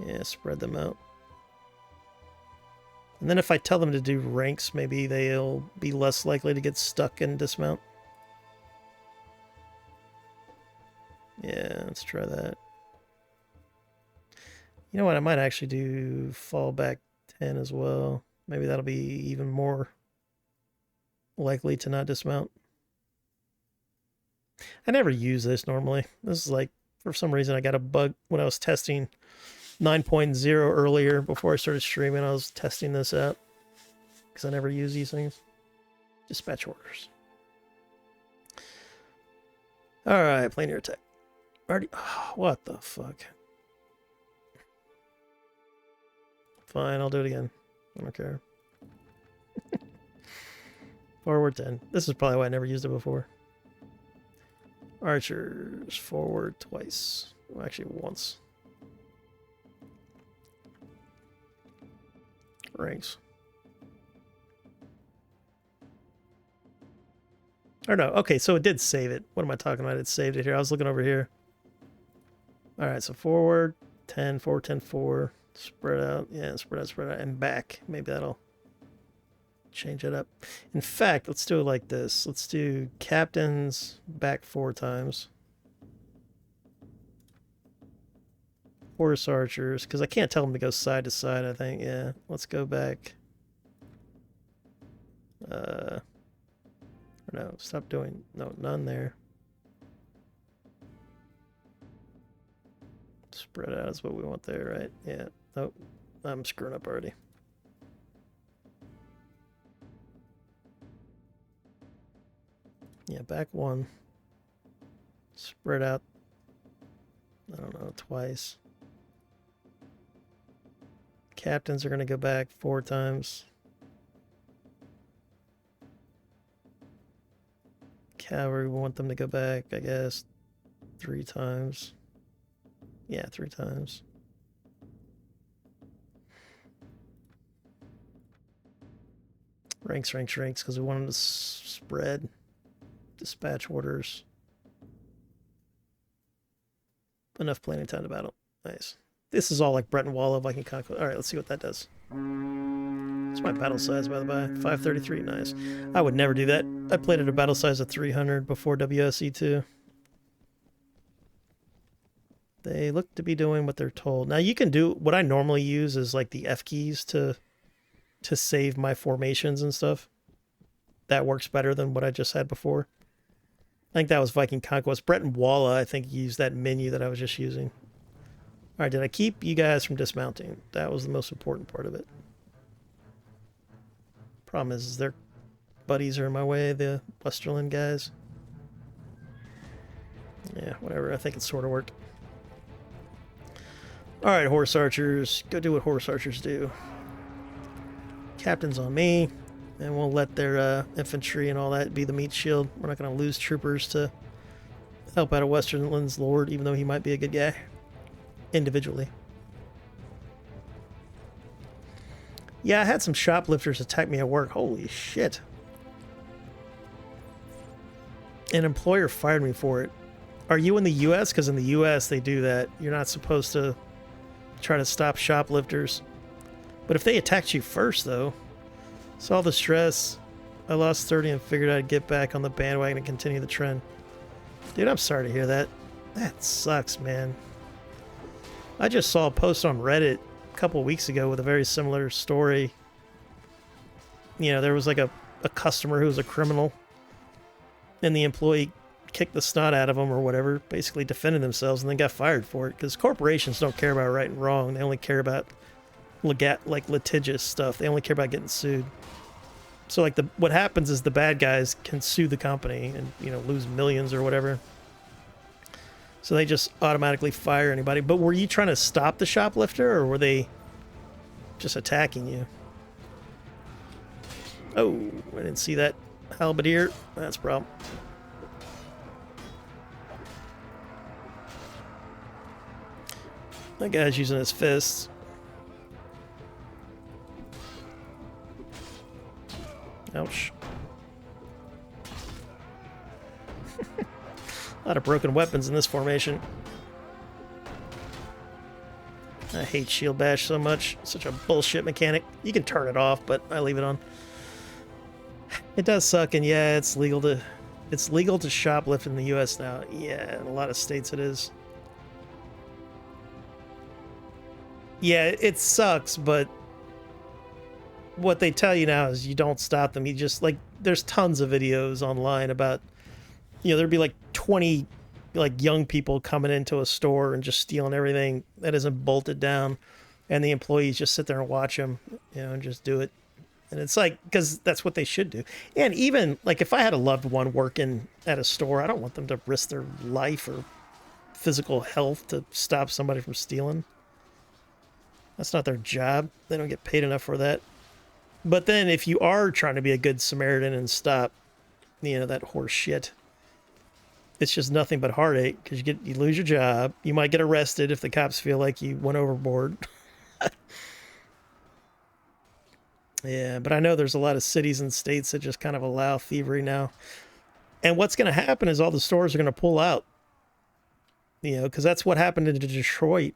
Yeah, spread them out. And then if I tell them to do ranks, maybe they'll be less likely to get stuck and dismount. Yeah, let's try that. You know what? I might actually do fall back 10 as well. Maybe that'll be even more likely to not dismount. I never use this normally. This is like, for some reason, I got a bug when I was testing 9.0 earlier before I started streaming. I was testing this out because I never use these things. Dispatch orders. Alright, planar attack. Already. Oh, what the fuck? Fine, I'll do it again. I don't care. Forward 10. This is probably why I never used it before. Archers, forward twice. Well, actually, once. Ranks. Or no, okay, so it did save it. What am I talking about? It saved it here. I was looking over here. Alright, so forward 10, forward 10, 4. Spread out. Yeah, spread out, and back. Maybe that'll change it up. In fact, let's do it like this. Let's do captains back 4 times. Horse archers, because I can't tell them to go side to side, I think. Yeah, let's go back. Or no, stop doing... No, none there. Spread out is what we want there, right? Yeah. Nope. I'm screwing up already. Yeah, back 1. Spread out. I don't know, twice. Captains are going to go back 4 times. Cavalry, we want them to go back, I guess, 3 times. Yeah, 3 times. Ranks, because we want them to spread. Dispatch orders. Enough planning time to battle. Nice. This is all like Breton Wall of Viking Conquest. Alright, let's see what that does. It's my battle size, by the way. 533, nice. I would never do that. I played at a battle size of 300 before WSE2. They look to be doing what they're told. Now you can do, what I normally use is like the F keys to save my formations and stuff. That works better than what I just had before. I think that was Viking Conquest. Breton Walla, I think, used that menu that I was just using. Alright, did I keep you guys from dismounting? That was the most important part of it. Problem is their buddies are in my way, the Westerland guys. Yeah, whatever. I think it sort of worked. Alright, horse archers. Go do what horse archers do. Captain's on me. And we'll let their infantry and all that be the meat shield. We're not going to lose troopers to help out a Westerland's lord, even though he might be a good guy. Individually. Yeah, I had some shoplifters attack me at work. Holy shit. An employer fired me for it. Are you in the U.S.? Because in the U.S. they do that. You're not supposed to try to stop shoplifters. But if they attacked you first, though, it's all the stress. I lost 30 and figured I'd get back on the bandwagon and continue the trend. Dude, I'm sorry to hear that. That sucks, man. I just saw a post on Reddit a couple weeks ago with a very similar story. You know, there was like a customer who was a criminal, and the employee kicked the snot out of him or whatever, basically defended themselves, and then got fired for it. Because corporations don't care about right and wrong. They only care about litigious stuff. They only care about getting sued. So like what happens is the bad guys can sue the company and, you know, lose millions or whatever. So they just automatically fire anybody. But were you trying to stop the shoplifter, or were they just attacking you? Oh, I didn't see that halberdier. That's a problem. That guy's using his fists. Ouch. A lot of broken weapons in this formation. I hate shield bash so much. Such a bullshit mechanic. You can turn it off, but I leave it on. It does suck, and yeah, it's legal to shoplift in the US now. Yeah, in a lot of states it is. Yeah, it sucks, but what they tell you now is you don't stop them. You just, like, there's tons of videos online about, you know, there'd be like 20 like young people coming into a store and just stealing everything that isn't bolted down, and the employees just sit there and watch them, you know, and just do it. And it's like, because that's what they should do. And even like if I had a loved one working at a store, I don't want them to risk their life or physical health to stop somebody from stealing. That's not their job. They don't get paid enough for that. But then if you are trying to be a good Samaritan and stop, you know, that horse shit, it's just nothing but heartache, because you lose your job. You might get arrested if the cops feel like you went overboard. Yeah, but I know there's a lot of cities and states that just kind of allow thievery now. And what's going to happen is all the stores are going to pull out. You know, because that's what happened in Detroit.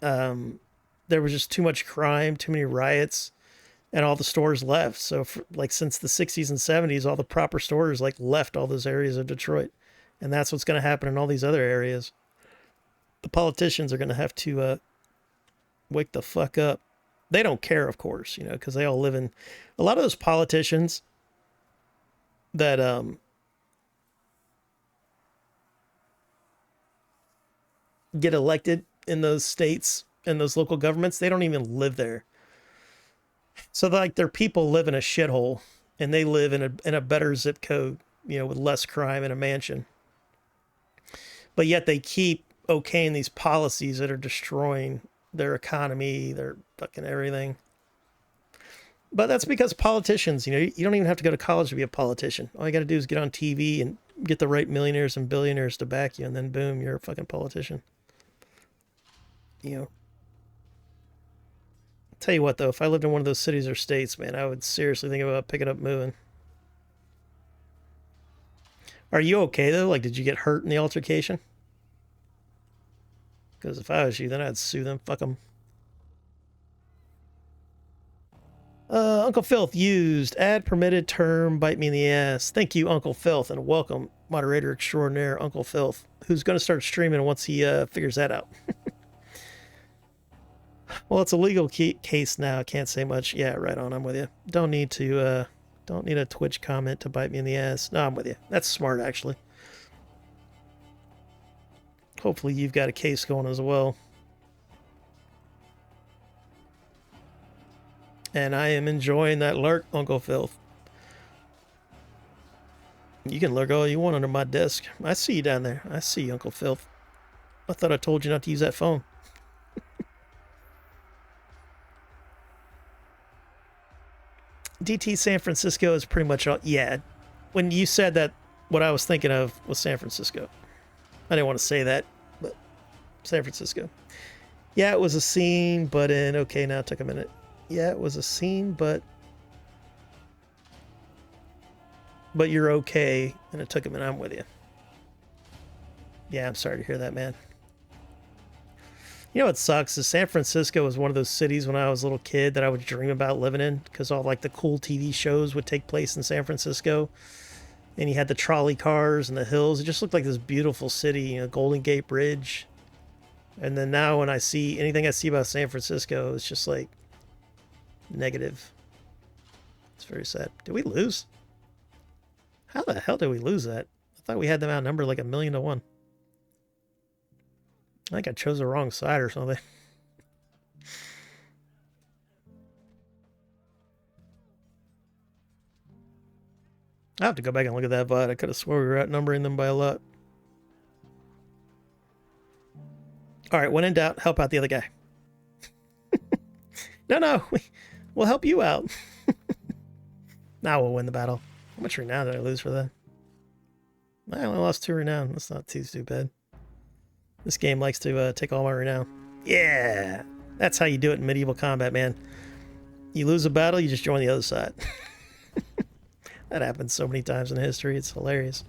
There was just too much crime, too many riots, and all the stores left. So, like, since the 60s and 70s, all the proper stores, like, left all those areas of Detroit. And that's what's going to happen in all these other areas. The politicians are going to have to wake the fuck up. They don't care, of course, you know, because they all live in... A lot of those politicians that get elected in those states and those local governments, they don't even live there. So, like, their people live in a shithole, and they live in a better zip code, you know, with less crime in a mansion. But yet they keep okaying these policies that are destroying their economy, their fucking everything. But that's because politicians, you know, you don't even have to go to college to be a politician. All you got to do is get on TV and get the right millionaires and billionaires to back you, and then boom, you're a fucking politician. You know. Tell you what, though, if I lived in one of those cities or states, man, I would seriously think about picking up moving. Are you okay, though? Like, did you get hurt in the altercation? Because if I was you, then I'd sue them. Fuck them. Uncle Filth used ad permitted term bite me in the ass. Thank you, Uncle Filth, and welcome, moderator extraordinaire Uncle Filth, who's going to start streaming once he figures that out. Well, it's a legal case now. I can't say much. Yeah, right on. I'm with you. Don't need a Twitch comment to bite me in the ass. No, I'm with you. That's smart, actually. Hopefully you've got a case going as well. And I am enjoying that lurk, Uncle Filth. You can lurk all you want under my desk. I see you down there. I see you, Uncle Filth. I thought I told you not to use that phone. DT San Francisco is pretty much all... Yeah. When you said that, what I was thinking of was San Francisco. I didn't want to say that, but San Francisco. Yeah, it was a scene, but in... Okay, now it took a minute. Yeah, it was a scene, but you're okay, and it took a minute. I'm with you. Yeah, I'm sorry to hear that, man. You know what sucks is San Francisco was one of those cities when I was a little kid that I would dream about living in because all like the cool TV shows would take place in San Francisco. And you had the trolley cars and the hills. It just looked like this beautiful city, you know, Golden Gate Bridge. And then now when I see anything I see about San Francisco, it's just like negative. It's very sad. Did we lose? How the hell did we lose that? I thought we had them outnumbered like 1,000,000 to 1. I think I chose the wrong side or something. I have to go back and look at that VOD. I could have swore we were outnumbering them by a lot. All right, when in doubt, help out the other guy. No, we'll help you out. Now we'll win the battle. How much renown did I lose for that? I only lost 2 renown. That's not too bad. This game likes to take all my renown. Yeah! That's how you do it in medieval combat, man. You lose a battle, you just join the other side. That happens so many times in history, it's hilarious.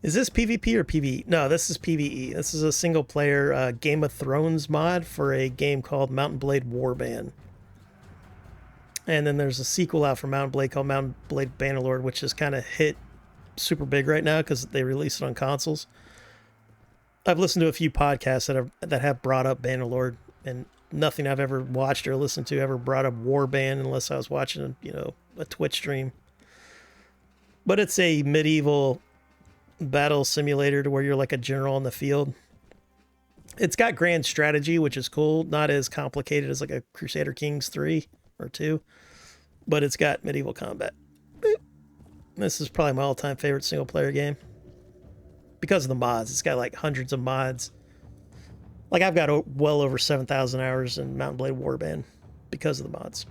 Is this PvP or PvE? No, this is PvE. This is a single-player Game of Thrones mod for a game called Mount & Blade Warband. And then there's a sequel out for Mount & Blade called Mount & Blade Bannerlord, which has kind of hit super big right now because they released it on consoles. I've listened to a few podcasts that have brought up Bannerlord, and nothing I've ever watched or listened to ever brought up Warband unless I was watching, you know, a Twitch stream. But it's a medieval battle simulator to where you're like a general in the field. It's got grand strategy, which is cool. Not as complicated as like a Crusader Kings 3 or 2, but it's got medieval combat. Boop. This is probably my all-time favorite single-player game because of the mods. It's got like hundreds of mods. Like I've got well over 7,000 hours in Mount & Blade Warband because of the mods.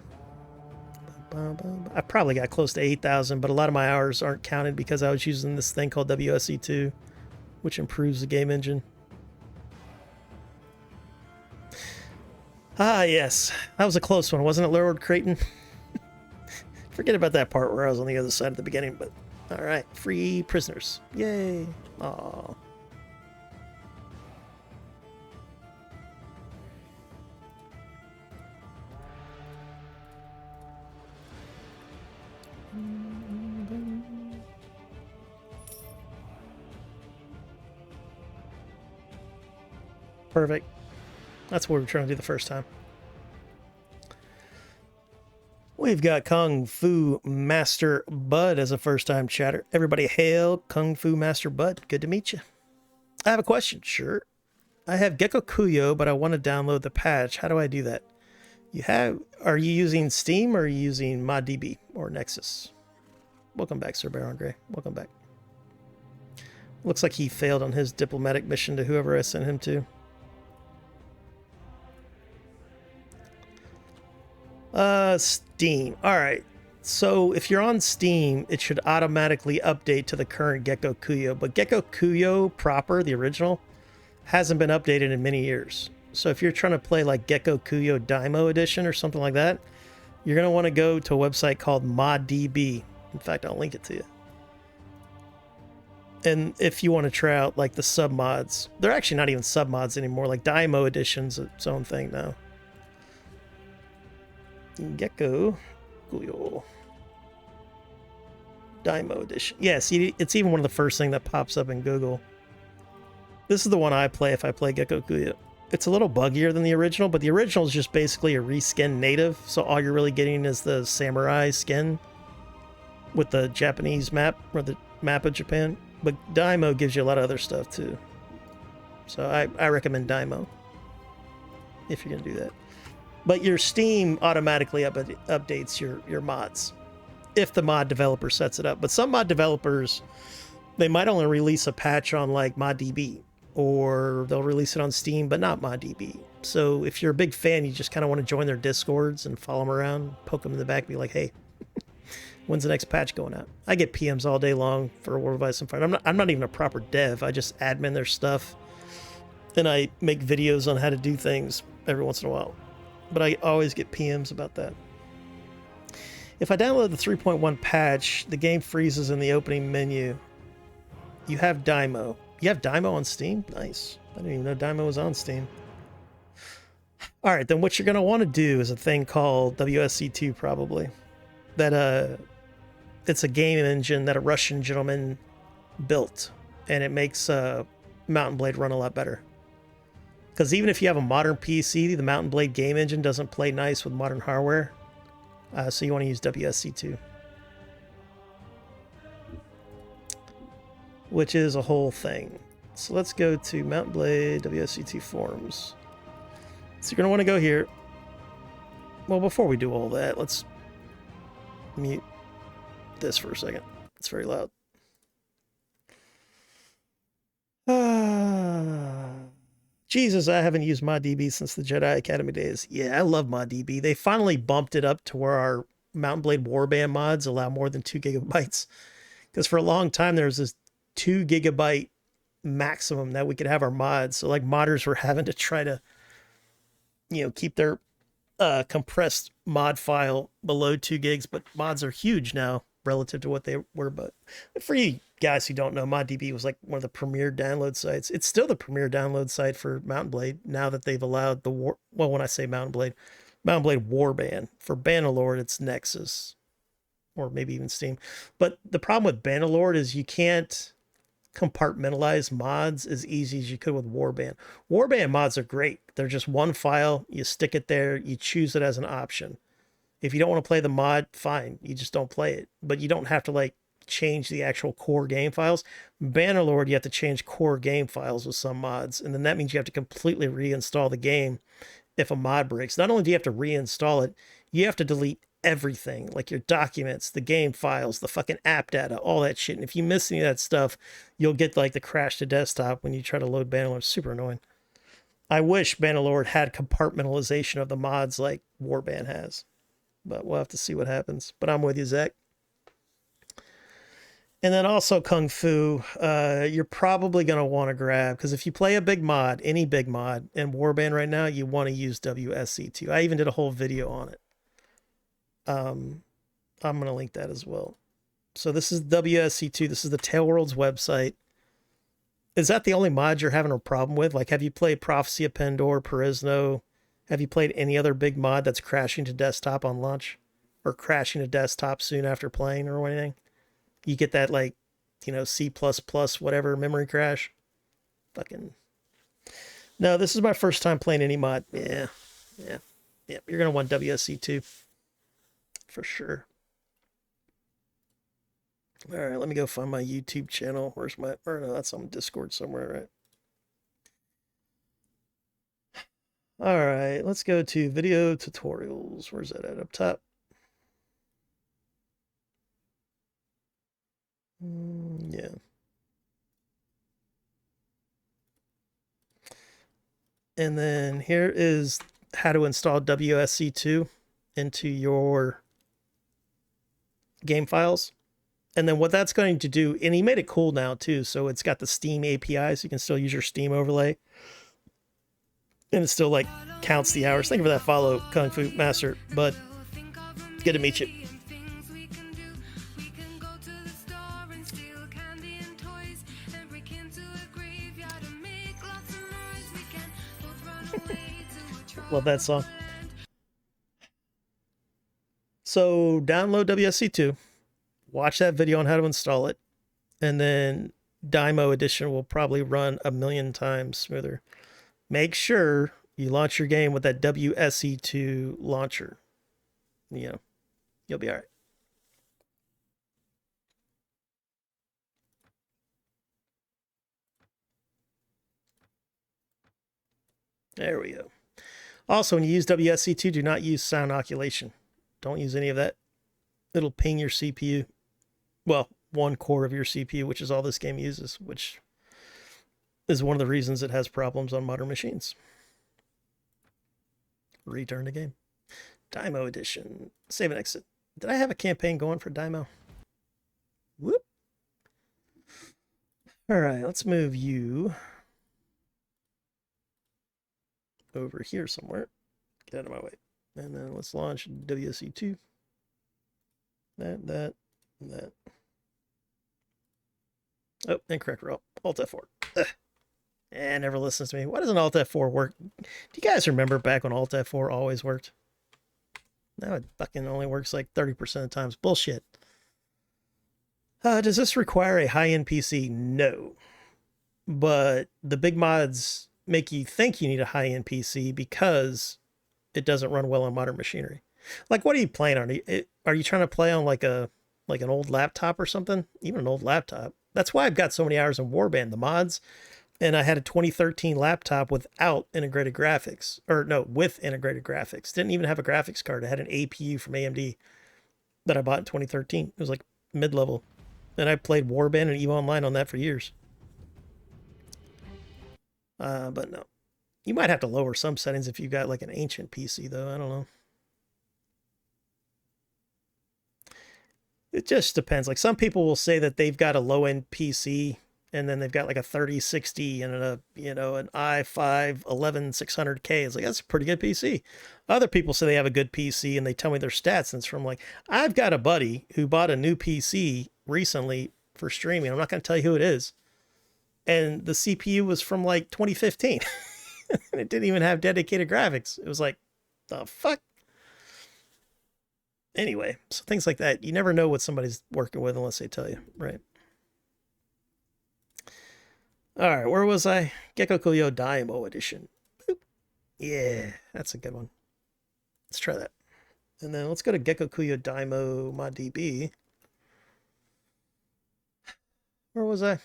I probably got close to 8,000, but a lot of my hours aren't counted because I was using this thing called WSE2, which improves the game engine. Ah, yes. That was a close one, wasn't it, Lord Creighton? Forget about that part where I was on the other side at the beginning, but alright. Free prisoners. Yay. Aw. Perfect. That's what we were trying to do the first time. We've got Kung Fu Master Bud as a first-time chatter. Everybody hail Kung Fu Master Bud. Good to meet you. I have a question. Sure. I have Gecko Kuyo, but I want to download the patch. How do I do that? Are you using Steam or are you using ModDB or Nexus? Welcome back, Sir Baron Grey. Welcome back. Looks like he failed on his diplomatic mission to whoever I sent him to. Steam. Alright. So if you're on Steam, it should automatically update to the current Gecko Kuyo. But Gecko Kuyo proper, the original, hasn't been updated in many years. So if you're trying to play like Gecko Kuyo Daimo Edition or something like that, you're going to want to go to a website called ModDB. In fact, I'll link it to you. And if you want to try out like the submods, they're actually not even submods anymore. Like Daimo Edition's its own thing now. Gecko Kuyo Daimo Edition. Yeah, see, it's even one of the first things that pops up in Google. This is the one I play if I play Gecko Kuyo. It's a little buggier than the original, but the original is just basically a reskin native, so all you're really getting is the samurai skin with the Japanese map, or the map of Japan. But Daimo gives you a lot of other stuff too. So I recommend Daimo if you're going to do that. But your Steam automatically updates your mods if the mod developer sets it up. But some mod developers, they might only release a patch on like ModDB, or they'll release it on Steam, but not ModDB. So if you're a big fan, you just kind of want to join their Discords and follow them around, poke them in the back, be like, hey, when's the next patch going out? I get PMs all day long for World of Ice and Fire. I'm not even a proper dev. I just admin their stuff, and I make videos on how to do things every once in a while. But I always get PMs about that. If I download the 3.1 patch, the game freezes in the opening menu. You have Dymo. You have Dymo on Steam? Nice. I didn't even know Dymo was on Steam. All right, then what you're going to want to do is a thing called WSC2 probably. That it's a game engine that a Russian gentleman built, and it makes Mountain Blade run a lot better. Because even if you have a modern PC, the Mountain Blade game engine doesn't play nice with modern hardware. So you want to use WSC2. Which is a whole thing. So let's go to Mountain Blade WSC2 forums. So you're going to want to go here. Well, before we do all that, let's mute this for a second. It's very loud. Jesus, I haven't used ModDB since the Jedi Academy days. Yeah, I love ModDB. They finally bumped it up to where our Mountain Blade Warband mods allow more than 2 gigabytes. Because for a long time, there was this 2 gigabyte maximum that we could have our mods. So like modders were having to try to, keep their compressed mod file below 2 gigs. But mods are huge now relative to what they were. But for you guys who don't know, ModDB was like one of the premier download sites. It's still the premier download site for Mountain Blade now that they've allowed the when I say Mountain Blade Warband. For Bannerlord, it's Nexus or maybe even Steam. But the problem with Bannerlord is you can't compartmentalize mods as easy as you could with Warband. Warband mods are great. They're just one file, you stick it there, you choose it as an option. If you don't want to play the mod, fine, you just don't play it. But you don't have to like change the actual core game files. Bannerlord, you have to change core game files with some mods, and then that means you have to completely reinstall the game if a mod breaks. Not only do you have to reinstall it, you have to delete everything, like your documents, the game files, the fucking app data, all that shit. And if you miss any of that stuff, you'll get like the crash to desktop when you try to load Bannerlord. It's super annoying. I wish Bannerlord had compartmentalization of the mods like Warband has, but we'll have to see what happens. But I'm with you, Zach. And then also Kung Fu, you're probably going to want to grab, because if you play a big mod, any big mod in Warband right now, you want to use WSC2. I even did a whole video on it. I'm going to link that as well. So this is WSC2. This is the Tailworlds website. Is that the only mod you're having a problem with? Like, have you played Prophecy of Pendor, Perisno? Have you played any other big mod that's crashing to desktop on launch? Or crashing to desktop soon after playing or anything? You get that, like, C++ whatever memory crash. Fucking. No, this is my first time playing any mod. Yeah. You're going to want WSC2. For sure. All right, let me go find my YouTube channel. Where's my... Or no, that's on Discord somewhere, right? All right, let's go to video tutorials. Where's that at? Up top. Yeah. And then here is how to install WSC2 into your game files. And then what that's going to do, and he made it cool now too, so it's got the Steam API, so you can still use your Steam overlay. And it still like counts the hours. Thank you for that follow, Kung Fu Master, but good to meet you. Love that song. So download WSC2, watch that video on how to install it, and then Dymo Edition will probably run a million times smoother. Make sure you launch your game with that WSC2 launcher. You'll be all right. There we go. Also, when you use WSC2, do not use sound inoculation. Don't use any of that. It'll ping your CPU. Well, one core of your CPU, which is all this game uses, which is one of the reasons it has problems on modern machines. Return the game. Dymo Edition. Save and exit. Did I have a campaign going for Dymo? Whoop. All right, let's move you over here somewhere. Get out of my way. And then let's launch WSC2. That. Oh, incorrect roll. Alt F4. Ugh. And never listens to me. Why doesn't Alt F4 work? Do you guys remember back when Alt F4 always worked? Now it fucking only works like 30% of the times. Bullshit. Does this require a high-end PC? No. But the big mods make you think you need a high-end PC because it doesn't run well on modern machinery. Like, what are you playing on? Are you trying to play on like an old laptop or something? Even an old laptop. That's why I've got so many hours in Warband, the mods. And I had a 2013 laptop without integrated graphics. Or no, with integrated graphics. Didn't even have a graphics card. I had an APU from AMD that I bought in 2013. It was like mid-level. And I played Warband and EVE Online on that for years. But no. You might have to lower some settings if you've got like an ancient PC, though. I don't know. It just depends. Like, some people will say that they've got a low-end PC and then they've got like a 3060 and an i5 11600K. It's like, that's a pretty good PC. Other people say they have a good PC and they tell me their stats, and it's from like, I've got a buddy who bought a new PC recently for streaming. I'm not going to tell you who it is. And the CPU was from like 2015. And it didn't even have dedicated graphics. It was like, the fuck? Anyway, so things like that. You never know what somebody's working with unless they tell you, right? All right, where was I? Gecko Kuyo Daimo edition. Boop. Yeah, that's a good one. Let's try that. And then let's go to Gecko Kuyo Daimo ModDB. Where was I?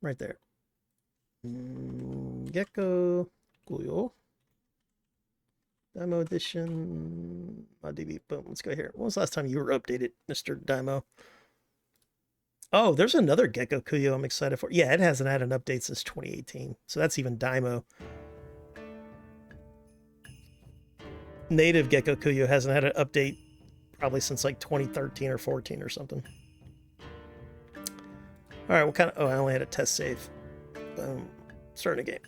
Right there. Gecko Kuyo Daimo edition ModDB. Boom. Let's go here. When was the last time you were updated, Mr. Daimo? Oh, there's another Gecko Kuyo I'm excited for. Yeah, it hasn't had an update since 2018. So that's even Daimo. Native Gecko Kuyo hasn't had an update probably since like 2013 or 14 or something. All right, what kind of... Oh, I only had a test save. Boom. Starting a game.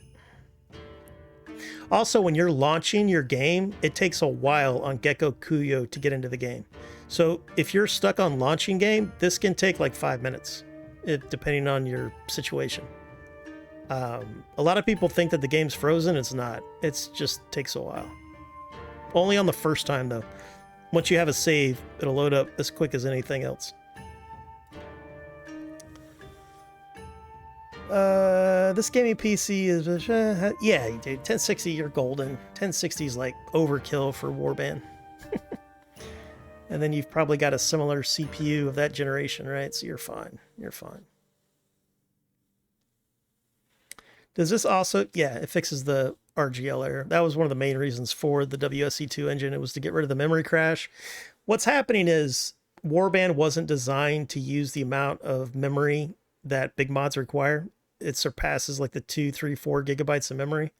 Also, when you're launching your game, it takes a while on Gecko Kuyo to get into the game. So if you're stuck on launching game, this can take like 5 minutes, depending on your situation. A lot of people think that the game's frozen. It's not. It just takes a while. Only on the first time, though. Once you have a save, it'll load up as quick as anything else. This gaming PC is... yeah, dude. 1060, you're golden. 1060 is like overkill for Warband. And then you've probably got a similar CPU of that generation, right? So you're fine. You're fine. Does this also... Yeah, it fixes the RGL error. That was one of the main reasons for the WSC2 engine. It was to get rid of the memory crash. What's happening is Warband wasn't designed to use the amount of memory that big mods require. It surpasses like the 2, 3, 4 gigabytes of memory.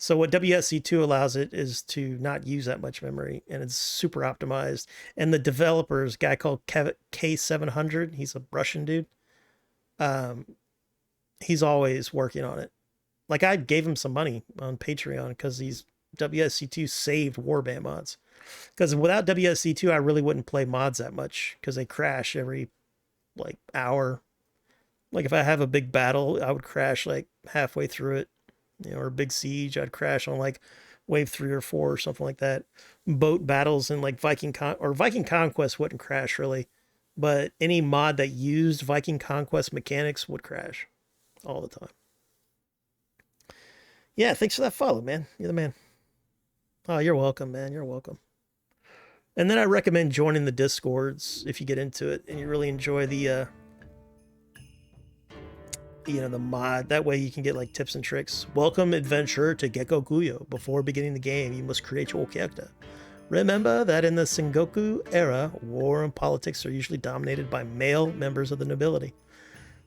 So what WSC2 allows it is to not use that much memory, and it's super optimized. And the developer is a guy called K700. He's a Russian dude. He's always working on it. Like, I gave him some money on Patreon because WSC2 saved Warband mods. Because without WSC2, I really wouldn't play mods that much because they crash every like hour. Like, if I have a big battle, I would crash like halfway through it. Or a big siege, I'd crash on like wave 3 or 4 or something like that. Boat battles and like Viking Conquest wouldn't crash really, but any mod that used Viking Conquest mechanics would crash all the time. Yeah, thanks for that follow, man. You're the man. Oh, you're welcome, man. You're welcome. And then I recommend joining the Discords if you get into it and you really enjoy the the mod. That way you can get like tips and tricks. Welcome adventurer to Gecko Kuyo. Before beginning the game, you must create your character. Remember that in the Sengoku era, war and politics are usually dominated by male members of the nobility.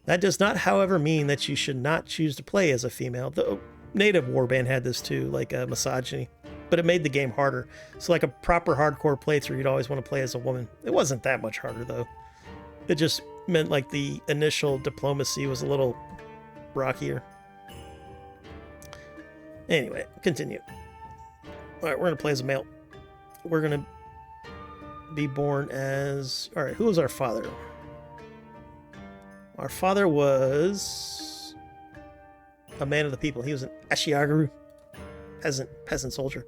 That does not, however, mean that you should not choose to play as a female. The native Warband had this too, like a misogyny, but it made the game harder. So like a proper hardcore playthrough, you'd always want to play as a woman. It wasn't that much harder though. It just meant like the initial diplomacy was a little rockier. Anyway, continue. All right, we're gonna play as a male. We're gonna be born as... All right, who was our father? Our father was a man of the people. He was an Ashiagaru, peasant soldier.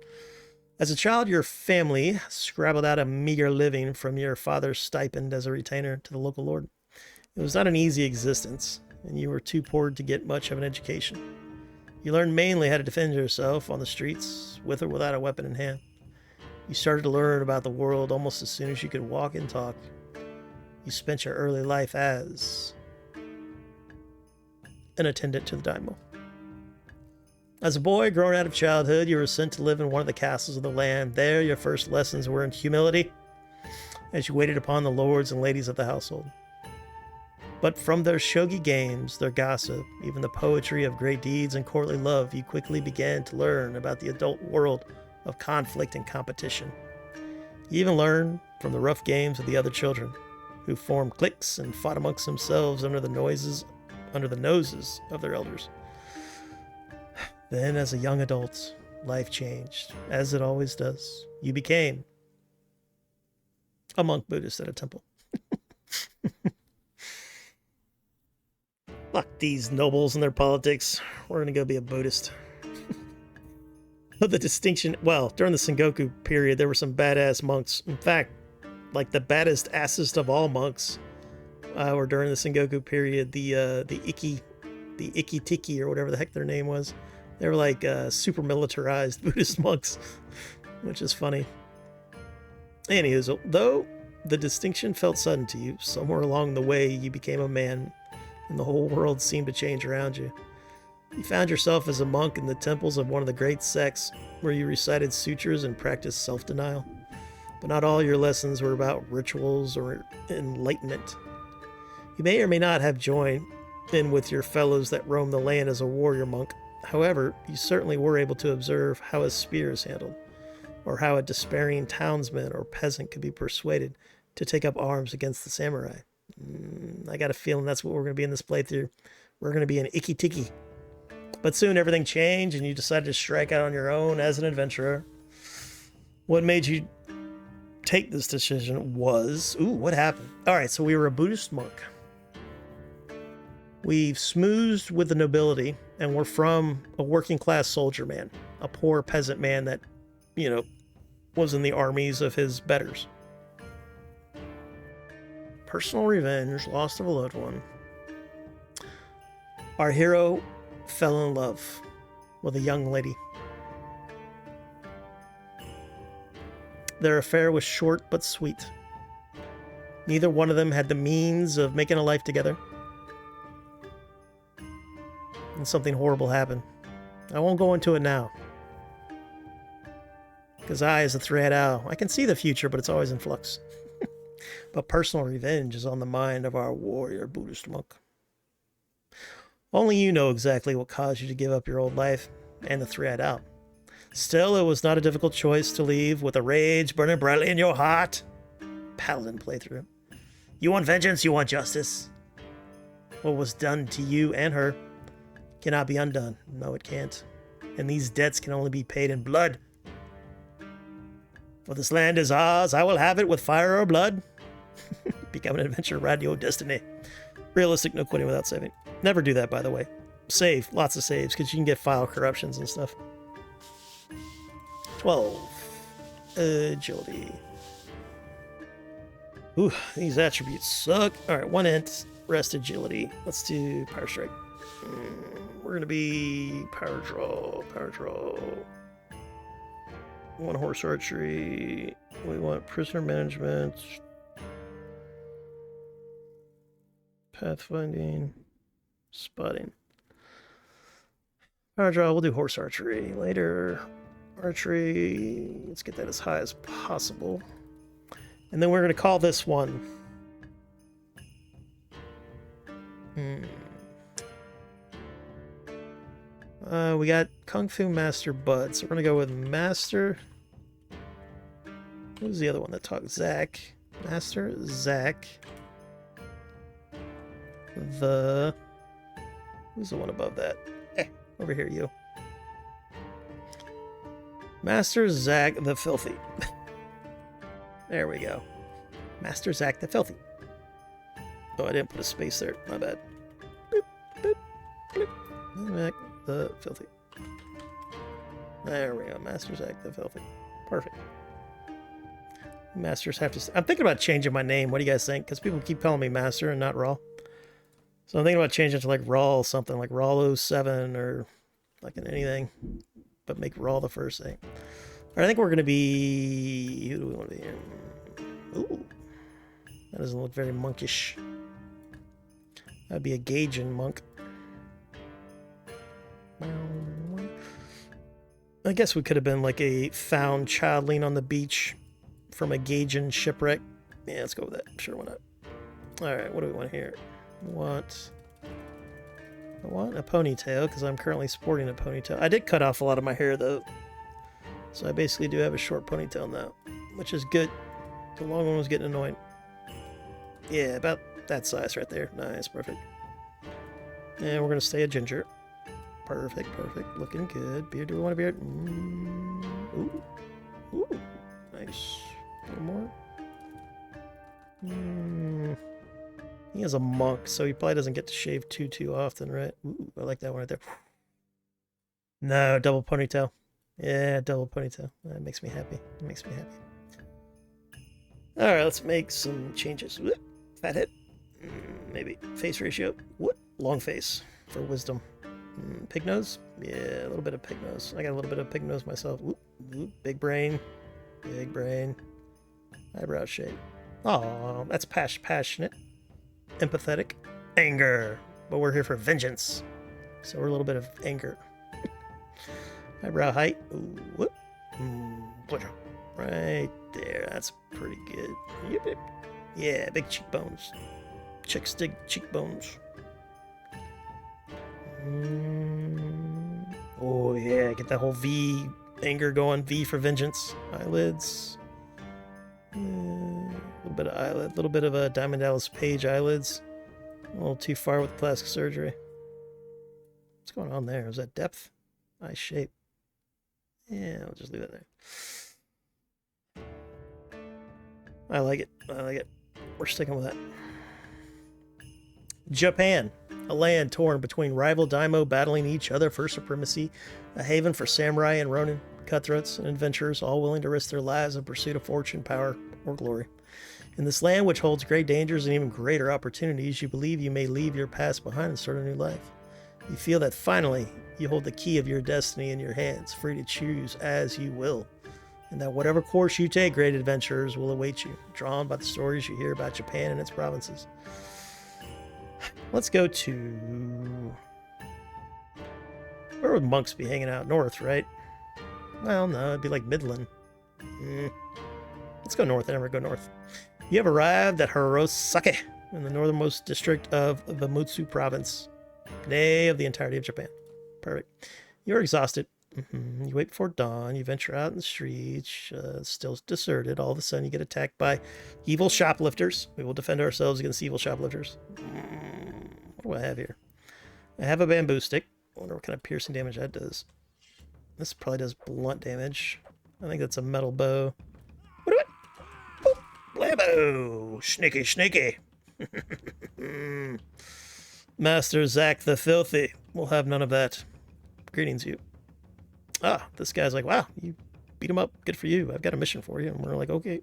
As a child, your family scrabbled out a meager living from your father's stipend as a retainer to the local lord. It was not an easy existence, and you were too poor to get much of an education. You learned mainly how to defend yourself on the streets, with or without a weapon in hand. You started to learn about the world almost as soon as you could walk and talk. You spent your early life as an attendant to the daimyo. As a boy, growing out of childhood, you were sent to live in one of the castles of the land. There, your first lessons were in humility, as you waited upon the lords and ladies of the household. But from their shogi games, their gossip, even the poetry of great deeds and courtly love, you quickly began to learn about the adult world of conflict and competition. You even learned from the rough games of the other children, who formed cliques and fought amongst themselves under the noses of their elders. Then, as a young adult, life changed, as it always does. You became a monk Buddhist at a temple. Fuck these nobles and their politics. We're gonna go be a Buddhist. But the distinction, well, during the Sengoku period, there were some badass monks. In fact, like the baddest assest of all monks, were during the Sengoku period, the Ikki-Tikki, or whatever the heck their name was. They were like super militarized Buddhist monks, which is funny. Anywho, though the distinction felt sudden to you, somewhere along the way you became a man, and the whole world seemed to change around you. You found yourself as a monk in the temples of one of the great sects, where you recited sutras and practiced self-denial. But not all your lessons were about rituals or enlightenment. You may or may not have joined in with your fellows that roam the land as a warrior monk. However, you certainly were able to observe how a spear is handled, or how a despairing townsman or peasant could be persuaded to take up arms against the samurai. I got a feeling that's what we're going to be in this playthrough. We're going to be an Ikki-Tikki. But soon everything changed and you decided to strike out on your own as an adventurer. What made you take this decision was... Ooh, what happened? Alright, so we were a Buddhist monk. We've smoothed with the nobility, and we're from a working class soldier man. A poor peasant man that, was in the armies of his betters. Personal revenge, loss of a loved one. Our hero fell in love with a young lady. Their affair was short but sweet. Neither one of them had the means of making a life together. And something horrible happened. I won't go into it now. Because I, as a three-eyed owl, I can see the future, but it's always in flux. But personal revenge is on the mind of our warrior Buddhist monk. Only you know exactly what caused you to give up your old life and the three-eyed owl. Still, it was not a difficult choice to leave with a rage burning brightly in your heart. Paladin playthrough. You want vengeance, you want justice. What was done to you and her cannot be undone. No, it can't. And these debts can only be paid in blood. For this land is ours, I will have it with fire or blood. Become an adventurer, ride your destiny. Realistic, no quitting without saving. Never do that, by the way. Save, lots of saves, because you can get file corruptions and stuff. 12. Agility. Ooh, these attributes suck. Alright, 1 int, rest agility. Let's do Power Strike. We're going to be Power Draw. 1 horse archery. We want prisoner management. Pathfinding. Spotting. Power draw, we'll do horse archery later. Archery, let's get that as high as possible. And then we're going to call this one. We got Kung Fu Master Bud, so we're going to go with Master. Who's the other one that talks? Zach. Master Zach. Who's the one above that? Over here, you. Master Zach the Filthy. There we go. Master Zack the Filthy. Oh, I didn't put a space there. My bad. Boop, boop, bloop. Zack the Filthy. There we go. Master Zack the Filthy. Perfect. Masters have to... I'm thinking about changing my name. What do you guys think? Because people keep calling me Master and not Raw. So I'm thinking about changing it to like Raw something, like Raw 07 or like anything. But make Raw the first thing. All right, I think we're going to be... Who do we want to be here? Ooh. That doesn't look very monkish. That'd be a Gaijin monk. I guess we could have been like a found childling on the beach from a Gaijin shipwreck. Yeah, let's go with that. Sure, why not? All right, what do we want here? I want a ponytail because I'm currently sporting a ponytail. I did cut off a lot of my hair though, so I basically do have a short ponytail now, which is good. The long one was getting annoying. Yeah, about that size right there. Nice, perfect. And we're gonna stay a ginger. Perfect, perfect. Looking good. Beard, do we want a beard? Ooh. Ooh. Nice. A little more. He has a monk, so he probably doesn't get to shave too often, right? Ooh, I like that one right there. No, double ponytail. Yeah, double ponytail. That makes me happy. It makes me happy. Alright, let's make some changes. Whoop. Fat head. Maybe. Face ratio. What? Long face for wisdom. Pig nose? Yeah, a little bit of pig nose. I got a little bit of pig nose myself. Whoop, whoop. Big brain. Big brain. Eyebrow shape. Oh, that's passionate. Empathetic. Anger. But we're here for vengeance. So we're a little bit of anger. Eyebrow height. Ooh, whoop. Right there. That's pretty good. Yeah, big cheekbones. Chicks dig cheekbones. Oh yeah, get that whole V anger going. V for vengeance. Eyelids. A little bit of eyelid. A little bit of a Diamond Dallas Page eyelids. A little too far with plastic surgery. What's going on there? Is that depth? Eye shape. Yeah, I'll just leave it there. I like it. I like it. We're sticking with that. Japan. A land torn between rival daimyo battling each other for supremacy. A haven for samurai and ronin, cutthroats and adventurers, all willing to risk their lives in pursuit of fortune, power, or glory. In this land, which holds great dangers and even greater opportunities, you believe you may leave your past behind and start a new life. You feel that finally, you hold the key of your destiny in your hands, free to choose as you will. And that whatever course you take, great adventures will await you, drawn by the stories you hear about Japan and its provinces. Let's go to... Where would monks be hanging out? North, right? Well, no, it'd be like Midland. Let's go north. I never go north. You have arrived at Hirosake, in the northernmost district of the Mutsu province. Day of the entirety of Japan. Perfect. You're exhausted. You wait before dawn. You venture out in the streets. Still deserted. All of a sudden, you get attacked by evil shoplifters. We will defend ourselves against evil shoplifters. What do I have here? I have a bamboo stick. I wonder what kind of piercing damage that does. This probably does blunt damage. I think that's a metal bow. What do it? Blambo! Sneaky, sneaky. Master Zack the Filthy. We'll have none of that. Greetings, you. Ah, this guy's like, wow, you beat him up. Good for you. I've got a mission for you. And we're like, okay.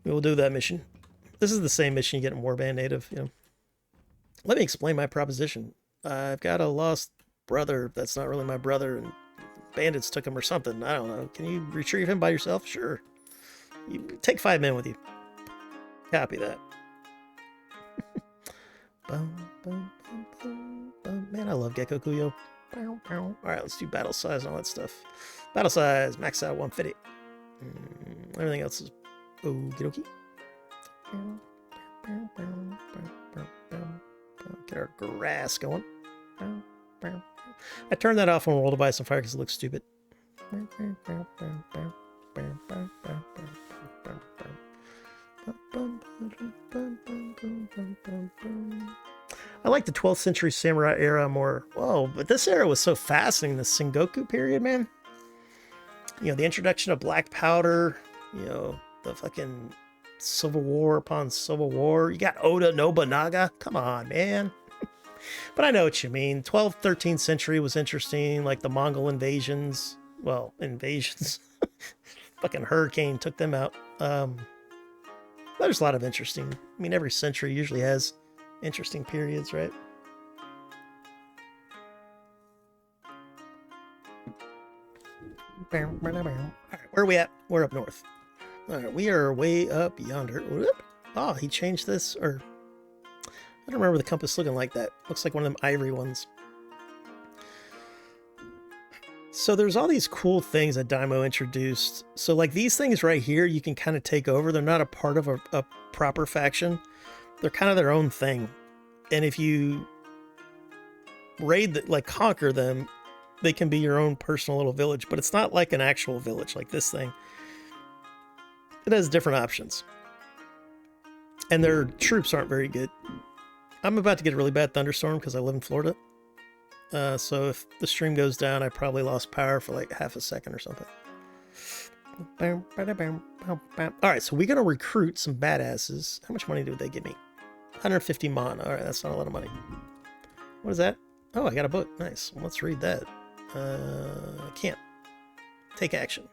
We will do that mission. This is the same mission you get in Warband Native, you know. Let me explain my proposition. I've got a lost brother that's not really my brother, and bandits took him or something. I don't know. Can you retrieve him by yourself? Sure. You take 5 men with you. Copy that. Man, I love Gecko Kuyo. Alright, let's do battle size and all that stuff. Battle size, max out 150. Everything else is okie dokie. Get our grass going. I turned that off on roll device on fire because it looks stupid. I like the 12th century samurai era more. Whoa, but this era was so fascinating. The Sengoku period, man. You know, the introduction of black powder. You know, the fucking Civil War upon Civil War. You got Oda Nobunaga. Come on, man. But I know what you mean. 12th, 13th century was interesting, like the Mongol invasions. Well, invasions. Fucking hurricane took them out. There's a lot of interesting. I mean, every century usually has interesting periods, right? All right, where are we at? We're up north. All right, we are way up yonder. Whoop. Oh, he changed this, or I don't remember the compass looking like that. Looks like one of them ivory ones. So there's all these cool things that Daimo introduced. So like these things right here, you can kind of take over. They're not a part of a proper faction. They're kind of their own thing. And if you like conquer them, they can be your own personal little village. But it's not like an actual village like this thing. It has different options. And their troops aren't very good. I'm about to get a really bad thunderstorm because I live in Florida. So if the stream goes down, I probably lost power for like half a second or something. Alright, so we're going to recruit some badasses. How much money did they give me? 150 mana. Alright, that's not a lot of money. What is that? Oh, I got a book. Nice. Well, let's read that. Can't. Take action.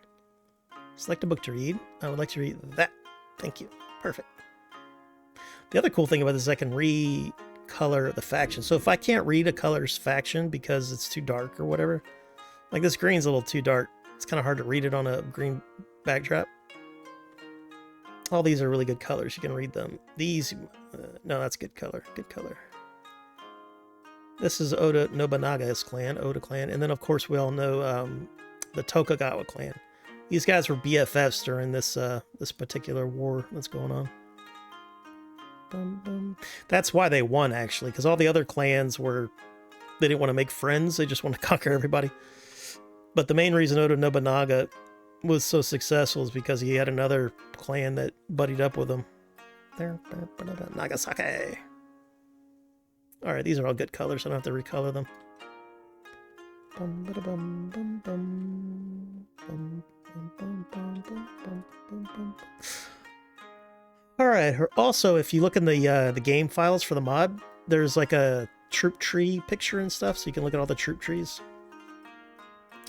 Select a book to read. I would like to read that. Thank you. Perfect. The other cool thing about this is I can recolor the faction. So if I can't read a color's faction because it's too dark or whatever, like this green's a little too dark. It's kind of hard to read it on a green backdrop. All these are really good colors. You can read them. These, no, that's good color. Good color. This is Oda Nobunaga's clan, Oda clan. And then, of course, we all know the Tokugawa clan. These guys were BFFs during this this particular war that's going on. That's why they won, actually, because all the other clans they didn't want to make friends. They just want to conquer everybody. But the main reason Oda Nobunaga was so successful is because he had another clan that buddied up with him. Nagasaki. All right, these are all good colors. I don't have to recolor them. All right. Also, if you look in the game files for the mod, there's like a troop tree picture and stuff, so you can look at all the troop trees.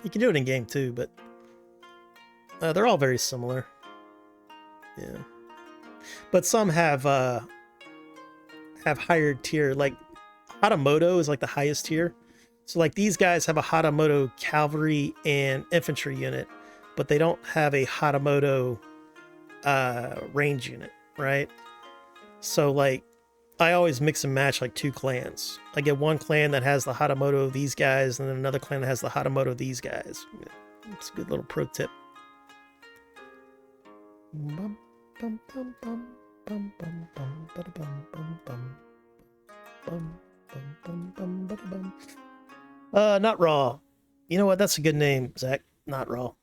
You can do it in game too, but they're all very similar. Yeah, but some have higher tier. Like Hatamoto is like the highest tier. So like these guys have a Hatamoto cavalry and infantry unit, but they don't have a Hatamoto range unit, right? So like I always mix and match like two clans. I get one clan that has the Hatamoto of these guys, and then another clan that has the Hatamoto of these guys. It's a good little pro tip. Not Raw. You know what? That's a good name, Zach. Not Raw.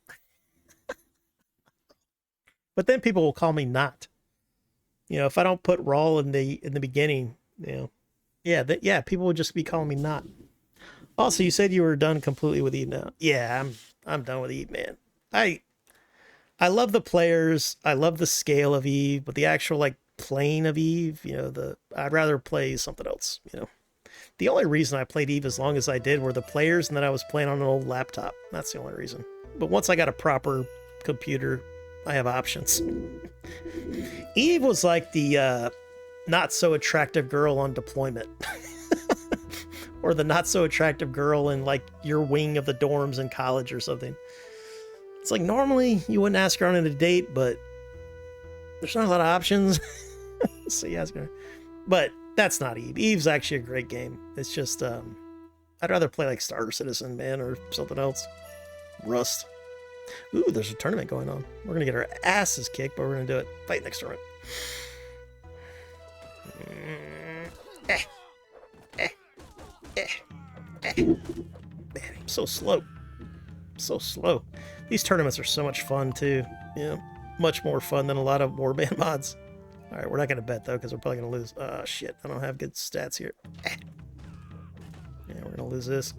But then people will call me Not. You know, if I don't put Raw in the beginning, you know, yeah, people would just be calling me Not. Also, you said you were done completely with Eve now. Yeah, I'm done with Eve, man. I love the players. I love the scale of Eve, but the actual like playing of Eve, you know, I'd rather play something else, you know. The only reason I played Eve as long as I did were the players, and then I was playing on an old laptop. That's the only reason. But once I got a proper computer, I have options. Eve was like the not so attractive girl on deployment. Or the not so attractive girl in like your wing of the dorms in college or something. It's like normally you wouldn't ask her on a date, but there's not a lot of options. So you ask her. But that's not Eve. Eve's actually a great game. It's just I'd rather play like Star Citizen, man, or something else. Rust. Ooh, there's a tournament going on. We're gonna get our asses kicked, but we're gonna do it. Fight next tournament. Man, I'm so slow. So slow. These tournaments are so much fun too. Yeah, much more fun than a lot of warband mods. All right, we're not gonna bet though, because we're probably gonna lose. Shit, I don't have good stats here. Yeah, we're gonna lose this.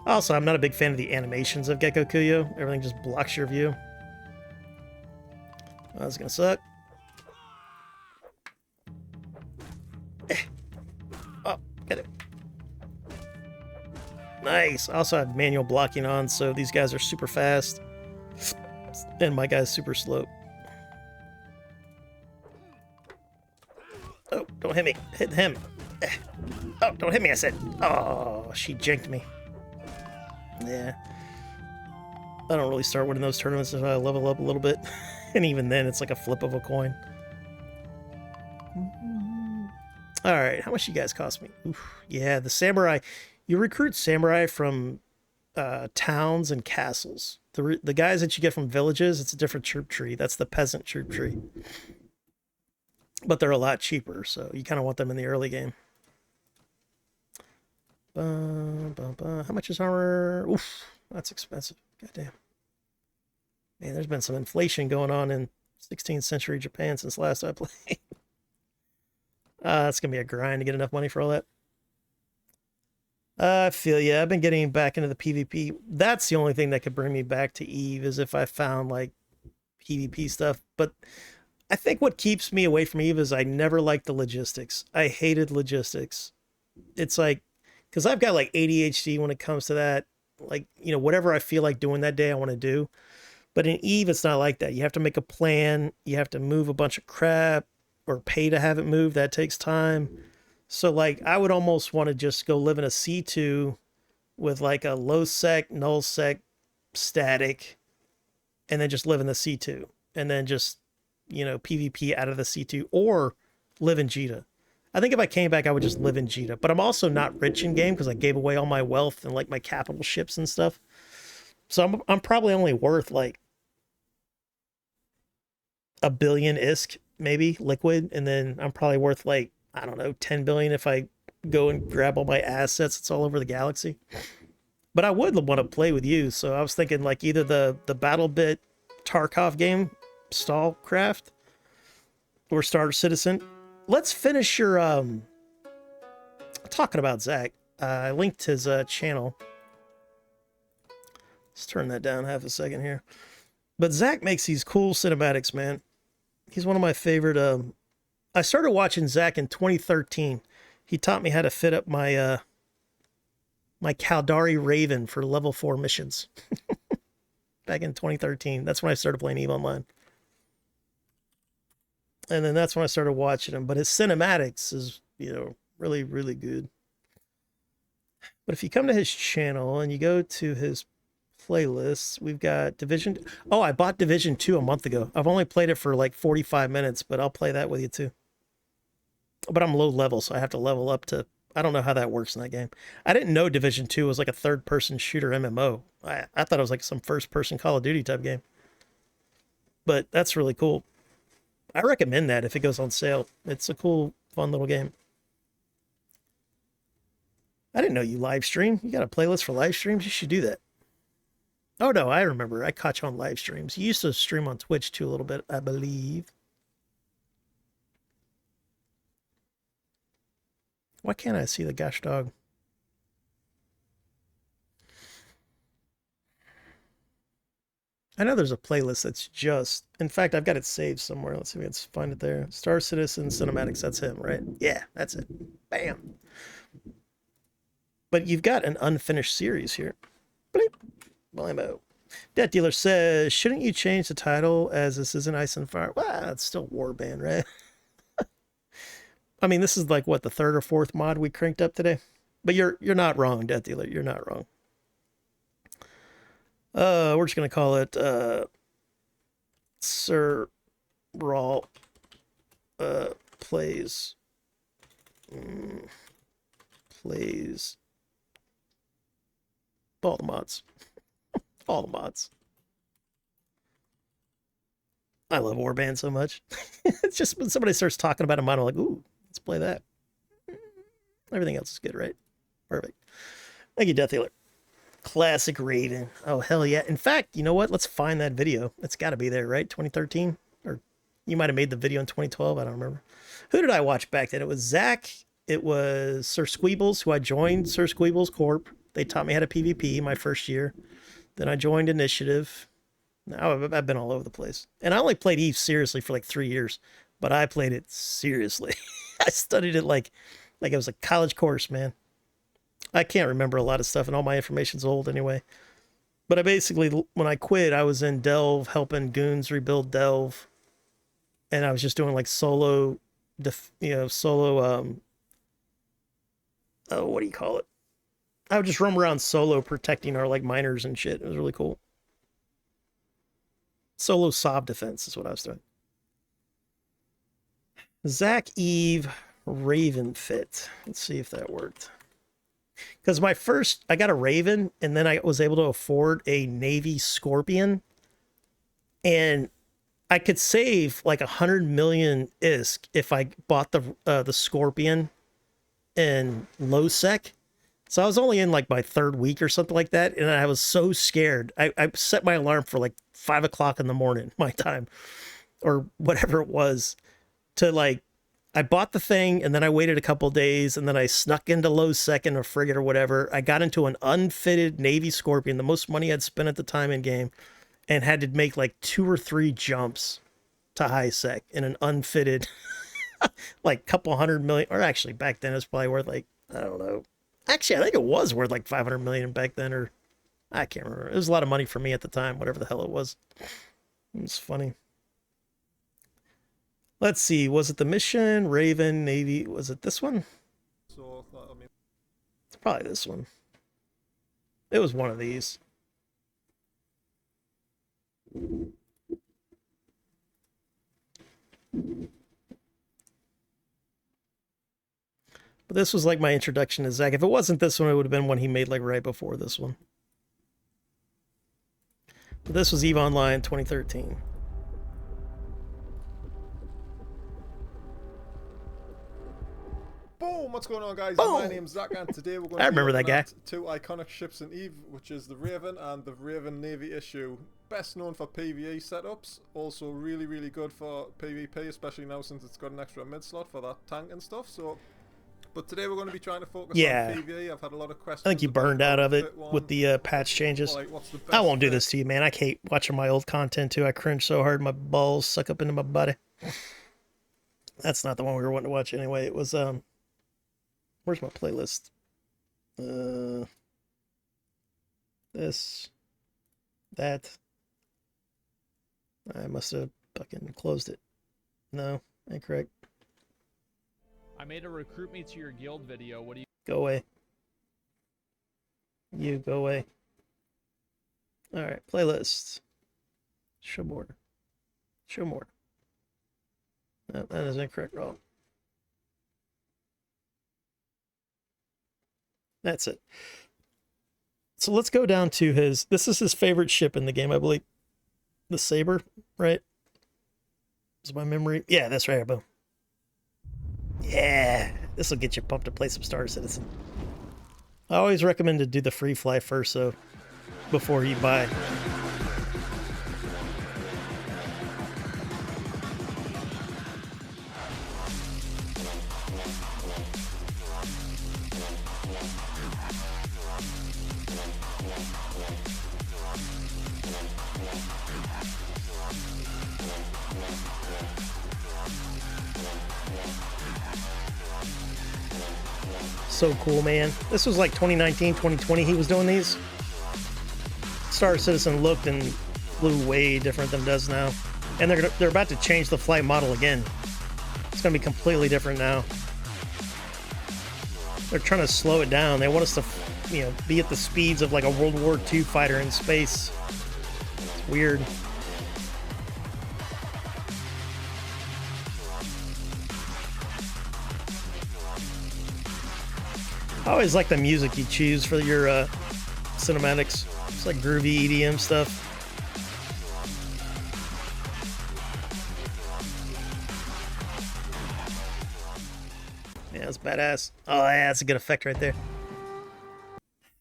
Also, I'm not a big fan of the animations of Gecko Kuyo. Everything just blocks your view. Oh, that's gonna suck. Oh, get it. Nice. I also have manual blocking on, so these guys are super fast. And my guy's super slow. Oh, don't hit me. Hit him. Oh, don't hit me, I said. Oh, she jinked me. Yeah. I don't really start winning those tournaments until I level up a little bit. And even then, it's like a flip of a coin. Alright, how much you guys cost me? Oof, yeah, the samurai. You recruit samurai from towns and castles. The guys that you get from villages, it's a different troop tree. That's the peasant troop tree. But they're a lot cheaper, so you kind of want them in the early game. How much is armor? Oof, that's expensive. Goddamn. Man, there's been some inflation going on in 16th century Japan since last I played. It's going to be a grind to get enough money for all that. I feel yeah. I've been getting back into the PvP. That's the only thing that could bring me back to Eve is if I found like PvP stuff. But I think what keeps me away from Eve is I never liked the logistics. I hated logistics. It's like, because I've got like ADHD when it comes to that. Like, you know, whatever I feel like doing that day, I want to do. But in Eve, it's not like that. You have to make a plan. You have to move a bunch of crap or pay to have it moved. That takes time. So, like, I would almost want to just go live in a C2 with, like, a low sec, null sec, static, and then just live in the C2. And then just, you know, PvP out of the C2 or live in Jita. I think if I came back, I would just live in Jita. But I'm also not rich in game because I gave away all my wealth and, like, my capital ships and stuff. So I'm probably only worth, like, $1 billion ISK, maybe, liquid. And then I'm probably worth, like, I don't know, 10 billion if I go and grab all my assets. It's all over the galaxy. But I would want to play with you. So I was thinking like either the BattleBit Tarkov game, Stallcraft, or Star Citizen. Let's finish your talking about Zach. I linked his channel. Let's turn that down half a second here. But Zach makes these cool cinematics, man. He's one of my favorite I started watching Zach in 2013. He taught me how to fit up my my Caldari Raven for level 4 missions. Back in 2013. That's when I started playing EVE Online. And then that's when I started watching him. But his cinematics is, you know, really, really good. But if you come to his channel and you go to his playlists, we've got Division. Oh, I bought Division 2 a month ago. I've only played it for like 45 minutes, but I'll play that with you too. But I'm low level, so I have to level up to... I don't know how that works in that game. I didn't know Division 2 was like a third-person shooter MMO. I thought it was like some first-person Call of Duty type game. But that's really cool. I recommend that if it goes on sale. It's a cool, fun little game. I didn't know you live stream. You got a playlist for live streams? You should do that. Oh, no, I remember. I caught you on live streams. You used to stream on Twitch, too, a little bit, I believe. Why can't I see the gosh dog? I know there's a playlist that's just... In fact, I've got it saved somewhere. Let's see if I can find it there. Star Citizen Cinematics, that's him, right? Yeah, that's it. Bam. But you've got an unfinished series here. Bleep. Blimmo. Debt Dealer says, shouldn't you change the title as this isn't Ice and Fire? Well, it's still Warband, right? I mean, this is like, what, the third or fourth mod we cranked up today? But you're not wrong, Debt Dealer. You're not wrong. We're just going to call it Sir Raw plays all the mods. All the mods. I love Warband so much. It's just when somebody starts talking about a mod, I'm like, ooh, let's play that. Everything else is good, right? Perfect. Thank you, Death Healer. Classic Raven. Oh, hell yeah. In fact, you know what? Let's find that video. It's got to be there, right? 2013? Or you might have made the video in 2012. I don't remember. Who did I watch back then? It was Zach. It was Sir Squeebles, who I joined Sir Squeebles Corp. They taught me how to PvP my first year. Then I joined Initiative. Now I've been all over the place. And I only played Eve seriously for like 3 years, but I played it seriously. I studied it like it was a college course, man. I can't remember a lot of stuff, and all my information's old anyway. But I basically, when I quit, I was in Delve helping goons rebuild Delve, and I was just doing like solo, oh, what do you call it? I would just roam around solo protecting our like miners and shit. It was really cool. Solo sob defense is what I was doing. Zach Eve Raven fit. Let's see if that worked. Because I got a Raven, and then I was able to afford a Navy Scorpion, and I could save like 100 million ISK if I bought the Scorpion in low sec. So I was only in like my 3rd week or something like that, and I was so scared. I set my alarm for like 5 o'clock in the morning, my time, or whatever it was, to like, I bought the thing, and then I waited a couple days, and then I snuck into low sec in a frigate or whatever. I got into an unfitted Navy Scorpion, the most money I'd spent at the time in game, and had to make like 2 or 3 jumps to high sec in an unfitted, like couple 100 million, or actually back then it was probably worth like, I don't know. Actually, I think it was worth like 500 million back then, or I can't remember. It was a lot of money for me at the time, whatever the hell it was. It's funny. Let's see. Was it the mission? Raven, Navy. Was it this one? So, I mean, It's probably this one. It was one of these. But this was like my introduction to Zach. If it wasn't this one, it would have been one he made like right before this one. But this was EVE Online 2013. boom! What's going on, guys? Boom! My name's Zach, and today we're going to I remember that guy. 2 iconic ships in EVE, which is the Raven and the Raven Navy issue. Best known for PvE setups, also really, really good for PvP, especially now since it's got an extra mid slot for that tank and stuff. So, but today we're going to be trying to focus on PvE. I've had a lot of questions. I think you burned out of it with the patch changes. Like, what's the best I won't do fit? this to you, man. I hate watching my old content too. I cringe so hard my balls suck up into my body. That's not the one we were wanting to watch anyway. It was where's my playlist? This, that. I must have fucking closed it. No, incorrect. I made a recruit me to your guild video. What do you? Go away. You go away. All right, playlist. Show more. Show more. No, that is incorrect. Wrong. That's it. So let's go down to his. This is his favorite ship in the game, I believe. The Saber, right? Is my memory? Yeah, that's right. Boom. Yeah, this will get you pumped to play some Star Citizen. I always recommend to do the free fly first, so before you buy. So cool, man. This was like 2019, 2020 he was doing these. Star Citizen looked and flew way different than it does now. And they're about to change the flight model again. It's going to be completely different now. They're trying to slow it down. They want us to, be at the speeds of like a World War II fighter in space. It's weird. I always like the music you choose for your cinematics. It's like groovy EDM stuff. Yeah, that's badass. Oh, yeah, that's a good effect right there.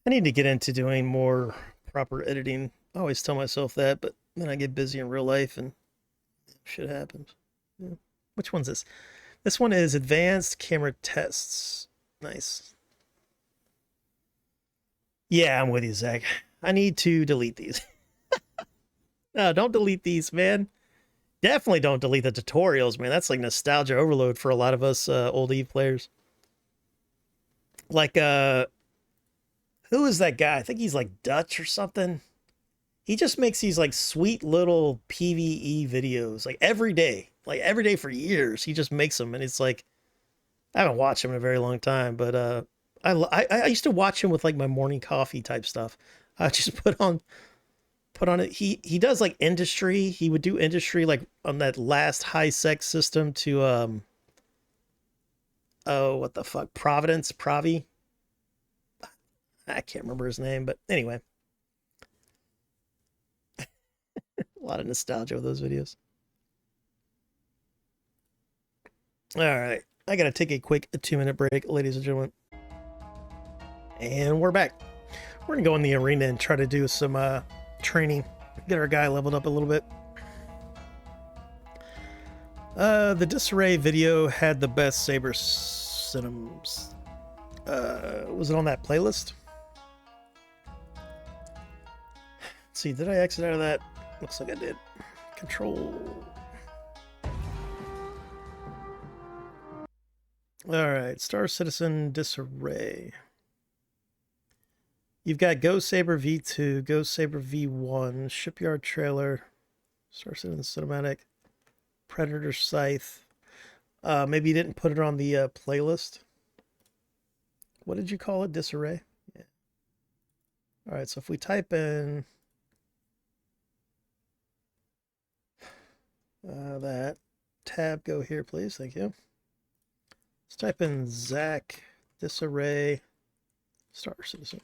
I need to get into doing more proper editing. I always tell myself that, but then I get busy in real life and shit happens. Yeah. Which one's this? This one is Advanced Camera Tests. Nice. Yeah, I'm with you, Zach. I need to delete these. No, don't delete these, man. Definitely don't delete the tutorials, man. That's like nostalgia overload for a lot of us old Eve players. Like, who is that guy? I think he's like Dutch or something. He just makes these like sweet little PvE videos like every day for years. He just makes them, and it's like I haven't watched him in a very long time, but I used to watch him with like my morning coffee type stuff. I just put on it. He does like industry. He would do industry like on that last high sec system to oh, what the fuck, Pravi. I can't remember his name, but anyway. A lot of nostalgia with those videos. All right. I got to take a quick 2-minute break, ladies and gentlemen. And we're back. We're going to go in the arena and try to do some training. Get our guy leveled up a little bit. The Disarray video had the best Saber cinems. Was it on that playlist? Let's see, did I exit out of that? Looks like I did. Control. Alright, Star Citizen Disarray. You've got Ghost Saber V2, Ghost Saber V1, Shipyard Trailer, Star Citizen Cinematic, Predator Scythe. Maybe you didn't put it on the playlist. What did you call it? Disarray? Yeah. Alright, so if we type in that tab, go here, please. Thank you. Let's type in Zach Disarray Star Citizen.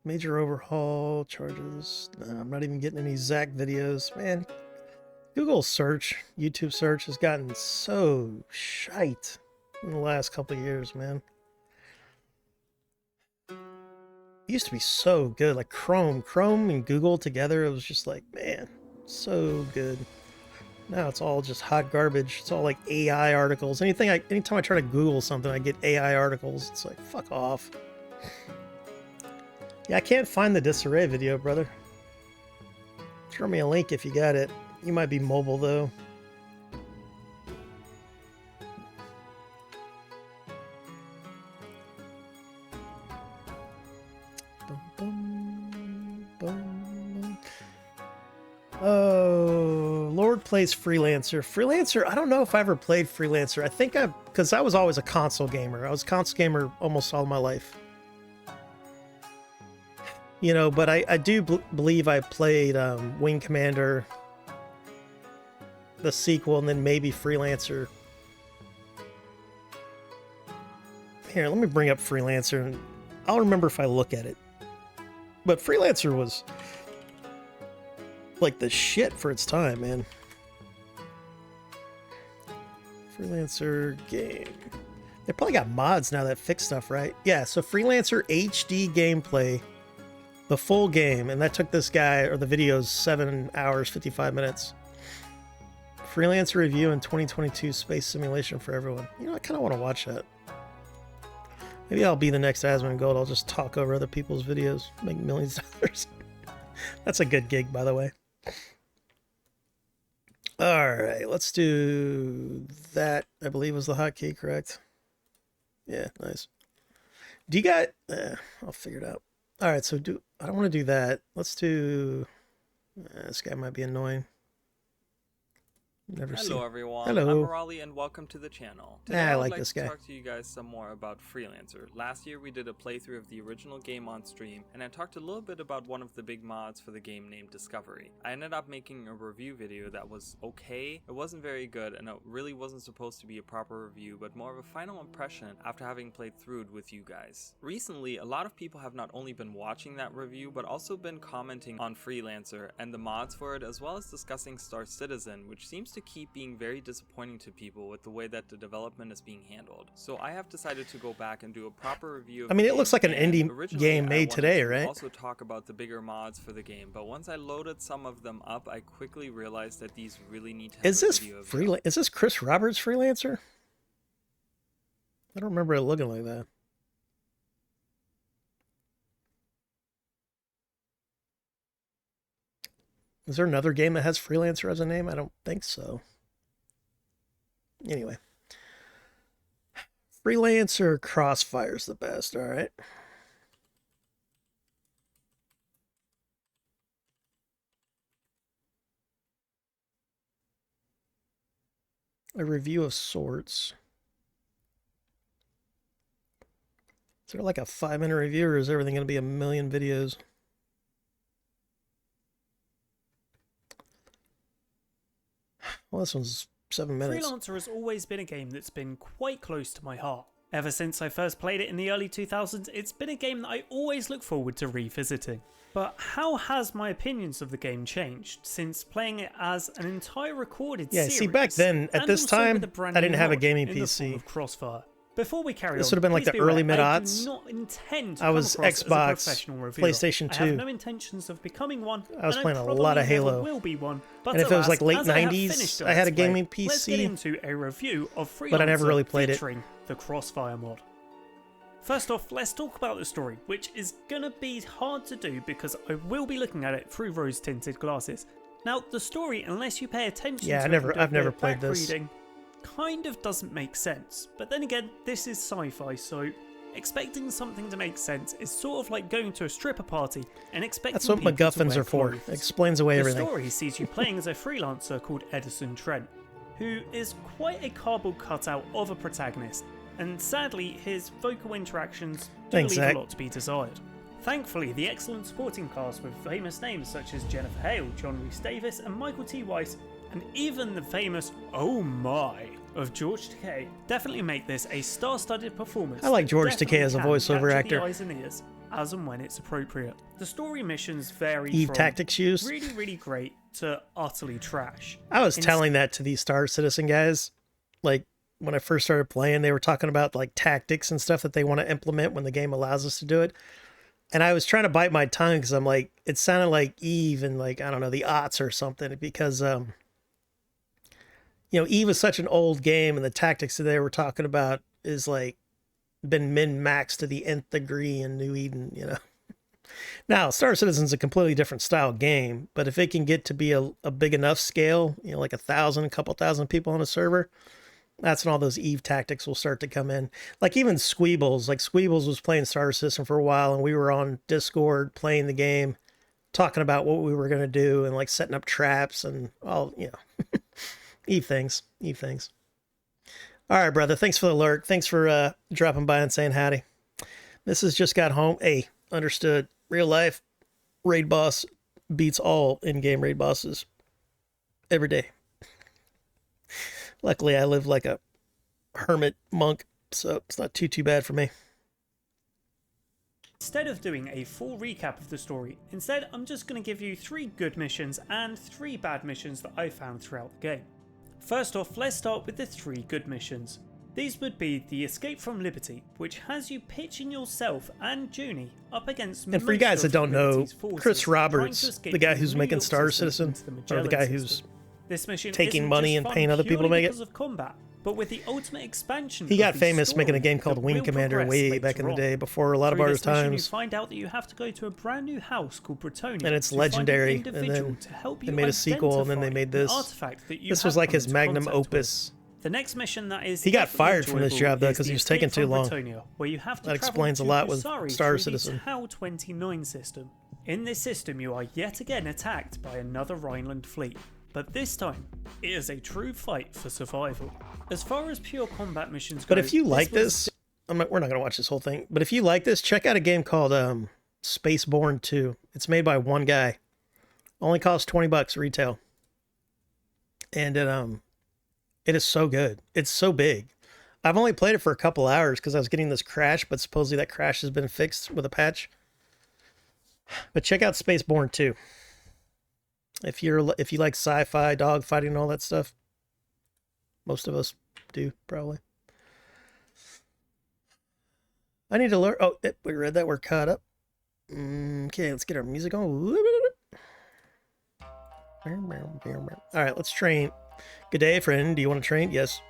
Major overhaul charges. No, I'm not even getting any Zach videos. Man, Google search, YouTube search has gotten so shite in the last couple of years, man. It used to be so good, like Chrome and Google together. It was just like, man, so good. Now it's all just hot garbage. It's all like AI articles. Anytime I try to Google something, I get AI articles. It's like, fuck off. Yeah, I can't find the Disarray video, brother. Throw me a link if you got it. You might be mobile though. Oh, Lord plays Freelancer. Freelancer, I don't know if I ever played Freelancer. I think because I was always a console gamer. I was a console gamer almost all my life. You know, but I do believe I played Wing Commander, the sequel, and then maybe Freelancer. Here, let me bring up Freelancer, and I'll remember if I look at it. But Freelancer was like the shit for its time, man. Freelancer game. They probably got mods now that fix stuff, right? Yeah, so Freelancer HD gameplay, the full game, and that took this guy, or the video's 7 hours, 55 minutes. Freelancer review in 2022 space simulation for everyone. You know, I kind of want to watch that. Maybe I'll be the next Asmongold. I'll just talk over other people's videos, make millions of dollars. That's a good gig, by the way. All right, let's do that. I believe was the hotkey, correct? Yeah, nice. Do you got... I'll figure it out. All right, so I don't want to do that. Let's do... this guy might be annoying. Hello everyone, Hello. I'm Raleigh and welcome to the channel. Today I I would like like this to guy. talk to you guys some more about Freelancer. Last year we did a playthrough of the original game on stream, and I talked a little bit about one of the big mods for the game named Discovery. I ended up making a review video that was okay, it wasn't very good, and it really wasn't supposed to be a proper review, but more of a final impression after having played through it with you guys. Recently, a lot of people have not only been watching that review, but also been commenting on Freelancer and the mods for it, as well as discussing Star Citizen, which seems to keep being very disappointing to people with the way that the development is being handled. So I have decided to go back and do a proper review of I mean, the it looks game, like an and indie originally game I made wanted today, to right? also talk about the bigger mods for the game, but once I loaded some of them up, I quickly realized that these really need to have Is a this video of their own. Is this Chris Roberts Freelancer? I don't remember it looking like that. Is there another game that has Freelancer as a name? I don't think so. Anyway. Freelancer Crossfire's the best, all right. A review of sorts. Is there like a 5-minute review, or is everything going to be a million videos? Well, this one's 7 minutes. Freelancer has always been a game that's been quite close to my heart. Ever since I first played it in the early 2000s, it's been a game that I always look forward to revisiting. But how has my opinions of the game changed since playing it as an entire recorded series? Yeah, see, back then, at this time, I didn't have a gaming PC. Of Crossfire. Before we carry This on, would have been like the early mid-aughts. I do not intend to I was come across Xbox, as a professional reviewer. PlayStation 2. I have no intentions of becoming one. I was and playing I a lot of probably never Halo. will be one. But And if it was like late as I have 90s, finished I had a Let's Play, gaming Let's get PC, into a review of Freelancer, but I never really played it. featuring the Crossfire mod. First off, let's talk about the story, which is gonna be hard to do because I will be looking at it through rose-tinted glasses. Now, the story, unless you pay attention to it, I've never played this. Reading, kind of doesn't make sense. But then again, this is sci-fi, so expecting something to make sense is sort of like going to a stripper party and expecting That's what people to MacGuffins wear are for. clothes. Explains away everything. The story sees you playing as a freelancer called Edison Trent, who is quite a cardboard cutout of a protagonist, and sadly his vocal interactions do leave Zach. a lot to be desired. Thankfully, the excellent supporting cast with famous names such as Jennifer Hale, John Rhys Davis and Michael T. Weiss, and even the famous "Oh my" of George Takei definitely make this a star-studded performance. I like that George definitely Takei as a can voiceover capture actor. The eyes and ears as and when it's appropriate. The story missions vary Eve from tactics used. really great to utterly trash. I was telling that to these Star Citizen guys. Like, when I first started playing, they were talking about like tactics and stuff that they want to implement when the game allows us to do it. And I was trying to bite my tongue because I'm like, it sounded like Eve and like, I don't know, the aughts or something, because, you know, Eve is such an old game, and the tactics that they were talking about is like been min-maxed to the nth degree in New Eden, you know. Now, Star Citizen's a completely different style game, but if it can get to be a big enough scale, you know, like 1,000, a couple thousand people on a server, that's when all those Eve tactics will start to come in. Like even Squeebles, like Squeebles was playing Star Citizen for a while, and we were on Discord playing the game, talking about what we were going to do and like setting up traps and all, you know, Eve things. All right, brother. Thanks for the lurk. Thanks for dropping by and saying howdy. Mrs. just got home. Hey, understood. Real life raid boss beats all in-game raid bosses every day. Luckily, I live like a hermit monk, so it's not too bad for me. Instead of doing a full recap of the story, instead I'm just going to give you 3 good missions and 3 bad missions that I found throughout the game. First off, let's start with the 3 good missions. These would be the Escape from Liberty, which has you pitching yourself and Junie up against And for you guys that don't know, Chris Roberts, the guy who's making Star Citizen, or the guy who's this mission taking money and paying other people to make it. Of combat, but with the ultimate expansion, He got famous making a game called Wing Commander way back in the day, before a lot of our times. You find out that you have to go to a brand new house called Bretonia, and it's legendary. And then they made a sequel, and then they made this. This was like his magnum opus. The next mission that is he got fired from this job though because he was taking too long. Bretonia, where you have to that explains a lot with Star Citizen. HAL 29 system. In this system, you are yet again attacked by another Rhineland fleet. But this time, it is a true fight for survival. As far as pure combat missions go, but if you like this, we're not going to watch this whole thing, but if you like this, check out a game called Spaceborne 2. It's made by one guy. Only costs $20 retail. And it is so good. It's so big. I've only played it for a couple hours because I was getting this crash, but supposedly that crash has been fixed with a patch. But check out Spaceborne 2. If you like sci-fi, dogfighting, and all that stuff. Most of us do, probably. I need to learn. Oh, we read that. We're caught up. Okay, let's get our music on. All right, let's train. Good day, friend. Do you want to train? Yes.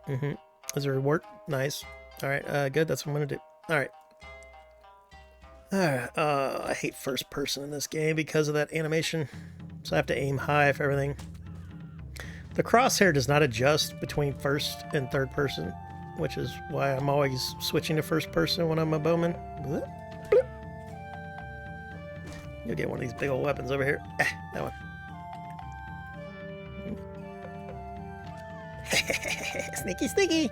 Is there a reward? Nice. Alright, good. That's what I'm gonna do. Alright. Alright, I hate first person in this game because of that animation. So I have to aim high for everything. The crosshair does not adjust between first and third person, which is why I'm always switching to first person when I'm a bowman. Bloop, bloop. You'll get one of these big old weapons over here. That one. Sneaky, sneaky!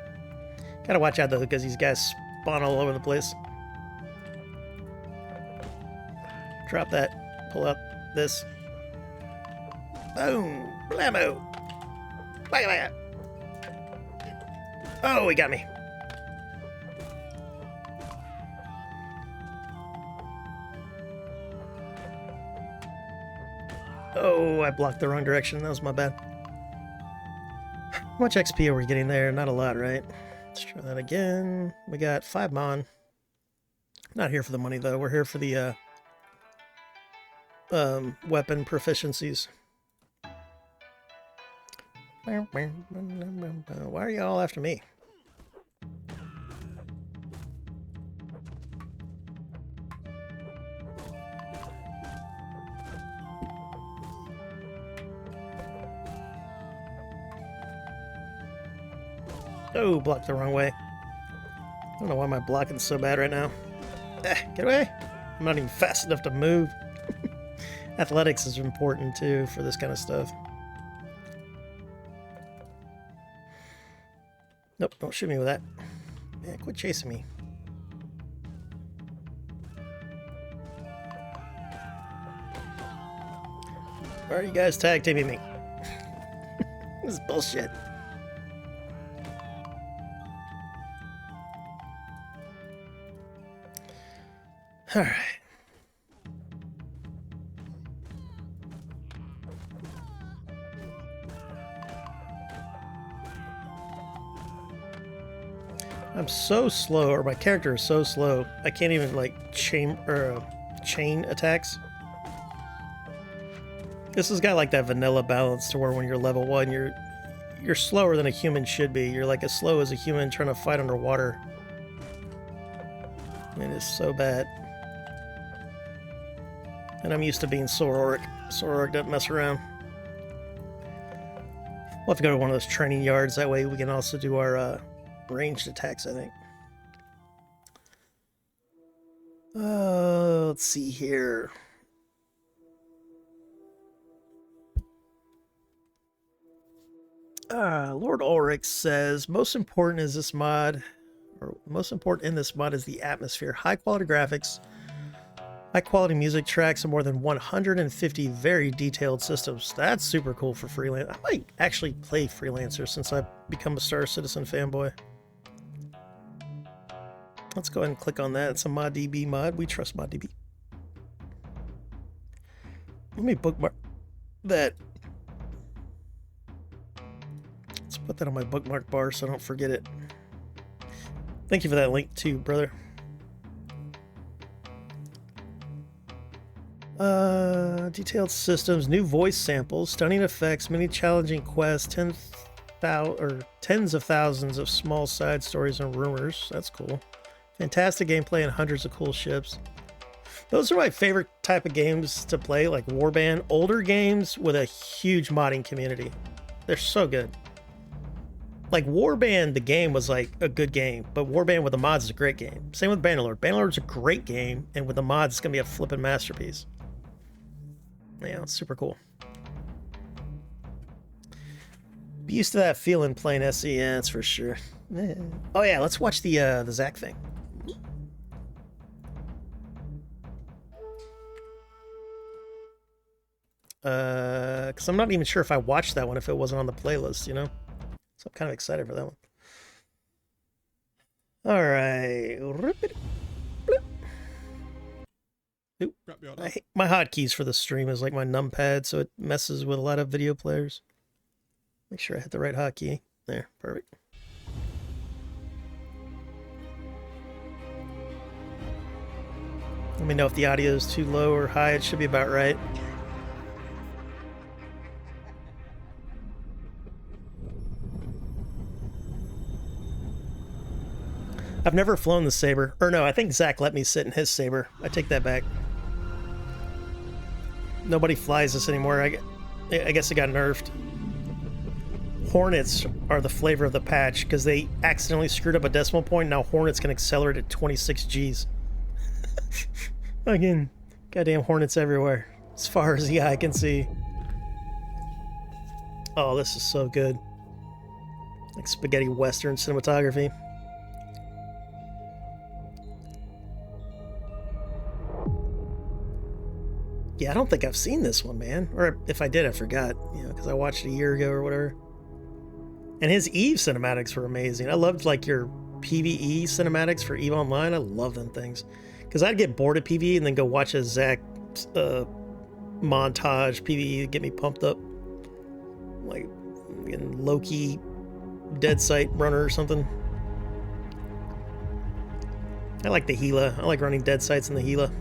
Gotta watch out though, because these guys spawn all over the place. Drop that. Pull out this. Boom! Blammo! Blam! Oh, he got me. Oh, I blocked the wrong direction. That was my bad. How much XP are we getting there? Not a lot, right? Let's try that again. We got 5 mon. Not here for the money, though. We're here for the weapon proficiencies. Why are you all after me? Oh, blocked the wrong way. I don't know why my blocking's so bad right now. Get away! I'm not even fast enough to move. Athletics is important too for this kind of stuff. Nope, don't shoot me with that. Man, quit chasing me. Why are you guys tag teaming me? This is bullshit. Alright. I'm so slow, or my character is so slow, I can't even like chain attacks. This has got like that vanilla balance to where when you're level 1, you're slower than a human should be. You're like as slow as a human trying to fight underwater. It is so bad. And I'm used to being Ulrick. Ulrick doesn't mess around. We'll have to go to one of those training yards. That way we can also do our ranged attacks, I think. Let's see here. Lord Ulrick says, most important in this mod is the atmosphere. High quality graphics, high quality music tracks, and more than 150 very detailed systems. That's super cool for freelance. I might actually play Freelancer since I've become a Star Citizen fanboy. Let's go ahead and click on that. It's a ModDB mod. We trust ModDB. Let me bookmark that. Let's put that on my bookmark bar so I don't forget it. Thank you for that link too, brother. Detailed systems, new voice samples, stunning effects, many challenging quests, tens of thousands of small side stories and rumors. That's cool. Fantastic gameplay and hundreds of cool ships. Those are my favorite type of games to play, like Warband. Older games with a huge modding community. They're so good. Like Warband, the game was like a good game, but Warband with the mods is a great game. Same with Bannerlord. Bannerlord's a great game, and with the mods, it's gonna be a flippin' masterpiece. Yeah, it's super cool. Be used to that feeling playing SE, yeah, that's for sure. Oh yeah, let's watch the Zach thing. Because I'm not even sure if I watched that one if it wasn't on the playlist, you know? So I'm kind of excited for that one. Alright. My hotkeys for the stream is like my numpad, so it messes with a lot of video players. Make sure I hit the right hotkey. There, perfect. Let me know if the audio is too low or high. It should be about right. I've never flown the Saber. Or no, I think Zach let me sit in his Saber. I take that back. Nobody flies this anymore. I guess it got nerfed. Hornets are the flavor of the patch because they accidentally screwed up a decimal point. Now Hornets can accelerate at 26 Gs. Again, goddamn Hornets everywhere. As far as the eye can see. Oh, this is so good. Like spaghetti western cinematography. Yeah, I don't think I've seen this one, man. Or if I did, I forgot. You know, because I watched it a year ago or whatever. And his EVE cinematics were amazing. I loved like your PvE cinematics for EVE Online. I love them things. Because I'd get bored of PvE and then go watch a Zach montage PvE to get me pumped up. Like in Loki Dead Sight Runner or something. I like the Gila. I like running Dead Sights in the Gila.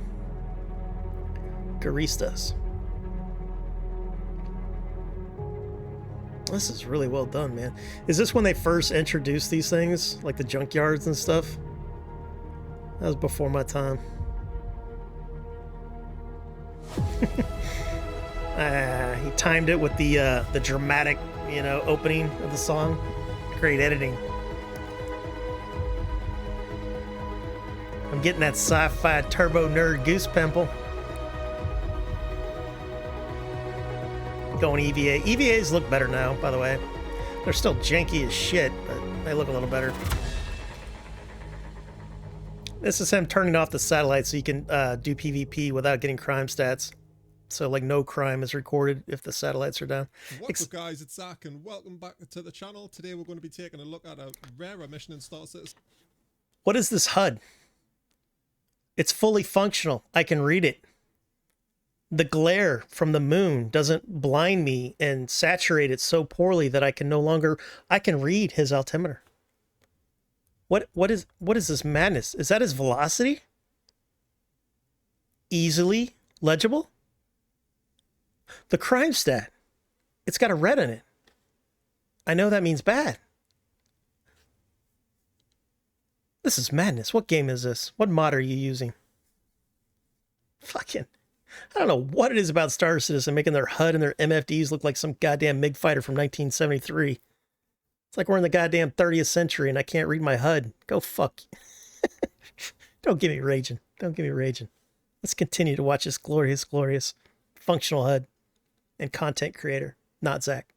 Garistas. This is really well done, man. Is this when they first introduced these things? Like the junkyards and stuff? That was before my time. He timed it with the dramatic, you know, opening of the song. Great editing. I'm getting that sci-fi turbo nerd goose pimple. Going EVA. EVAs look better now, by the way. They're still janky as shit, but they look a little better. This is him turning off the satellite so you can do PvP without getting crime stats. So, like, no crime is recorded if the satellites are down. What's up, guys? It's Zach, and welcome back to the channel. Today we're going to be taking a look at a rarer mission in Star Citizen. What is this HUD? It's fully functional. I can read it. The glare from the moon doesn't blind me and saturate it so poorly that I can read his altimeter. What is this madness? Is that his velocity? Easily legible? The crime stat. It's got a red in it. I know that means bad. This is madness. What game is this? What mod are you using? Fucking... I don't know what it is about Star Citizen making their HUD and their MFDs look like some goddamn MiG fighter from 1973. It's like we're in the goddamn 30th century and I can't read my HUD. Go fuck. Don't get me raging. Don't get me raging. Let's continue to watch this glorious, glorious functional HUD and content creator, not Zach.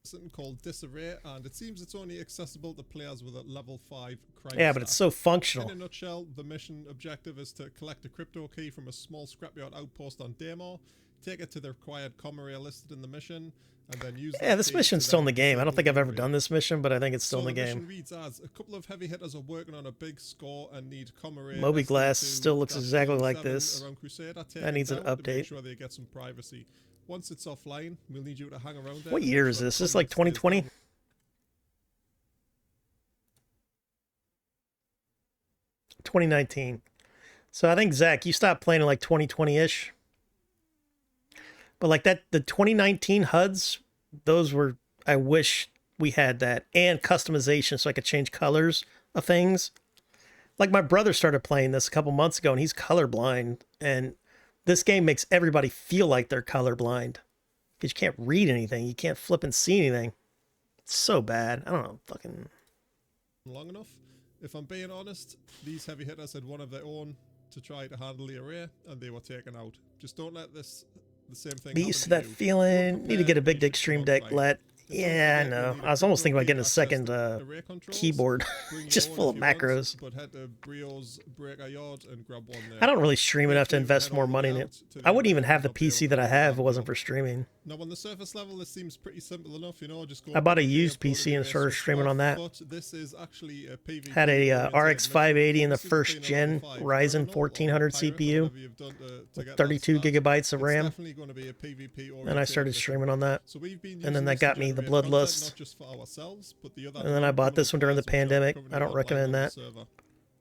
Something called Disarray, and it seems it's only accessible to players with a level 5 crime Yeah, but it's so functional. In a nutshell, the mission objective is to collect a crypto key from a small scrapyard outpost on Daymar, take it to the required com area listed in the mission, and then use Yeah, this mission's still in the game. I don't think I've ever done this mission, but I think it's still in the game. Mission reads as a couple of heavy hitters are working on a big score and need com area. Moby Glass still looks exactly like this. That needs an update. To make sure they get some privacy. Once it's offline, we'll need you to hang around there. What year is this? Is this like 2020? 2019. So I think, Zach, you stopped playing in like 2020-ish. But like that, the 2019 HUDs, those were, I wish we had that. And customization so I could change colors of things. Like my brother started playing this a couple months ago and he's colorblind. And this game makes everybody feel like they're colorblind. Because you can't read anything. You can't flip and see anything. It's so bad. I don't know. Fucking... long enough. If I'm being honest, these heavy hitters had one of their own to try to handle the array, and they were taken out. Just don't let the same thing be used to that feeling. Need to get a big dick stream deck let. Yeah, I know. I was almost thinking about getting a second keyboard just full of macros. But head to Brio's Breaker Yard and grab one there. I don't really stream enough to invest more money in it. I wouldn't even have the PC that I have if it wasn't for streaming. Now, on the surface level, this seems pretty simple enough, you know. Just go. I bought a used PC and started streaming on that. But this is actually a PvP. Had a RX 580 in the first gen Ryzen 1400 CPU with 32 gigabytes of RAM. And I started streaming on that. And then that got me the Bloodlust. And then I bought this one during the pandemic. I don't recommend that.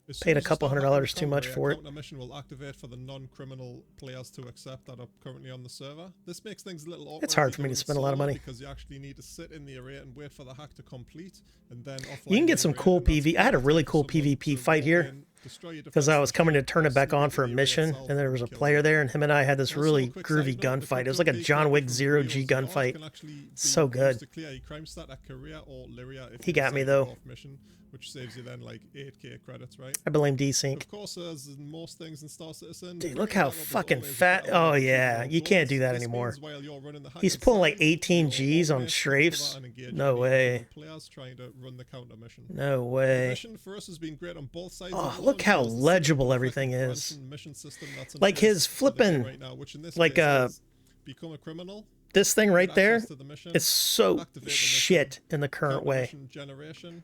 As Paid soon a as you couple start $100 hacking the too much convoy, for a it. counter mission will activate for the non-criminal players to accept that are currently on the server. This makes things a little awkward. It's hard if for you're me to doing it spend a lot of solo money. because you actually need to sit in the array and wait for the hack to complete, and then offline You can get the some array, cool and that's PV. I had a plenty really for cool someone PvP to fight walk here in, destroy your because I was defense coming to station, turn it back sneak on into for a the array mission, itself, and there was a kill player them. there, and him and I had this Also, really a quick groovy side note, the gunfight. It was like a crypto key John collected Wick from zero Rio's G yard gunfight. can actually be So used good. to clear a crime stat at Korea or Lyria if He you got me, decide to though. go off mission, which saves you then like 8k credits, right? I blame desync. Of course, as in most things in Star Citizen, Dude, bringing look the how backup is fucking always a fat. better way Oh of keeping yeah, your you can't do goals. that This anymore. means while you're running the hack He's pulling like inside, 18 your Gs on automates can strafes. cover and engage No any way. incoming players trying to run the counter mission. No The way. mission for us has been great on both sides. Oh, of the look launch. how There's a simple, legible effective everything branch is. and mission system that's in Like place his for the game flipping, right now, which in this like case is become a criminal. this thing right Get there. access to the mission, It's so activate the mission, shit in the current counter way, mission generation,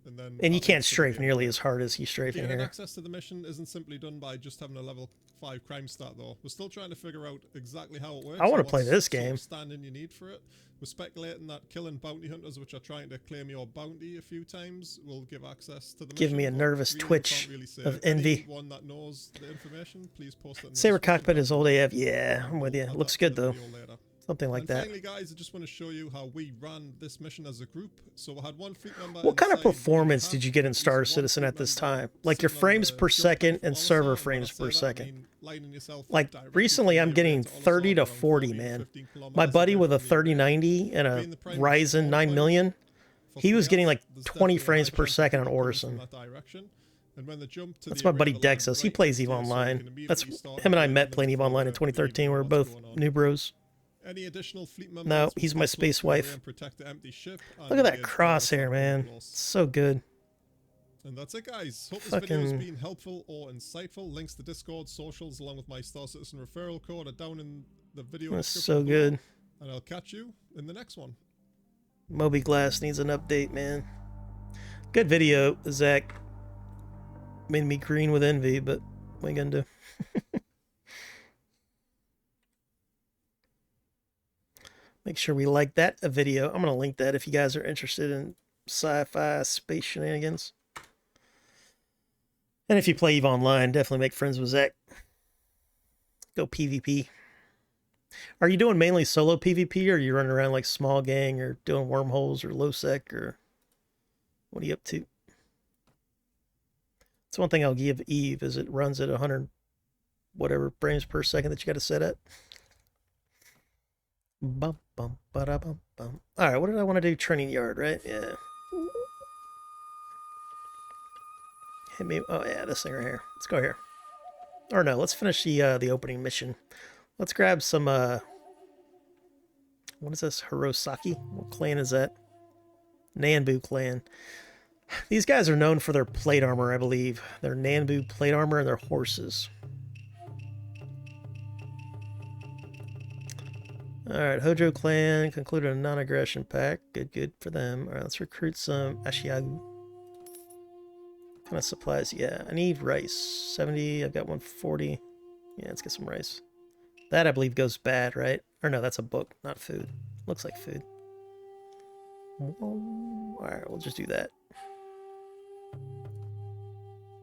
and then and you add can't it to the strafe game. nearly as hard as he's strafing Gaining here. access to the mission isn't simply done by just having a level 5 crime stat though. We're still trying to figure out exactly how it works. I wanna and play what this sort of game. standing you need for it. We're speculating that killing bounty hunters which are trying to claim your bounty a few times will give access to the Give mission. me a but nervous really we twitch can't really say. of envy. Anyone that knows the information, please post it in the Saber description cockpit down is old AF. Yeah, I'm with you. I'll add Looks that to good the though. video later. Something like And that. finally, guys, I just want to show you how we ran this mission as a group. So we had one fleet member. What kind of inside, performance did you get in Star Citizen at this time? Like your frames per second and server frames per second. Like recently I'm getting 30 to 40, man. My buddy with a 3090 and a Ryzen 9 million, he was getting like 20 frames per second on Orison. That's my buddy Dexos. He plays EVE Online. That's him and I met playing EVE Online in 2013. We were both new bros. No, he's my space wife. Look at that crosshair, man. So good. And that's it, guys. Hope this video has been helpful or insightful. Links to Discord, socials, along with my Star Citizen referral code are down in the video That's description so below. good. And I'll catch you in the next one. Moby Glass needs an update, man. Good video, Zach. Made me green with envy, but what are you gonna do? Make sure we like that video. I'm gonna link that if you guys are interested in sci-fi space shenanigans. And if you play EVE Online, definitely make friends with Zach. Go PvP. Are you doing mainly solo PvP, or are you running around like small gang, or doing wormholes, or low sec, or what are you up to? That's one thing I'll give EVE, is it runs at 100 whatever frames per second that you got to set at. Bum, bum, ba-da, bum, bum. All right, what did I want to do? Training yard, right? Yeah. Hit me. Oh yeah, this thing right here. Let's go here. Or no, let's finish the opening mission. Let's grab some. What is this? Hirosaki? What clan is that? Nanbu clan. These guys are known for their plate armor, I believe. Their Nanbu plate armor and their horses. Alright, Hojo clan concluded a non-aggression pact. Good for them. Alright, let's recruit some Ashiagu. What kind of supplies? Yeah, I need rice. 70, I've got 140. Yeah, let's get some rice. That, I believe, goes bad, right? Or no, that's a book, not food. Looks like food. Alright, we'll just do that.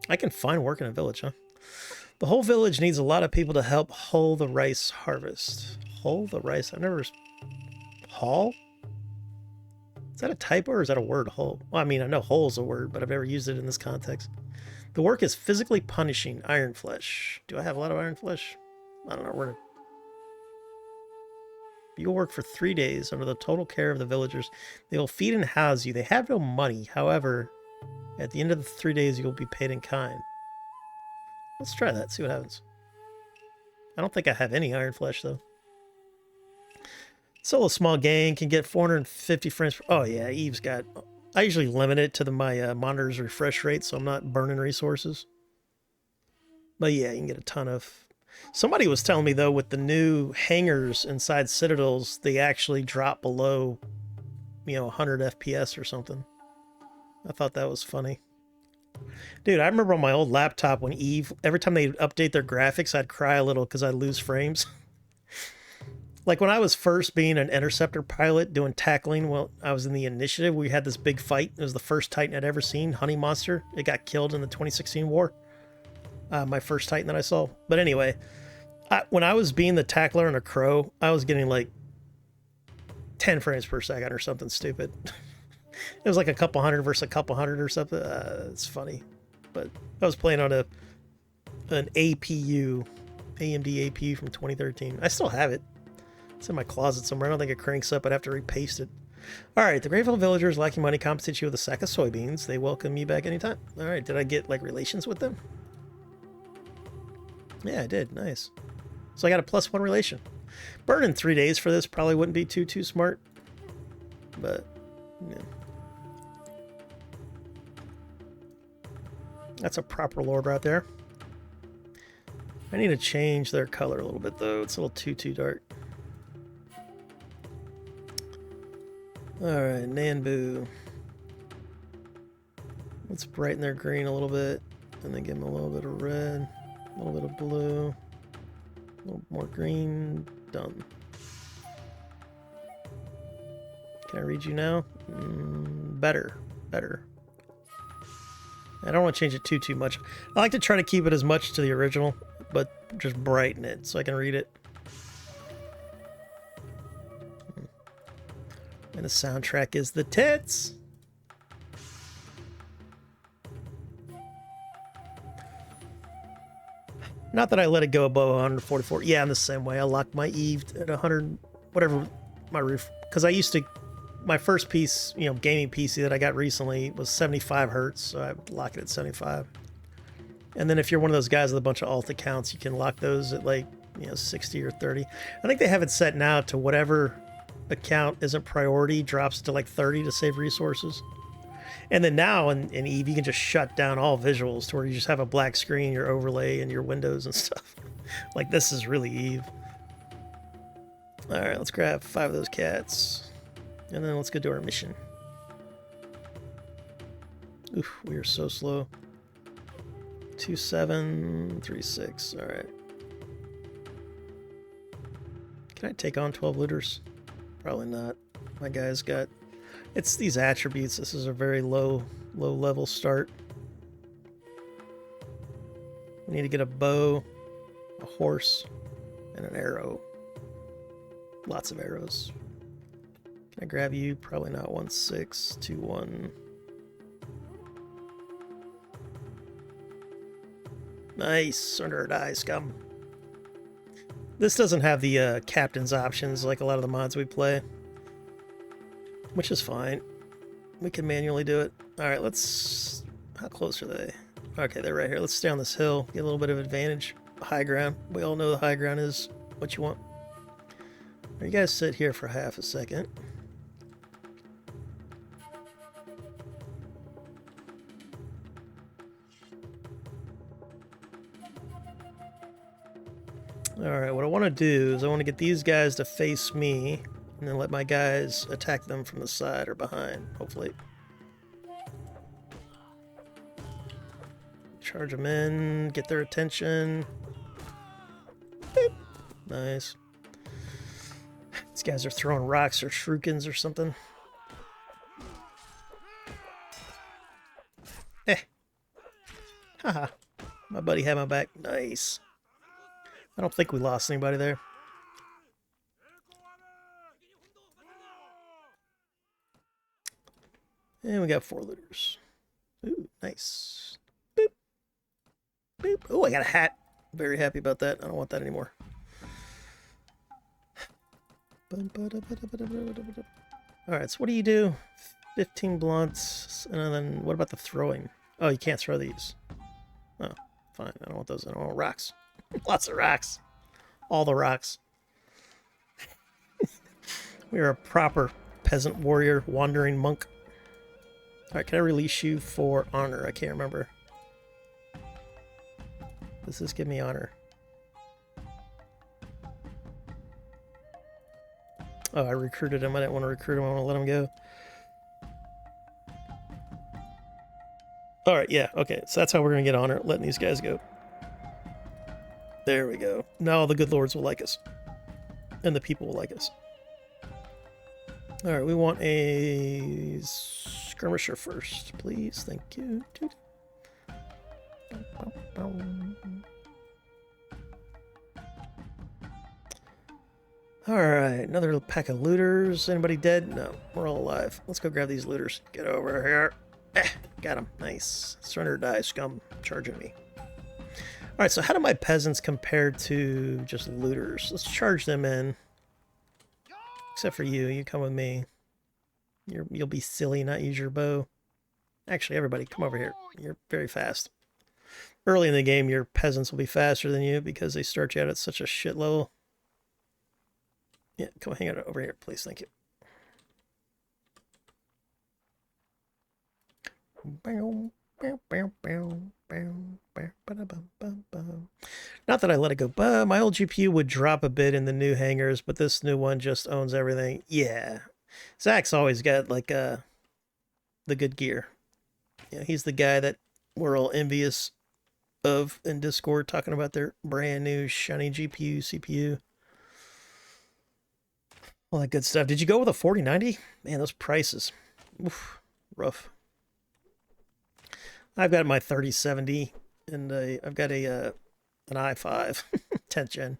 I can find work in a village, huh? The whole village needs a lot of people to help hoe the rice harvest. Hoe the rice? I've never... Haul? Is that a typo or is that a word, hoe? Well, I mean, I know hoe is a word, but I've never used it in this context. The work is physically punishing. Iron flesh. Do I have a lot of iron flesh? I don't know. Where to... You'll work for 3 days under the total care of the villagers. They will feed and house you. They have no money. However, at the end of the 3 days, you'll be paid in kind. Let's try that, see what happens. I don't think I have any iron flesh, though. Solo small gang can get 450 frames per... Oh, yeah, Eve's got... I usually limit it to my monitor's refresh rate, so I'm not burning resources. But yeah, you can get a ton of... Somebody was telling me, though, with the new hangars inside Citadels, they actually drop below, 100 FPS or something. I thought that was funny. Dude, I remember on my old laptop when Eve, every time they update their graphics, I'd cry a little because I'd lose frames. Like when I was first being an interceptor pilot doing tackling, well, I was in the initiative. We had this big fight. It was the first Titan I'd ever seen, Honey Monster. It got killed in the 2016 war. My first Titan that I saw. But anyway, when I was being the tackler on a crow, I was getting like 10 frames per second or something stupid. It was like a couple hundred versus a couple hundred or something. It's funny. But I was playing on an APU, AMD APU from 2013. I still have it. It's in my closet somewhere. I don't think it cranks up. I'd have to repaste it. All right, the Grateful Villagers lacking money compensate you with a sack of soybeans. They welcome you back anytime. All right, did I get like relations with them? Yeah, I did. Nice. So I got a +1 relation. Burning 3 days for this probably wouldn't be too smart. But, yeah. That's a proper lord right there. I need to change their color a little bit, though. It's a little too dark. Alright, Nanbu. Let's brighten their green a little bit. And then give them a little bit of red. A little bit of blue. A little more green. Done. Can I read you now? Better. I don't want to change it too much. I like to try to keep it as much to the original, but just brighten it so I can read it. And the soundtrack is the tits. Not that I let it go above 144. Yeah, in the same way. I locked my Eve at 100, whatever my roof. Because I used to, my first piece, you know, gaming PC that I got recently was 75 hertz. So I lock it at 75. And then if you're one of those guys with a bunch of alt accounts, you can lock those at like, you know, 60 or 30. I think they have it set now to whatever account isn't priority drops to like 30 to save resources. And then now in Eve, you can just shut down all visuals to where you just have a black screen, your overlay, and your windows and stuff. Like, this is really Eve. All right, let's grab 5 of those cats. And then let's go do our mission. Oof, we are so slow. 2736. All right. Can I take on 12 looters? Probably not. My guy's got... It's these attributes. This is a very low level start. We need to get a bow, a horse, and an arrow. Lots of arrows. Can I grab you? Probably not. 1621. Nice. Surrender or die, scum. This doesn't have the captain's options like a lot of the mods we play. Which is fine. We can manually do it. Alright, let's... How close are they? Okay, they're right here. Let's stay on this hill. Get a little bit of advantage. High ground. We all know the high ground is what you want. You guys sit here for half a second. Alright, what I want to do is I want to get these guys to face me. And then let my guys attack them from the side or behind, hopefully. Charge them in, get their attention. Boop. Nice. These guys are throwing rocks or shurikens or something. Eh. Haha. My buddy had my back. Nice. I don't think we lost anybody there. And we got 4 looters. Ooh, nice. Boop. Boop. Oh, I got a hat. Very happy about that. I don't want that anymore. Alright, so what do you do? 15 blunts. And then what about the throwing? Oh, you can't throw these. Oh, fine. I don't want those. I don't want rocks. Lots of rocks. All the rocks. We are a proper peasant warrior, wandering monk. Alright, can I release you for honor? I can't remember. Does this give me honor? Oh, I recruited him. I didn't want to recruit him. I want to let him go. Alright, yeah, okay. So that's how we're going to get honor, letting these guys go. There we go. Now all the good lords will like us. and the people will like us. All right, we want a skirmisher first, please. Thank you. All right, another pack of looters. Anybody dead? No, we're all alive. Let's go grab these looters. Get over here. Got him. Nice. Surrender or die, scum. Charging me. All right, so how do my peasants compare to just looters? Let's charge them in. Except for you. You come with me. You'll be silly, not use your bow. Actually, everybody, come over here. You're very fast. Early in the game, your peasants will be faster than you because they start you out at such a shit level. Yeah, come hang out over here, please. Thank you. Not that I let it go, but my old GPU would drop a bit in the new hangars, but this new one just owns everything. Yeah. Zach's always got, like, the good gear. Yeah, he's the guy that we're all envious of in Discord, talking about their brand new shiny GPU, CPU. All that good stuff. Did you go with a 4090? Man, those prices. Oof, rough. I've got my 3070, and I've got an i5, 10th gen.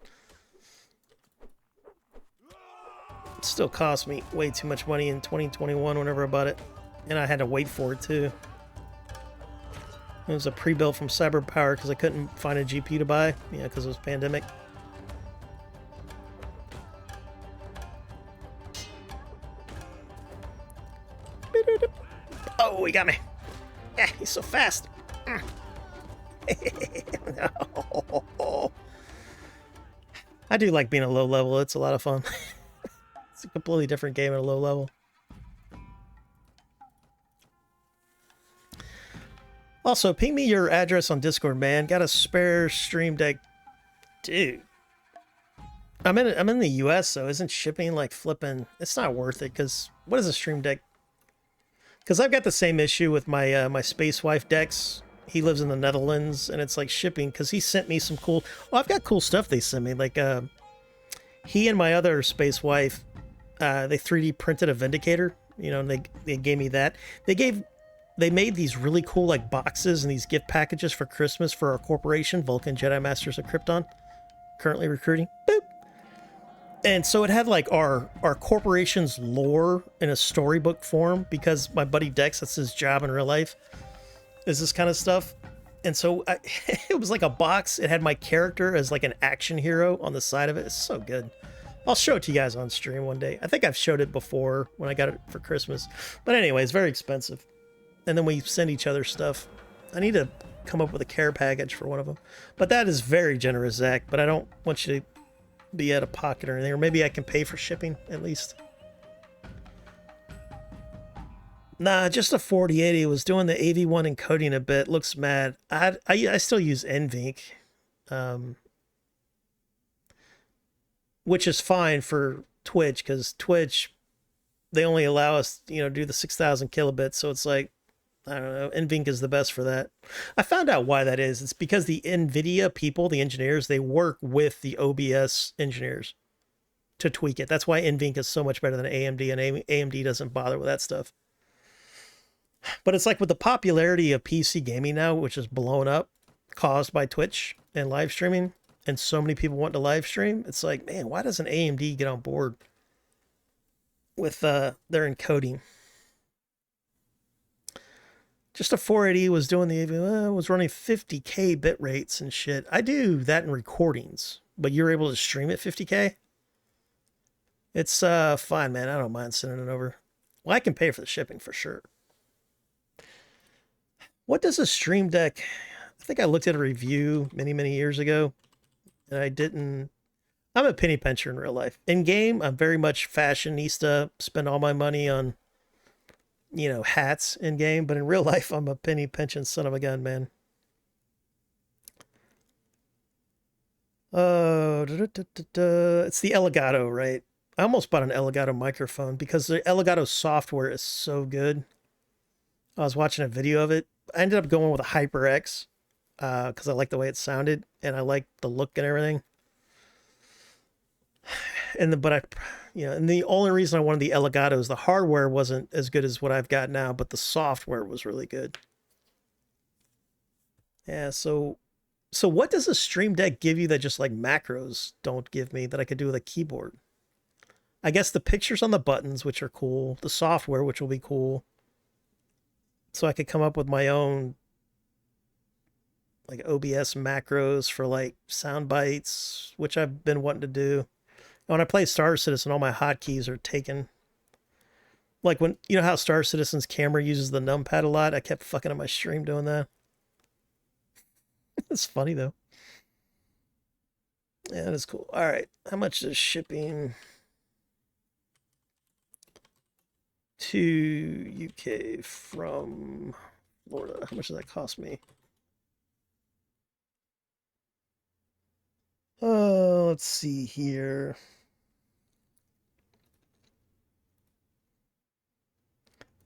It still cost me way too much money in 2021 whenever I bought it, and I had to wait for it too. It was a pre-built from CyberPower because I couldn't find a GPU to buy, because it was pandemic. Oh, he got me. Yeah, he's so fast. No. I do like being a low level. It's a lot of fun. It's a completely different game at a low level. Also, ping me your address on Discord, man. Got a spare stream deck. Dude. I'm in the US, so isn't shipping like flipping? It's not worth it, because what is a stream deck? Because I've got the same issue with my my Space Wife decks. He lives in the Netherlands, and it's like shipping, because he sent me some cool... Well, I've got cool stuff they sent me. Like, he and my other Space Wife, they 3D printed a Vindicator. And they gave me that. They made these really cool, like, boxes and these gift packages for Christmas for our corporation, Vulcan Jedi Masters of Krypton. Currently recruiting. Boop. And so it had like our corporation's lore in a storybook form, because my buddy Dex, that's his job in real life, is this kind of stuff. And so it was like a box. It had my character as like an action hero on the side of it. It's so good. I'll show it to you guys on stream one day. I think I've showed it before when I got it for Christmas. But anyway, it's very expensive. And then we send each other stuff. I need to come up with a care package for one of them. But that is very generous, Zach. But I don't want you to be out of pocket or anything, or maybe I can pay for shipping at least. Nah, just a 4080. Was doing the AV1 encoding a bit. Looks mad. I still use NVENC, which is fine for Twitch, because Twitch, they only allow us, do the 6,000 kilobits. So it's like, I don't know, NVENC is the best for that. I found out why that is. It's because the NVIDIA people, the engineers, they work with the OBS engineers to tweak it. That's why NVENC is so much better than AMD, and AMD doesn't bother with that stuff. But it's like with the popularity of PC gaming now, which is blown up, caused by Twitch and live streaming, and so many people want to live stream, it's like, man, why doesn't AMD get on board with their encoding? Just a 480 was doing was running 50K bit rates and shit. I do that in recordings, but you're able to stream at 50K? It's fine, man. I don't mind sending it over. Well, I can pay for the shipping for sure. What does a stream deck... I think I looked at a review many, many years ago, and I didn't... I'm a penny pincher in real life. In game, I'm very much fashionista, spend all my money on, hats in game, but in real life, I'm a penny pinching son of a gun, man. It's the Elgato, right? I almost bought an Elgato microphone because the Elgato software is so good. I was watching a video of it. I ended up going with a HyperX because I like the way it sounded and I like the look and everything. and the only reason I wanted the Elgato is the hardware wasn't as good as what I've got now, but the software was really good. Yeah, so what does a Stream Deck give you that just like macros don't give me that I could do with a keyboard? I guess the pictures on the buttons, which are cool, the software, which will be cool. So I could come up with my own like OBS macros for like sound bites, which I've been wanting to do. When I play Star Citizen, all my hotkeys are taken. Like when, you know how Star Citizen's camera uses the numpad a lot? I kept fucking up my stream doing that. It's funny though. Yeah, that is cool. All right. How much is shipping to UK from Florida? How much does that cost me? Let's see here.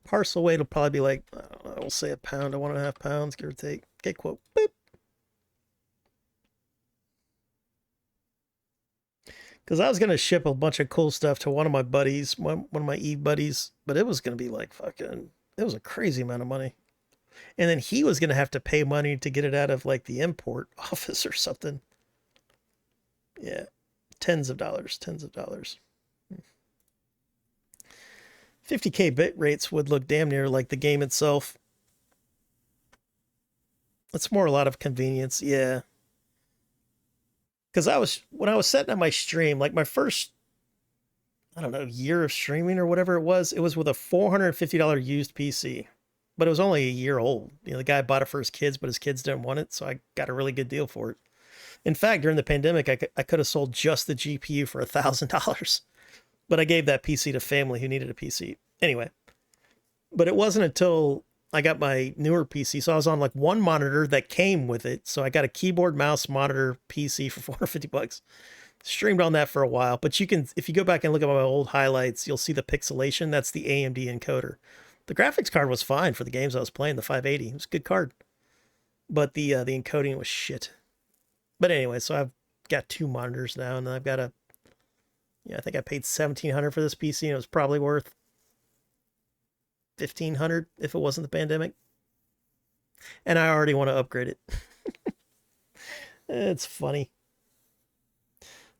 Parcel weight will probably be like, I don't know, we'll say a pound to 1.5 pounds, give or take. Okay, quote. Boop. Because I was going to ship a bunch of cool stuff to one of my buddies, one of my Eve buddies, but it was going to be like fucking, it was a crazy amount of money. And then he was going to have to pay money to get it out of like the import office or something. Yeah. Tens of dollars. 50K bit rates would look damn near like the game itself. It's more a lot of convenience, yeah. Because when I was setting up my stream, like my first, I don't know, year of streaming or whatever it was with a $450 used PC. But it was only a year old. You know, the guy bought it for his kids, but his kids didn't want it, so I got a really good deal for it. In fact, during the pandemic, I could have sold just the GPU for $1,000. But I gave that PC to family who needed a PC. Anyway, but it wasn't until I got my newer PC. So I was on like one monitor that came with it. So I got a keyboard, mouse, monitor, PC for $450. Streamed on that for a while. But you can, if you go back and look at my old highlights, you'll see the pixelation. That's the AMD encoder. The graphics card was fine for the games I was playing, the 580. It was a good card. But the encoding was shit. But anyway, so I've got two monitors now, and I've got I think I paid $1,700 for this PC, and it was probably worth $1,500 if it wasn't the pandemic. And I already want to upgrade it. It's funny.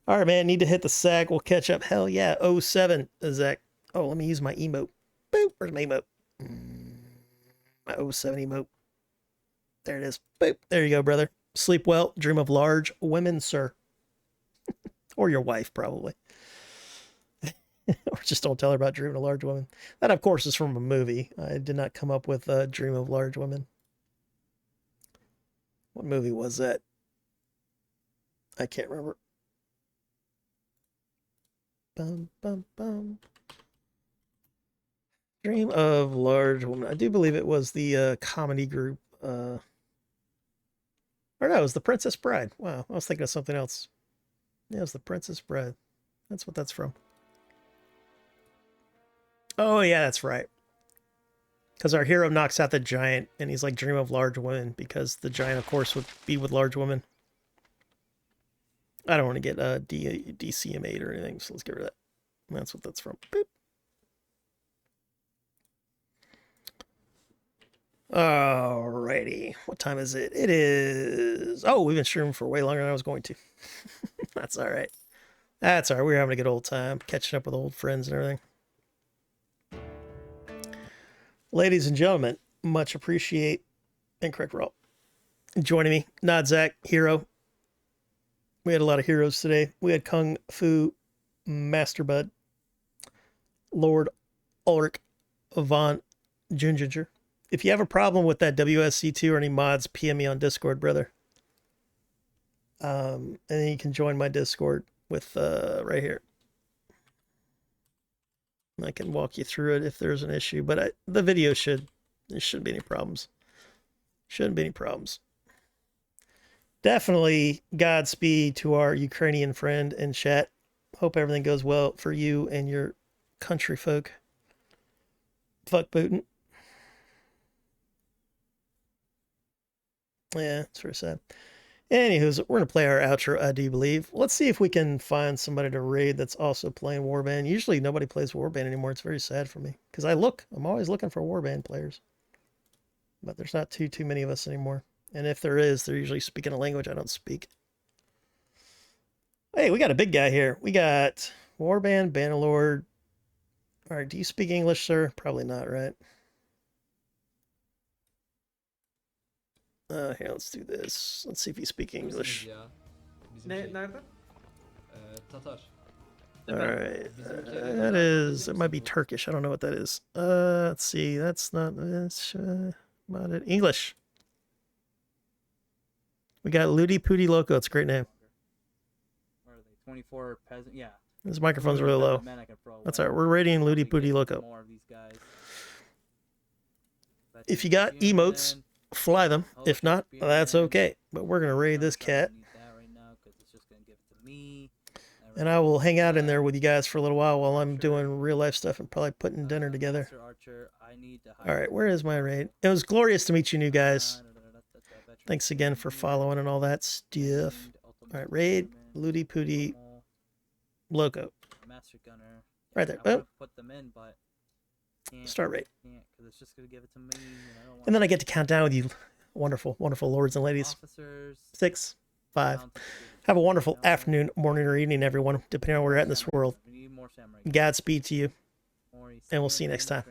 All right, man, need to hit the sack. We'll catch up. Hell yeah, 07, Zach. Oh, let me use my emote. Boop, where's my emote? My 07 emote. There it is. Boop, there you go, brother. Sleep well, dream of large women, sir. Or your wife, probably. Or just don't tell her about dreaming of large women. That, of course, is from a movie. I did not come up with Dream of Large Women. What movie was that? I can't remember. Bum, bum, bum. Dream of Large Woman. I do believe it was the comedy group. Or no, it was The Princess Bride. Wow, I was thinking of something else. Yeah, it was The Princess Bride. That's what that's from. Oh, yeah, that's right. Because our hero knocks out the giant, and he's like, dream of large women, because the giant, of course, would be with large women. I don't want to get DCM8 or anything, so let's get rid of that. That's what that's from. Boop. Alrighty. What time is it? It is... Oh, we've been streaming for way longer than I was going to. That's all right. That's all right. We were having a good old time, catching up with old friends and everything. Ladies and gentlemen, much appreciate and correct roll. Joining me, Nod Zach, Hero. We had a lot of heroes today. We had Kung Fu Master Bud, Lord Ulrick, Von Junginger. If you have a problem with that WSC2 or any mods, PM me on Discord, brother. And then you can join my Discord with right here. I can walk you through it if there's an issue, but the video there shouldn't be any problems. Shouldn't be any problems. Definitely Godspeed to our Ukrainian friend in chat. Hope everything goes well for you and your country folk. Fuck Putin. Yeah, it's very sad. Anywho, we're going to play our outro, I do believe. Let's see if we can find somebody to raid that's also playing Warband. Usually nobody plays Warband anymore. It's very sad for me. Because I'm always looking for Warband players. But there's not too many of us anymore. And if there is, they're usually speaking a language I don't speak. Hey, we got a big guy here. We got Warband, Bannerlord. Alright, do you speak English, sir? Probably not, right? Here, let's do this. Let's see if you speak English. Nerede? Tatar. Alright. That is... It might be Turkish. I don't know what that is. Let's see. That's not... That's about it. English. We got Ludi Pooty Loco. It's a great name. Where are they? 24 peasant. Yeah. His microphone's really low. That's alright. We're rating Ludi Pooty Loco. More of these guys. If you got emotes, fly them. If not, that's okay. But we're going to raid this cat. And I will hang out in there with you guys for a little while I'm doing real life stuff and probably putting dinner together. Alright, where is my raid? It was glorious to meet you new guys. Thanks again for following and all that stuff. Alright, raid, Ludi Pooty, Loco. Right there. Oh. Start raid. And then I get to count down with you, wonderful, wonderful lords and ladies. 6, 5. Have a wonderful afternoon, morning, or evening, everyone, depending on where you're at in this world. Godspeed to you. And we'll see you next time.